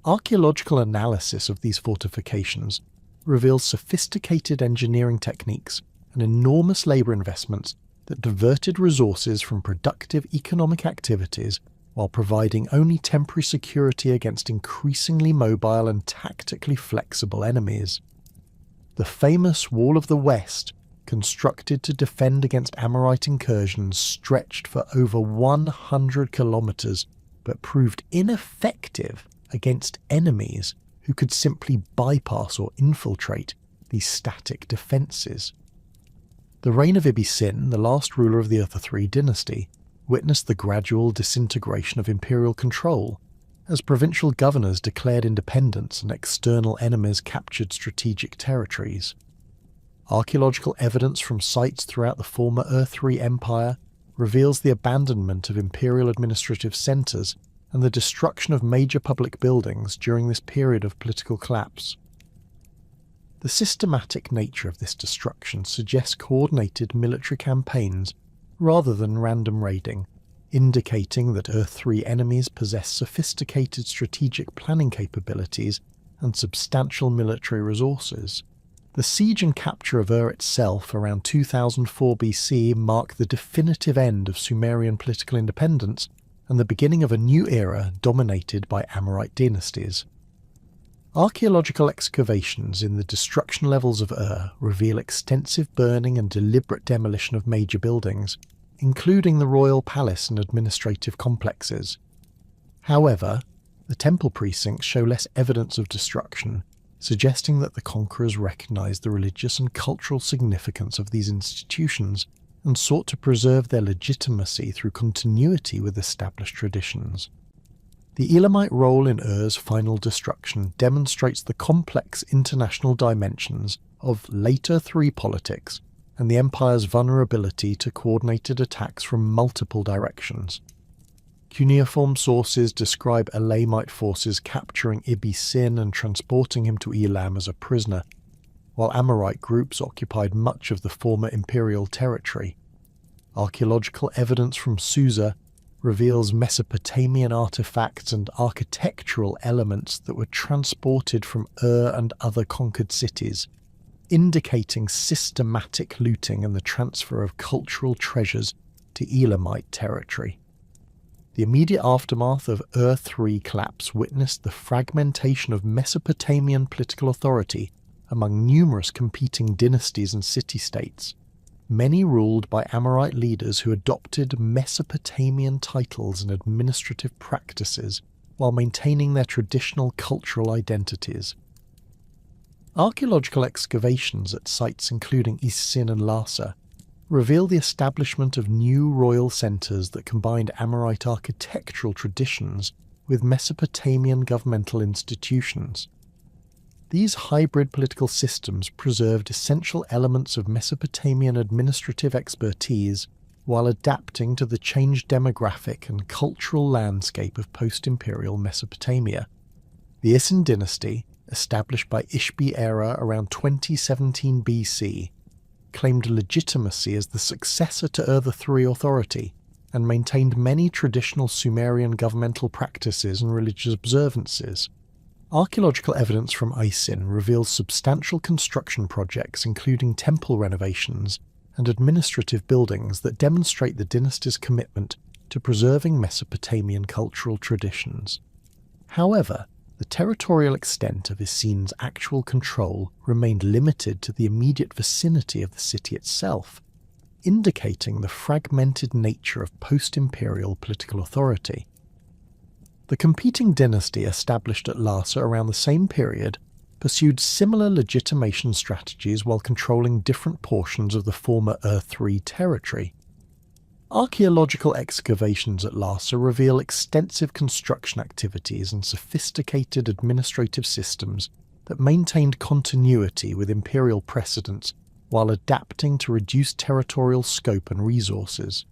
Archaeological analysis of these fortifications reveals sophisticated engineering techniques and enormous labour investments that diverted resources from productive economic activities while providing only temporary security against increasingly mobile and tactically flexible enemies. The famous Wall of the West, constructed to defend against Amorite incursions, stretched for over 100 kilometres but proved ineffective against enemies who could simply bypass or infiltrate these static defences. The reign of Ibbi-Sin, the last ruler of the Earth-3 dynasty, witnessed the gradual disintegration of imperial control as provincial governors declared independence and external enemies captured strategic territories. Archaeological evidence from sites throughout the former Earth-3 Empire reveals the abandonment of imperial administrative centres and the destruction of major public buildings during this period of political collapse. The systematic nature of this destruction suggests coordinated military campaigns rather than random raiding, indicating that Earth-3 enemies possess sophisticated strategic planning capabilities and substantial military resources. The siege and capture of Ur itself around 2004 BC mark the definitive end of Sumerian political independence and the beginning of a new era dominated by Amorite dynasties. Archaeological excavations in the destruction levels of Ur reveal extensive burning and deliberate demolition of major buildings, including the royal palace and administrative complexes. However, the temple precincts show less evidence of destruction, suggesting that the conquerors recognized the religious and cultural significance of these institutions and sought to preserve their legitimacy through continuity with established traditions. The Elamite role in Ur's final destruction demonstrates the complex international dimensions of later III politics and the empire's vulnerability to coordinated attacks from multiple directions. Cuneiform sources describe Elamite forces capturing Ibbi Sin and transporting him to Elam as a prisoner, while Amorite groups occupied much of the former imperial territory. Archaeological evidence from Susa reveals Mesopotamian artifacts and architectural elements that were transported from Ur and other conquered cities, indicating systematic looting and the transfer of cultural treasures to Elamite territory. The immediate aftermath of Ur III collapse witnessed the fragmentation of Mesopotamian political authority among numerous competing dynasties and city-states, many ruled by Amorite leaders who adopted Mesopotamian titles and administrative practices while maintaining their traditional cultural identities. Archaeological excavations at sites including Isin and Larsa reveal the establishment of new royal centres that combined Amorite architectural traditions with Mesopotamian governmental institutions. These hybrid political systems preserved essential elements of Mesopotamian administrative expertise while adapting to the changed demographic and cultural landscape of post-imperial Mesopotamia. The Isin dynasty, established by Ishbi-Era around 2017 BC, claimed legitimacy as the successor to Ur III authority and maintained many traditional Sumerian governmental practices and religious observances. Archaeological evidence from Isin reveals substantial construction projects including temple renovations and administrative buildings that demonstrate the dynasty's commitment to preserving Mesopotamian cultural traditions. However, the territorial extent of Isin's actual control remained limited to the immediate vicinity of the city itself, indicating the fragmented nature of post-imperial political authority. The competing dynasty established at Larsa around the same period pursued similar legitimation strategies while controlling different portions of the former Ur III territory. Archaeological excavations at Larsa reveal extensive construction activities and sophisticated administrative systems that maintained continuity with imperial precedents while adapting to reduced territorial scope and resources.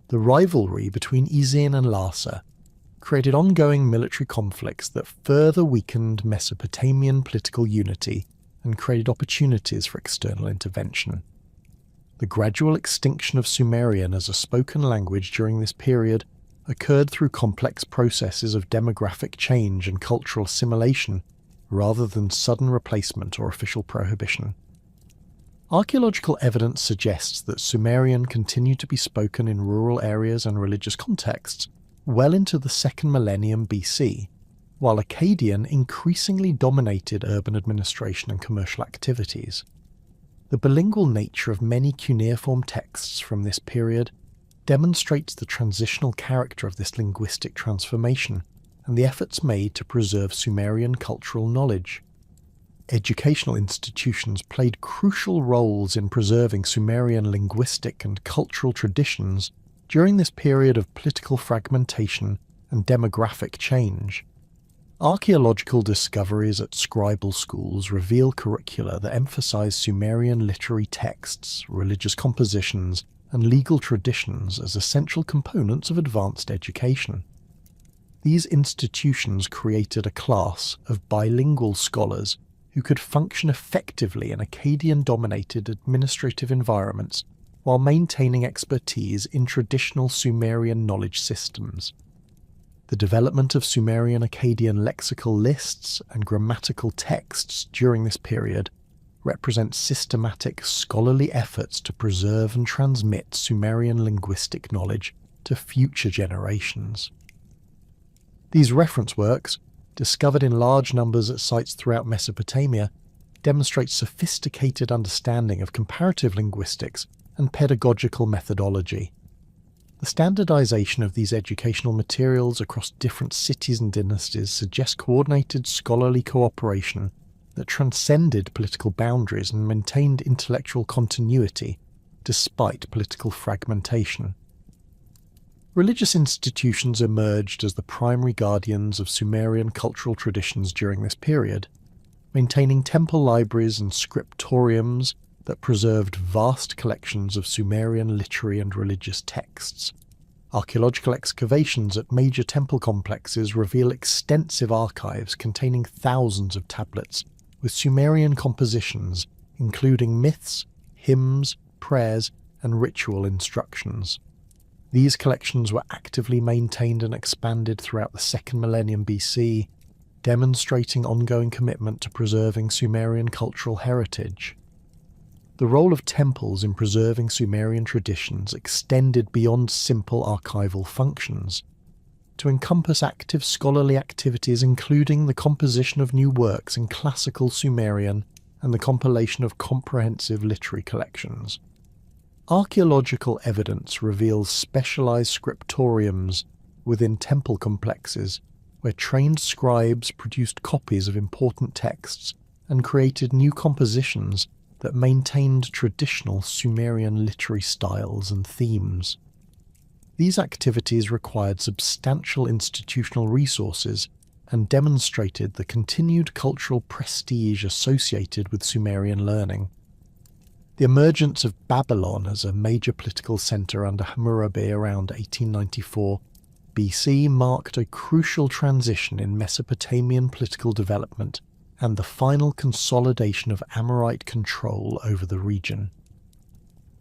The rivalry between Isin and Larsa created ongoing military conflicts that further weakened Mesopotamian political unity and created opportunities for external intervention. The gradual extinction of Sumerian as a spoken language during this period occurred through complex processes of demographic change and cultural assimilation, rather than sudden replacement or official prohibition. Archaeological evidence suggests that Sumerian continued to be spoken in rural areas and religious contexts well into the 2nd millennium BC, while Akkadian increasingly dominated urban administration and commercial activities. The bilingual nature of many cuneiform texts from this period demonstrates the transitional character of this linguistic transformation and the efforts made to preserve Sumerian cultural knowledge. Educational institutions played crucial roles in preserving Sumerian linguistic and cultural traditions during this period of political fragmentation and demographic change. Archaeological discoveries at scribal schools reveal curricula that emphasize Sumerian literary texts, religious compositions, and legal traditions as essential components of advanced education. These institutions created a class of bilingual scholars who could function effectively in Akkadian-dominated administrative environments while maintaining expertise in traditional Sumerian knowledge systems. The development of Sumerian Akkadian lexical lists and grammatical texts during this period represent systematic scholarly efforts to preserve and transmit Sumerian linguistic knowledge to future generations. These reference works, discovered in large numbers at sites throughout Mesopotamia, demonstrate sophisticated understanding of comparative linguistics and pedagogical methodology. The standardization of these educational materials across different cities and dynasties suggests coordinated scholarly cooperation that transcended political boundaries and maintained intellectual continuity despite political fragmentation. Religious institutions emerged as the primary guardians of Sumerian cultural traditions during this period, maintaining temple libraries and scriptoriums that preserved vast collections of Sumerian literary and religious texts. Archaeological excavations at major temple complexes reveal extensive archives containing thousands of tablets with Sumerian compositions, including myths, hymns, prayers, and ritual instructions. These collections were actively maintained and expanded throughout the 2nd millennium BC, demonstrating ongoing commitment to preserving Sumerian cultural heritage. The role of temples in preserving Sumerian traditions extended beyond simple archival functions, to encompass active scholarly activities including the composition of new works in classical Sumerian and the compilation of comprehensive literary collections. Archaeological evidence reveals specialized scriptoriums within temple complexes, where trained scribes produced copies of important texts and created new compositions that maintained traditional Sumerian literary styles and themes. These activities required substantial institutional resources and demonstrated the continued cultural prestige associated with Sumerian learning. The emergence of Babylon as a major political centre under Hammurabi around 1894 BC marked a crucial transition in Mesopotamian political development and the final consolidation of Amorite control over the region.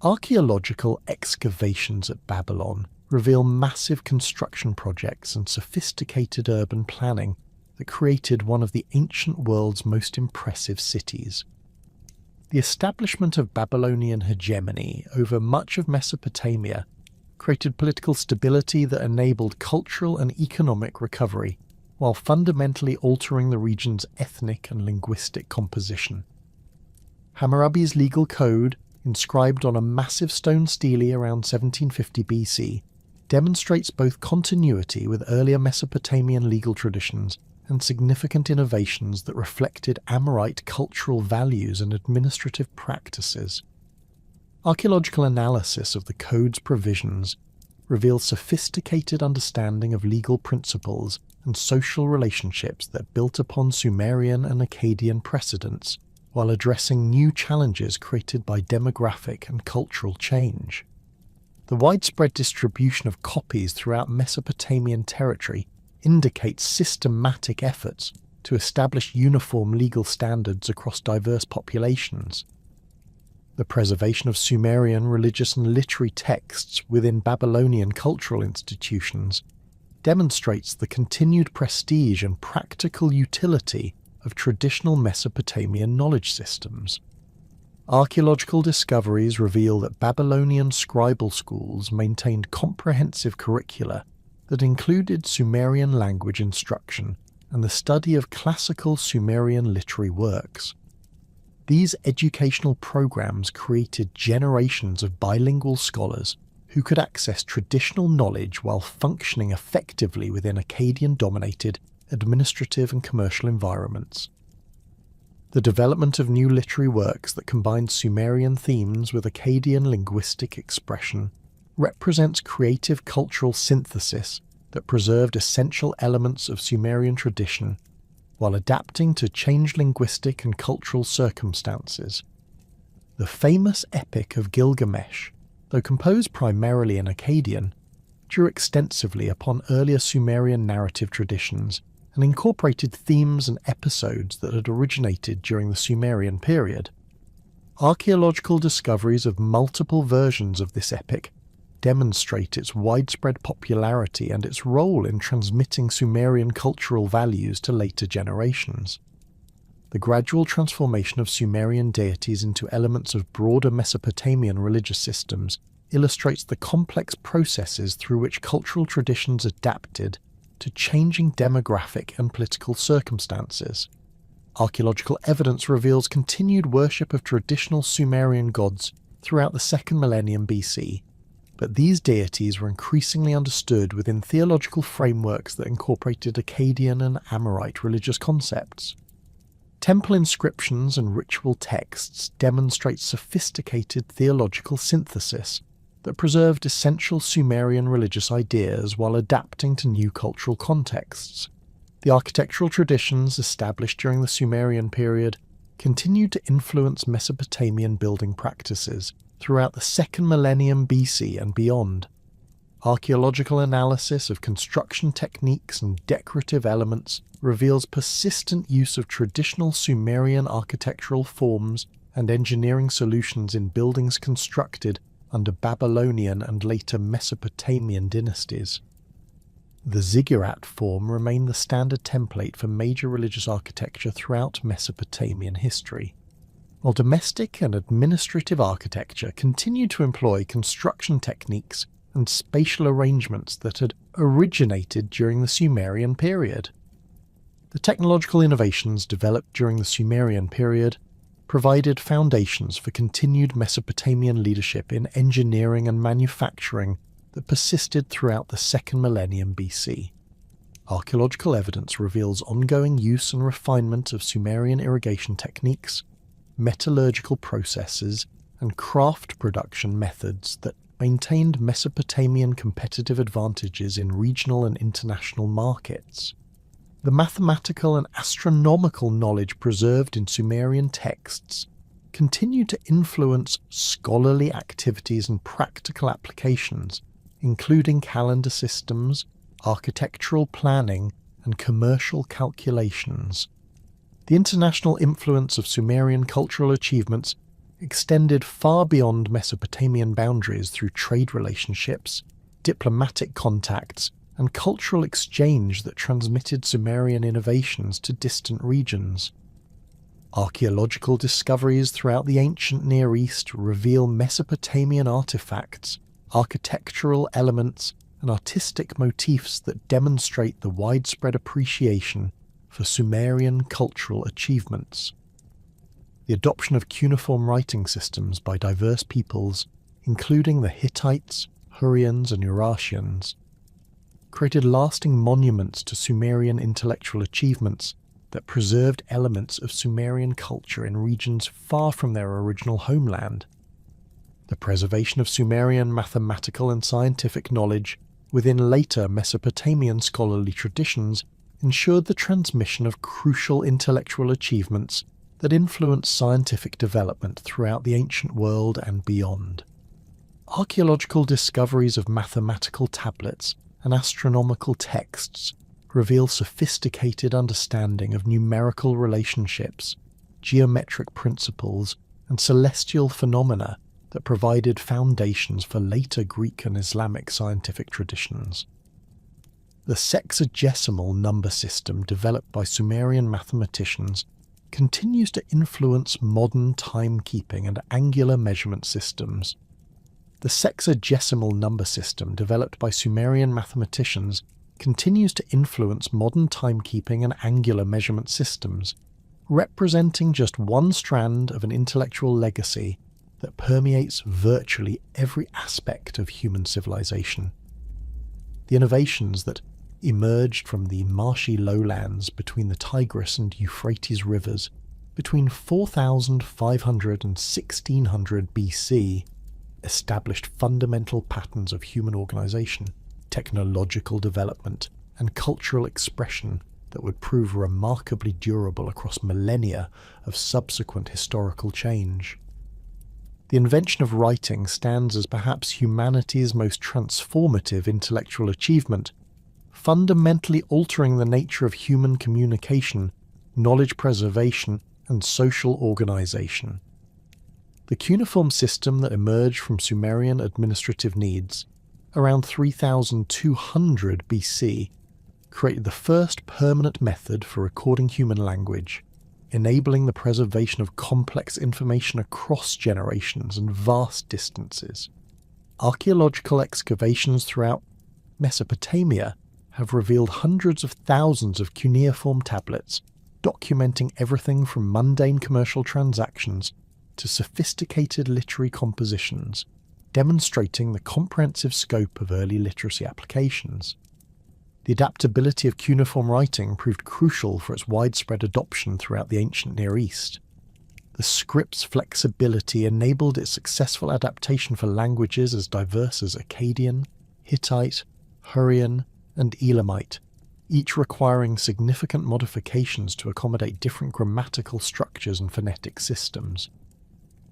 Archaeological excavations at Babylon reveal massive construction projects and sophisticated urban planning that created one of the ancient world's most impressive cities. The establishment of Babylonian hegemony over much of Mesopotamia created political stability that enabled cultural and economic recovery, while fundamentally altering the region's ethnic and linguistic composition. Hammurabi's legal code, inscribed on a massive stone stele around 1750 BC, demonstrates both continuity with earlier Mesopotamian legal traditions and significant innovations that reflected Amorite cultural values and administrative practices. Archaeological analysis of the code's provisions reveals sophisticated understanding of legal principles and social relationships that built upon Sumerian and Akkadian precedents, while addressing new challenges created by demographic and cultural change. The widespread distribution of copies throughout Mesopotamian territory indicates systematic efforts to establish uniform legal standards across diverse populations. The preservation of Sumerian religious and literary texts within Babylonian cultural institutions demonstrates the continued prestige and practical utility of traditional Mesopotamian knowledge systems. Archaeological discoveries reveal that Babylonian scribal schools maintained comprehensive curricula that included Sumerian language instruction and the study of classical Sumerian literary works. These educational programs created generations of bilingual scholars who could access traditional knowledge while functioning effectively within Akkadian-dominated administrative and commercial environments. The development of new literary works that combined Sumerian themes with Akkadian linguistic expression represents creative cultural synthesis that preserved essential elements of Sumerian tradition while adapting to changed linguistic and cultural circumstances. The famous Epic of Gilgamesh, though composed primarily in Akkadian, drew extensively upon earlier Sumerian narrative traditions and incorporated themes and episodes that had originated during the Sumerian period. Archaeological discoveries of multiple versions of this epic demonstrate its widespread popularity and its role in transmitting Sumerian cultural values to later generations. The gradual transformation of Sumerian deities into elements of broader Mesopotamian religious systems illustrates the complex processes through which cultural traditions adapted to changing demographic and political circumstances. Archaeological evidence reveals continued worship of traditional Sumerian gods throughout the 2nd millennium BC, but these deities were increasingly understood within theological frameworks that incorporated Akkadian and Amorite religious concepts. Temple inscriptions and ritual texts demonstrate sophisticated theological synthesis that preserved essential Sumerian religious ideas while adapting to new cultural contexts. The architectural traditions established during the Sumerian period continued to influence Mesopotamian building practices throughout the 2nd millennium BC and beyond. Archaeological analysis of construction techniques and decorative elements reveals persistent use of traditional Sumerian architectural forms and engineering solutions in buildings constructed under Babylonian and later Mesopotamian dynasties. The ziggurat form remained the standard template for major religious architecture throughout Mesopotamian history, while domestic and administrative architecture continued to employ construction techniques and spatial arrangements that had originated during the Sumerian period. The technological innovations developed during the Sumerian period provided foundations for continued Mesopotamian leadership in engineering and manufacturing that persisted throughout the 2nd millennium BC. Archaeological evidence reveals ongoing use and refinement of Sumerian irrigation techniques, metallurgical processes, and craft production methods that maintained Mesopotamian competitive advantages in regional and international markets. The mathematical and astronomical knowledge preserved in Sumerian texts continued to influence scholarly activities and practical applications, including calendar systems, architectural planning, and commercial calculations. The international influence of Sumerian cultural achievements extended far beyond Mesopotamian boundaries through trade relationships, diplomatic contacts, and cultural exchange that transmitted Sumerian innovations to distant regions. Archaeological discoveries throughout the ancient Near East reveal Mesopotamian artifacts, architectural elements, and artistic motifs that demonstrate the widespread appreciation for Sumerian cultural achievements. The adoption of cuneiform writing systems by diverse peoples, including the Hittites, Hurrians, and Urartians, created lasting monuments to Sumerian intellectual achievements that preserved elements of Sumerian culture in regions far from their original homeland. The preservation of Sumerian mathematical and scientific knowledge within later Mesopotamian scholarly traditions ensured the transmission of crucial intellectual achievements that influenced scientific development throughout the ancient world and beyond. Archaeological discoveries of mathematical tablets and astronomical texts reveal sophisticated understanding of numerical relationships, geometric principles, and celestial phenomena that provided foundations for later Greek and Islamic scientific traditions. The sexagesimal number system developed by Sumerian mathematicians continues to influence modern timekeeping and angular measurement systems. The sexagesimal number system developed by Sumerian mathematicians continues to influence modern timekeeping and angular measurement systems, representing just one strand of an intellectual legacy that permeates virtually every aspect of human civilization. The innovations that emerged from the marshy lowlands between the Tigris and Euphrates rivers between 4500 and 1600 BC established fundamental patterns of human organization, technological development, and cultural expression that would prove remarkably durable across millennia of subsequent historical change. The invention of writing stands as perhaps humanity's most transformative intellectual achievement, fundamentally altering the nature of human communication, knowledge preservation, and social organization. The cuneiform system that emerged from Sumerian administrative needs around 3200 BC created the first permanent method for recording human language, enabling the preservation of complex information across generations and vast distances. Archaeological excavations throughout Mesopotamia have revealed hundreds of thousands of cuneiform tablets, documenting everything from mundane commercial transactions to sophisticated literary compositions, demonstrating the comprehensive scope of early literacy applications. The adaptability of cuneiform writing proved crucial for its widespread adoption throughout the ancient Near East. The script's flexibility enabled its successful adaptation for languages as diverse as Akkadian, Hittite, Hurrian, and Elamite, each requiring significant modifications to accommodate different grammatical structures and phonetic systems.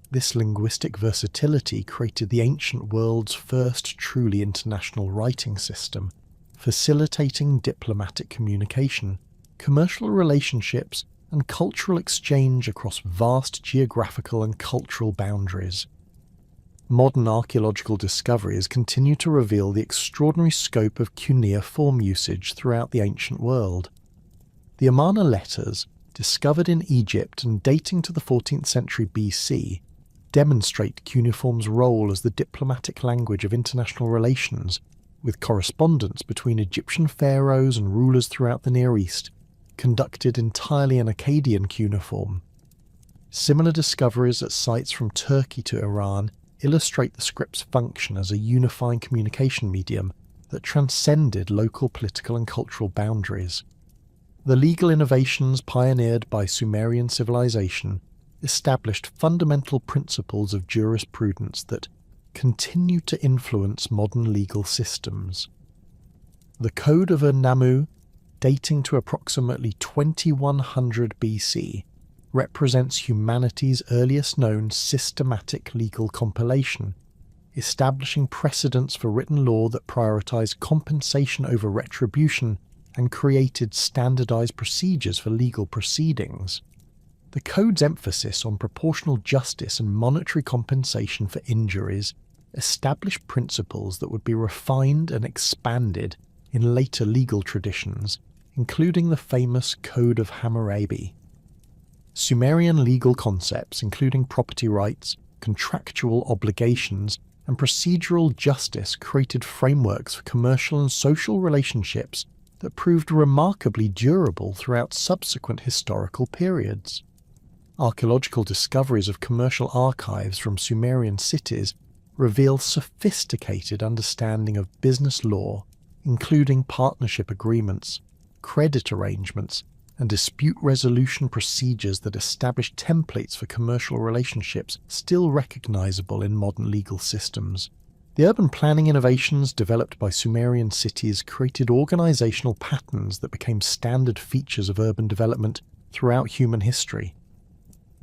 This linguistic versatility created the ancient world's first truly international writing system, facilitating diplomatic communication, commercial relationships, and cultural exchange across vast geographical and cultural boundaries. Modern archaeological discoveries continue to reveal the extraordinary scope of cuneiform usage throughout the ancient world. The Amarna letters, discovered in Egypt and dating to the 14th century BC, demonstrate cuneiform's role as the diplomatic language of international relations, with correspondence between Egyptian pharaohs and rulers throughout the Near East conducted entirely in Akkadian cuneiform. Similar discoveries at sites from Turkey to Iran illustrate the script's function as a unifying communication medium that transcended local political and cultural boundaries. The legal innovations pioneered by Sumerian civilization established fundamental principles of jurisprudence that continue to influence modern legal systems. The Code of Ur-Nammu, dating to approximately 2100 BC, represents humanity's earliest known systematic legal compilation, establishing precedents for written law that prioritized compensation over retribution and created standardized procedures for legal proceedings. The Code's emphasis on proportional justice and monetary compensation for injuries established principles that would be refined and expanded in later legal traditions, including the famous Code of Hammurabi. Sumerian legal concepts, including property rights, contractual obligations, and procedural justice, created frameworks for commercial and social relationships that proved remarkably durable throughout subsequent historical periods. Archaeological discoveries of commercial archives from Sumerian cities reveal sophisticated understanding of business law, including partnership agreements, credit arrangements, and dispute resolution procedures that establish templates for commercial relationships still recognizable in modern legal systems. The urban planning innovations developed by Sumerian cities created organizational patterns that became standard features of urban development throughout human history.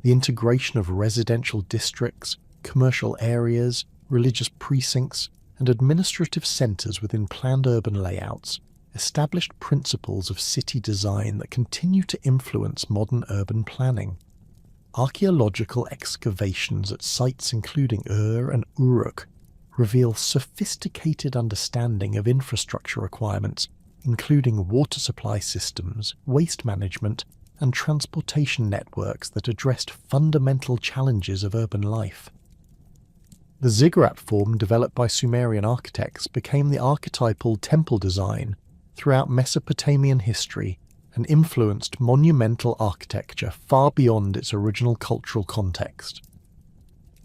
The integration of residential districts, commercial areas, religious precincts, and administrative centers within planned urban layouts established principles of city design that continue to influence modern urban planning. Archaeological excavations at sites including Ur and Uruk reveal sophisticated understanding of infrastructure requirements, including water supply systems, waste management, and transportation networks that addressed fundamental challenges of urban life. The ziggurat form developed by Sumerian architects became the archetypal temple design throughout Mesopotamian history and influenced monumental architecture far beyond its original cultural context.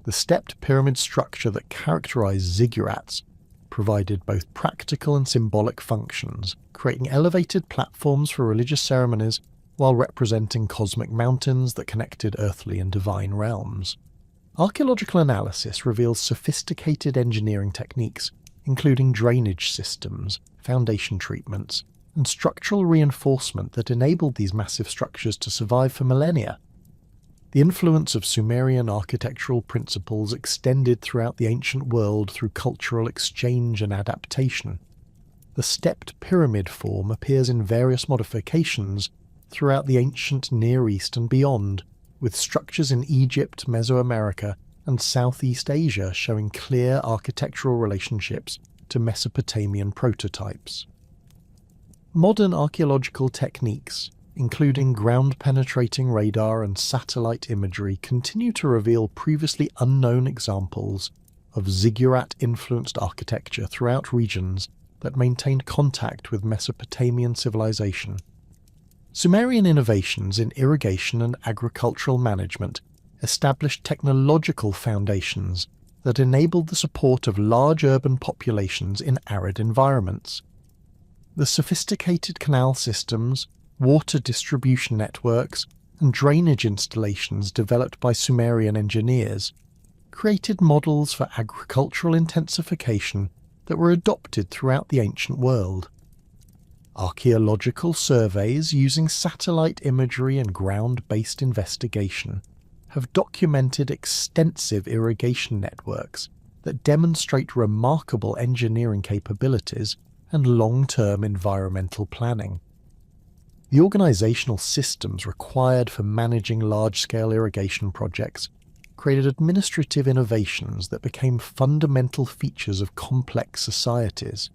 The stepped pyramid structure that characterized ziggurats provided both practical and symbolic functions, creating elevated platforms for religious ceremonies while representing cosmic mountains that connected earthly and divine realms. Archaeological analysis reveals sophisticated engineering techniques, including drainage systems, foundation treatments, and structural reinforcement that enabled these massive structures to survive for millennia. The influence of Sumerian architectural principles extended throughout the ancient world through cultural exchange and adaptation. The stepped pyramid form appears in various modifications throughout the ancient Near East and beyond, with structures in Egypt, Mesoamerica, and Southeast Asia showing clear architectural relationships to Mesopotamian prototypes. Modern archaeological techniques, including ground-penetrating radar and satellite imagery, continue to reveal previously unknown examples of ziggurat-influenced architecture throughout regions that maintained contact with Mesopotamian civilization. Sumerian innovations in irrigation and agricultural management established technological foundations that enabled the support of large urban populations in arid environments. The sophisticated canal systems, water distribution networks, and drainage installations developed by Sumerian engineers created models for agricultural intensification that were adopted throughout the ancient world. Archaeological surveys using satellite imagery and ground-based investigation have documented extensive irrigation networks that demonstrate remarkable engineering capabilities and long-term environmental planning. The organizational systems required for managing large-scale irrigation projects created administrative innovations that became fundamental features of complex societies.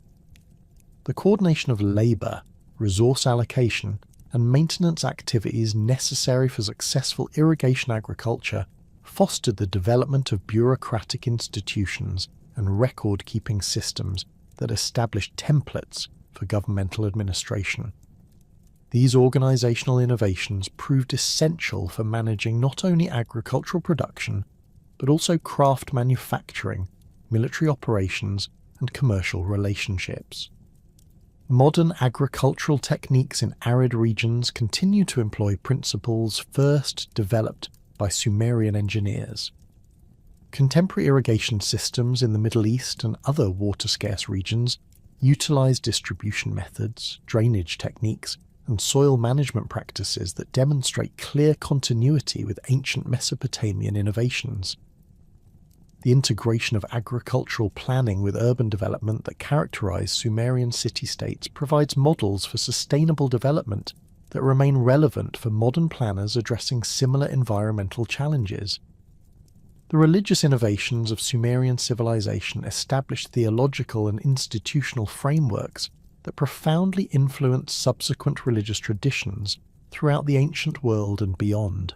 The coordination of labor, resource allocation, and maintenance activities necessary for successful irrigation agriculture fostered the development of bureaucratic institutions and record-keeping systems that established templates for governmental administration. These organizational innovations proved essential for managing not only agricultural production, but also craft manufacturing, military operations, and commercial relationships. Modern agricultural techniques in arid regions continue to employ principles first developed by Sumerian engineers. Contemporary irrigation systems in the Middle East and other water-scarce regions utilize distribution methods, drainage techniques, and soil management practices that demonstrate clear continuity with ancient Mesopotamian innovations. The integration of agricultural planning with urban development that characterized Sumerian city-states provides models for sustainable development that remain relevant for modern planners addressing similar environmental challenges. The religious innovations of Sumerian civilization established theological and institutional frameworks that profoundly influenced subsequent religious traditions throughout the ancient world and beyond.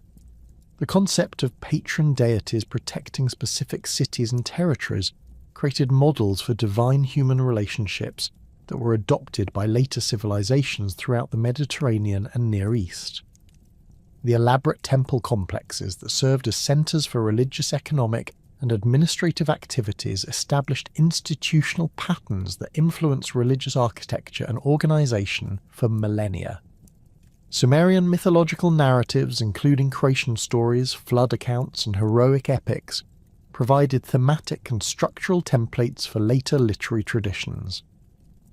The concept of patron deities protecting specific cities and territories created models for divine-human relationships that were adopted by later civilizations throughout the Mediterranean and Near East. The elaborate temple complexes that served as centers for religious, economic, and administrative activities established institutional patterns that influenced religious architecture and organization for millennia. Sumerian mythological narratives, including creation stories, flood accounts, and heroic epics, provided thematic and structural templates for later literary traditions.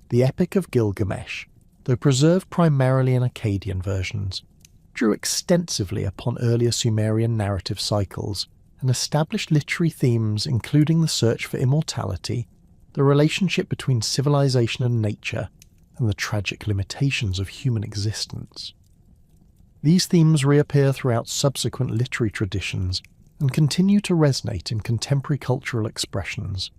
The Epic of Gilgamesh, though preserved primarily in Akkadian versions, drew extensively upon earlier Sumerian narrative cycles and established literary themes including the search for immortality, the relationship between civilization and nature, and the tragic limitations of human existence. These themes reappear throughout subsequent literary traditions and continue to resonate in contemporary cultural expressions.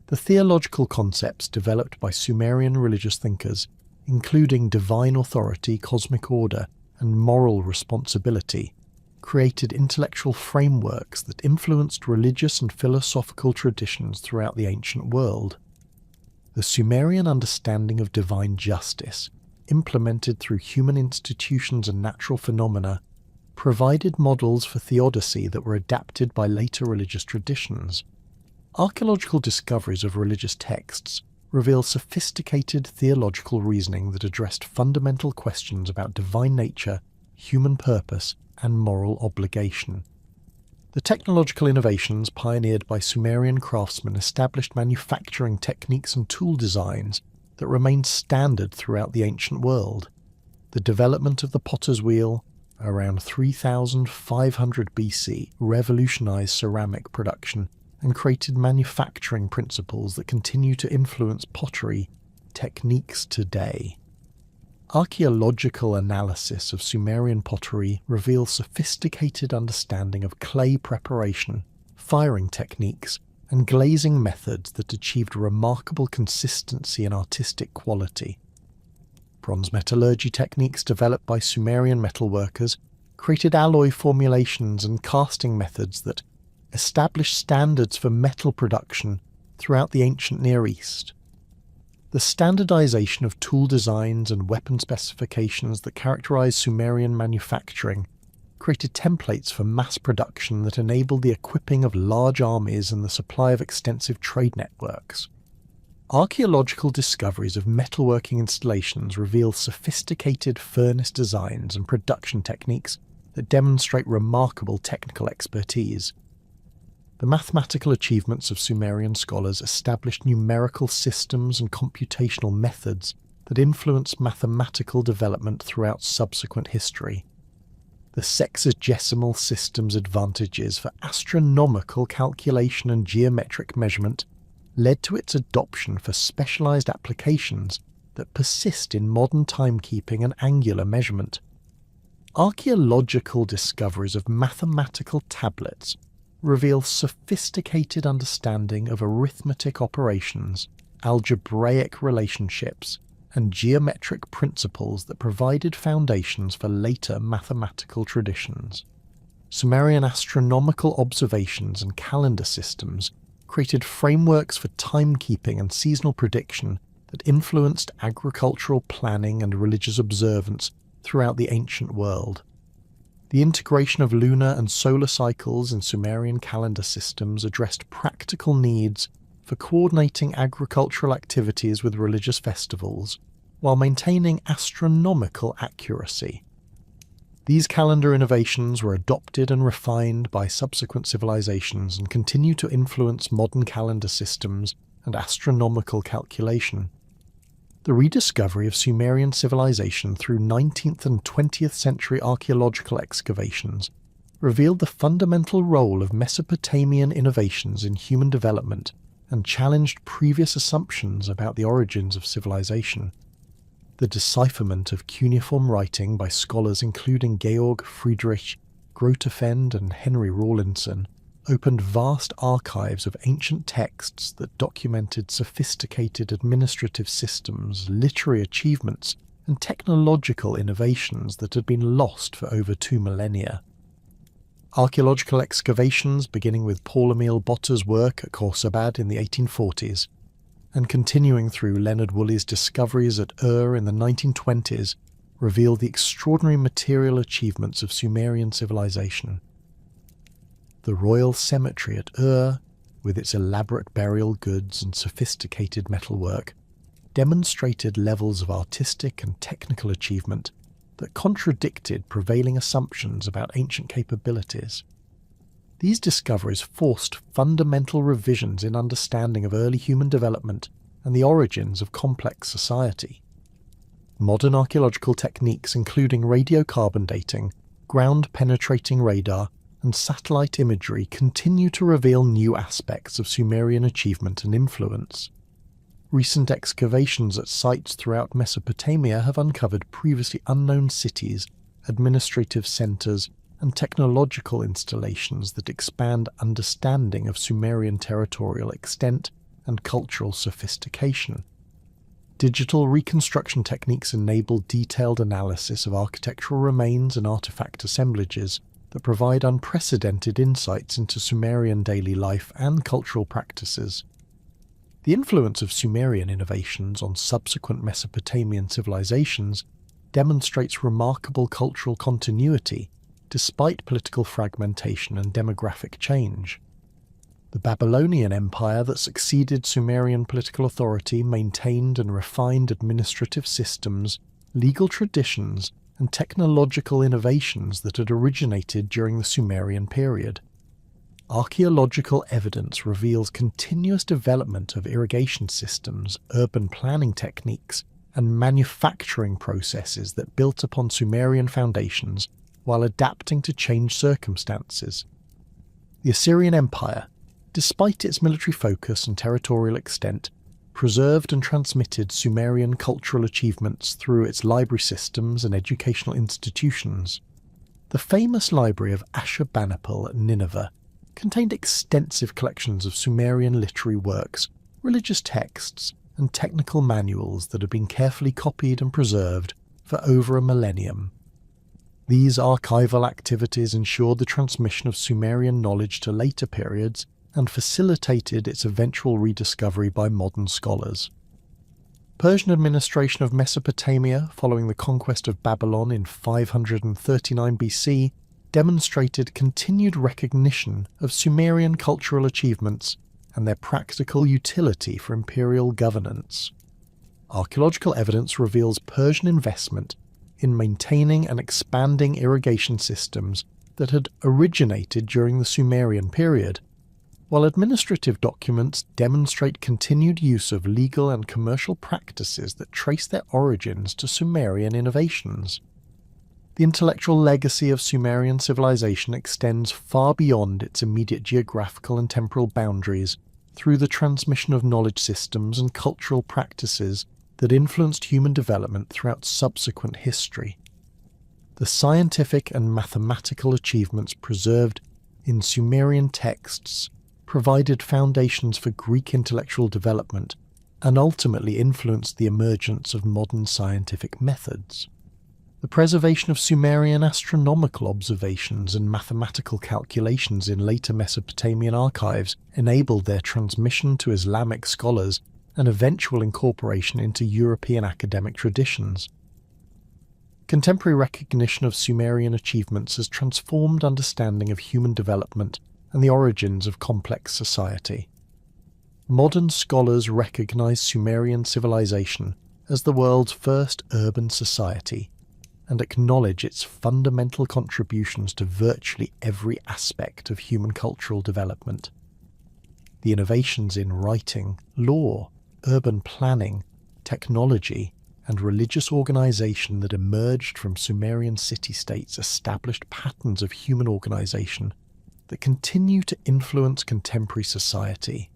The theological concepts developed by Sumerian religious thinkers, including divine authority, cosmic order, and moral responsibility, created intellectual frameworks that influenced religious and philosophical traditions throughout the ancient world. The Sumerian understanding of divine justice, implemented through human institutions and natural phenomena, provided models for theodicy that were adapted by later religious traditions. Archaeological discoveries of religious texts reveal sophisticated theological reasoning that addressed fundamental questions about divine nature, human purpose, and moral obligation. The technological innovations pioneered by Sumerian craftsmen established manufacturing techniques and tool designs that remained standard throughout the ancient world. The development of the potter's wheel, around 3500 BC, revolutionized ceramic production and created manufacturing principles that continue to influence pottery techniques today. Archaeological analysis of Sumerian pottery reveals sophisticated understanding of clay preparation, firing techniques, and glazing methods that achieved remarkable consistency and artistic quality. Bronze metallurgy techniques developed by Sumerian metalworkers created alloy formulations and casting methods that established standards for metal production throughout the ancient Near East. The standardization of tool designs and weapon specifications that characterized Sumerian manufacturing created templates for mass production that enabled the equipping of large armies and the supply of extensive trade networks. Archaeological discoveries of metalworking installations reveal sophisticated furnace designs and production techniques that demonstrate remarkable technical expertise. The mathematical achievements of Sumerian scholars established numerical systems and computational methods that influenced mathematical development throughout subsequent history. The sexagesimal system's advantages for astronomical calculation and geometric measurement led to its adoption for specialized applications that persist in modern timekeeping and angular measurement. Archaeological discoveries of mathematical tablets reveal sophisticated understanding of arithmetic operations, algebraic relationships, and geometric principles that provided foundations for later mathematical traditions. Sumerian astronomical observations and calendar systems created frameworks for timekeeping and seasonal prediction that influenced agricultural planning and religious observance throughout the ancient world. The integration of lunar and solar cycles in Sumerian calendar systems addressed practical needs for coordinating agricultural activities with religious festivals, while maintaining astronomical accuracy. These calendar innovations were adopted and refined by subsequent civilizations and continue to influence modern calendar systems and astronomical calculation. The rediscovery of Sumerian civilization through 19th and 20th century archaeological excavations revealed the fundamental role of Mesopotamian innovations in human development and challenged previous assumptions about the origins of civilization. The decipherment of cuneiform writing by scholars including Georg Friedrich Grotefend and Henry Rawlinson opened vast archives of ancient texts that documented sophisticated administrative systems, literary achievements, and technological innovations that had been lost for over 2 millennia. Archaeological excavations, beginning with Paul Emil Botter's work at Khorsabad in the 1840s, and continuing through Leonard Woolley's discoveries at Ur in the 1920s, reveal the extraordinary material achievements of Sumerian civilization. The royal cemetery at Ur, with its elaborate burial goods and sophisticated metalwork, demonstrated levels of artistic and technical achievement that contradicted prevailing assumptions about ancient capabilities. These discoveries forced fundamental revisions in understanding of early human development and the origins of complex society. Modern archaeological techniques including radiocarbon dating, ground-penetrating radar, and satellite imagery continue to reveal new aspects of Sumerian achievement and influence. Recent excavations at sites throughout Mesopotamia have uncovered previously unknown cities, administrative centers, and technological installations that expand understanding of Sumerian territorial extent and cultural sophistication. Digital reconstruction techniques enable detailed analysis of architectural remains and artifact assemblages that provide unprecedented insights into Sumerian daily life and cultural practices. The influence of Sumerian innovations on subsequent Mesopotamian civilizations demonstrates remarkable cultural continuity despite political fragmentation and demographic change. The Babylonian Empire that succeeded Sumerian political authority maintained and refined administrative systems, legal traditions, and technological innovations that had originated during the Sumerian period. Archaeological evidence reveals continuous development of irrigation systems, urban planning techniques, and manufacturing processes that built upon Sumerian foundations while adapting to changed circumstances. The Assyrian Empire, despite its military focus and territorial extent, preserved and transmitted Sumerian cultural achievements through its library systems and educational institutions. The famous library of Ashurbanipal at Nineveh contained extensive collections of Sumerian literary works, religious texts, and technical manuals that have been carefully copied and preserved for over a millennium. These archival activities ensured the transmission of Sumerian knowledge to later periods and facilitated its eventual rediscovery by modern scholars. Persian administration of Mesopotamia following the conquest of Babylon in 539 BC demonstrated continued recognition of Sumerian cultural achievements and their practical utility for imperial governance. Archaeological evidence reveals Persian investment in maintaining and expanding irrigation systems that had originated during the Sumerian period, while administrative documents demonstrate continued use of legal and commercial practices that trace their origins to Sumerian innovations. The intellectual legacy of Sumerian civilization extends far beyond its immediate geographical and temporal boundaries through the transmission of knowledge systems and cultural practices that influenced human development throughout subsequent history. The scientific and mathematical achievements preserved in Sumerian texts provided foundations for Greek intellectual development and ultimately influenced the emergence of modern scientific methods. The preservation of Sumerian astronomical observations and mathematical calculations in later Mesopotamian archives enabled their transmission to Islamic scholars and eventual incorporation into European academic traditions. Contemporary recognition of Sumerian achievements has transformed understanding of human development and the origins of complex society. Modern scholars recognize Sumerian civilization as the world's first urban society and acknowledge its fundamental contributions to virtually every aspect of human cultural development. The innovations in writing, law, urban planning, technology, and religious organization that emerged from Sumerian city-states established patterns of human organization that continue to influence contemporary society.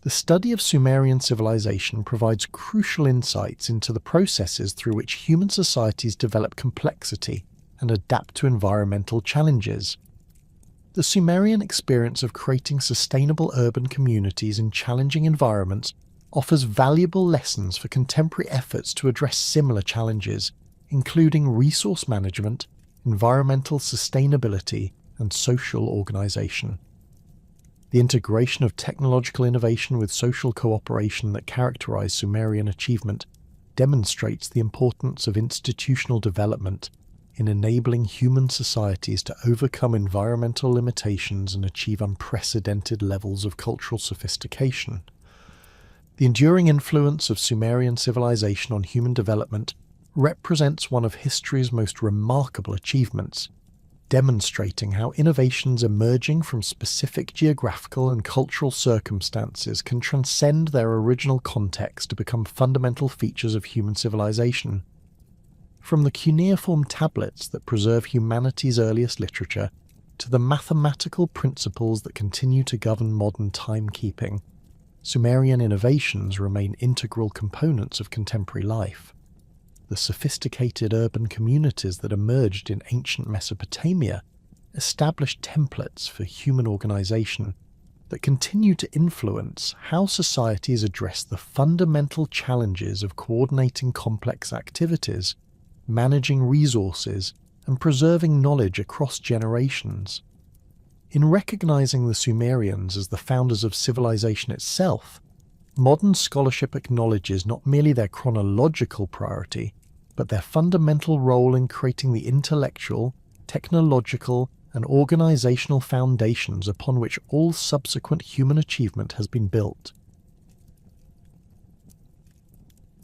The study of Sumerian civilization provides crucial insights into the processes through which human societies develop complexity and adapt to environmental challenges. The Sumerian experience of creating sustainable urban communities in challenging environments offers valuable lessons for contemporary efforts to address similar challenges, including resource management, environmental sustainability, and social organization. The integration of technological innovation with social cooperation that characterized Sumerian achievement demonstrates the importance of institutional development in enabling human societies to overcome environmental limitations and achieve unprecedented levels of cultural sophistication. The enduring influence of Sumerian civilization on human development represents one of history's most remarkable achievements, demonstrating how innovations emerging from specific geographical and cultural circumstances can transcend their original context to become fundamental features of human civilization. From the cuneiform tablets that preserve humanity's earliest literature to the mathematical principles that continue to govern modern timekeeping, Sumerian innovations remain integral components of contemporary life. The sophisticated urban communities that emerged in ancient Mesopotamia established templates for human organization that continue to influence how societies address the fundamental challenges of coordinating complex activities, managing resources, and preserving knowledge across generations. In recognizing the Sumerians as the founders of civilization itself, modern scholarship acknowledges not merely their chronological priority, but their fundamental role in creating the intellectual, technological, and organizational foundations upon which all subsequent human achievement has been built.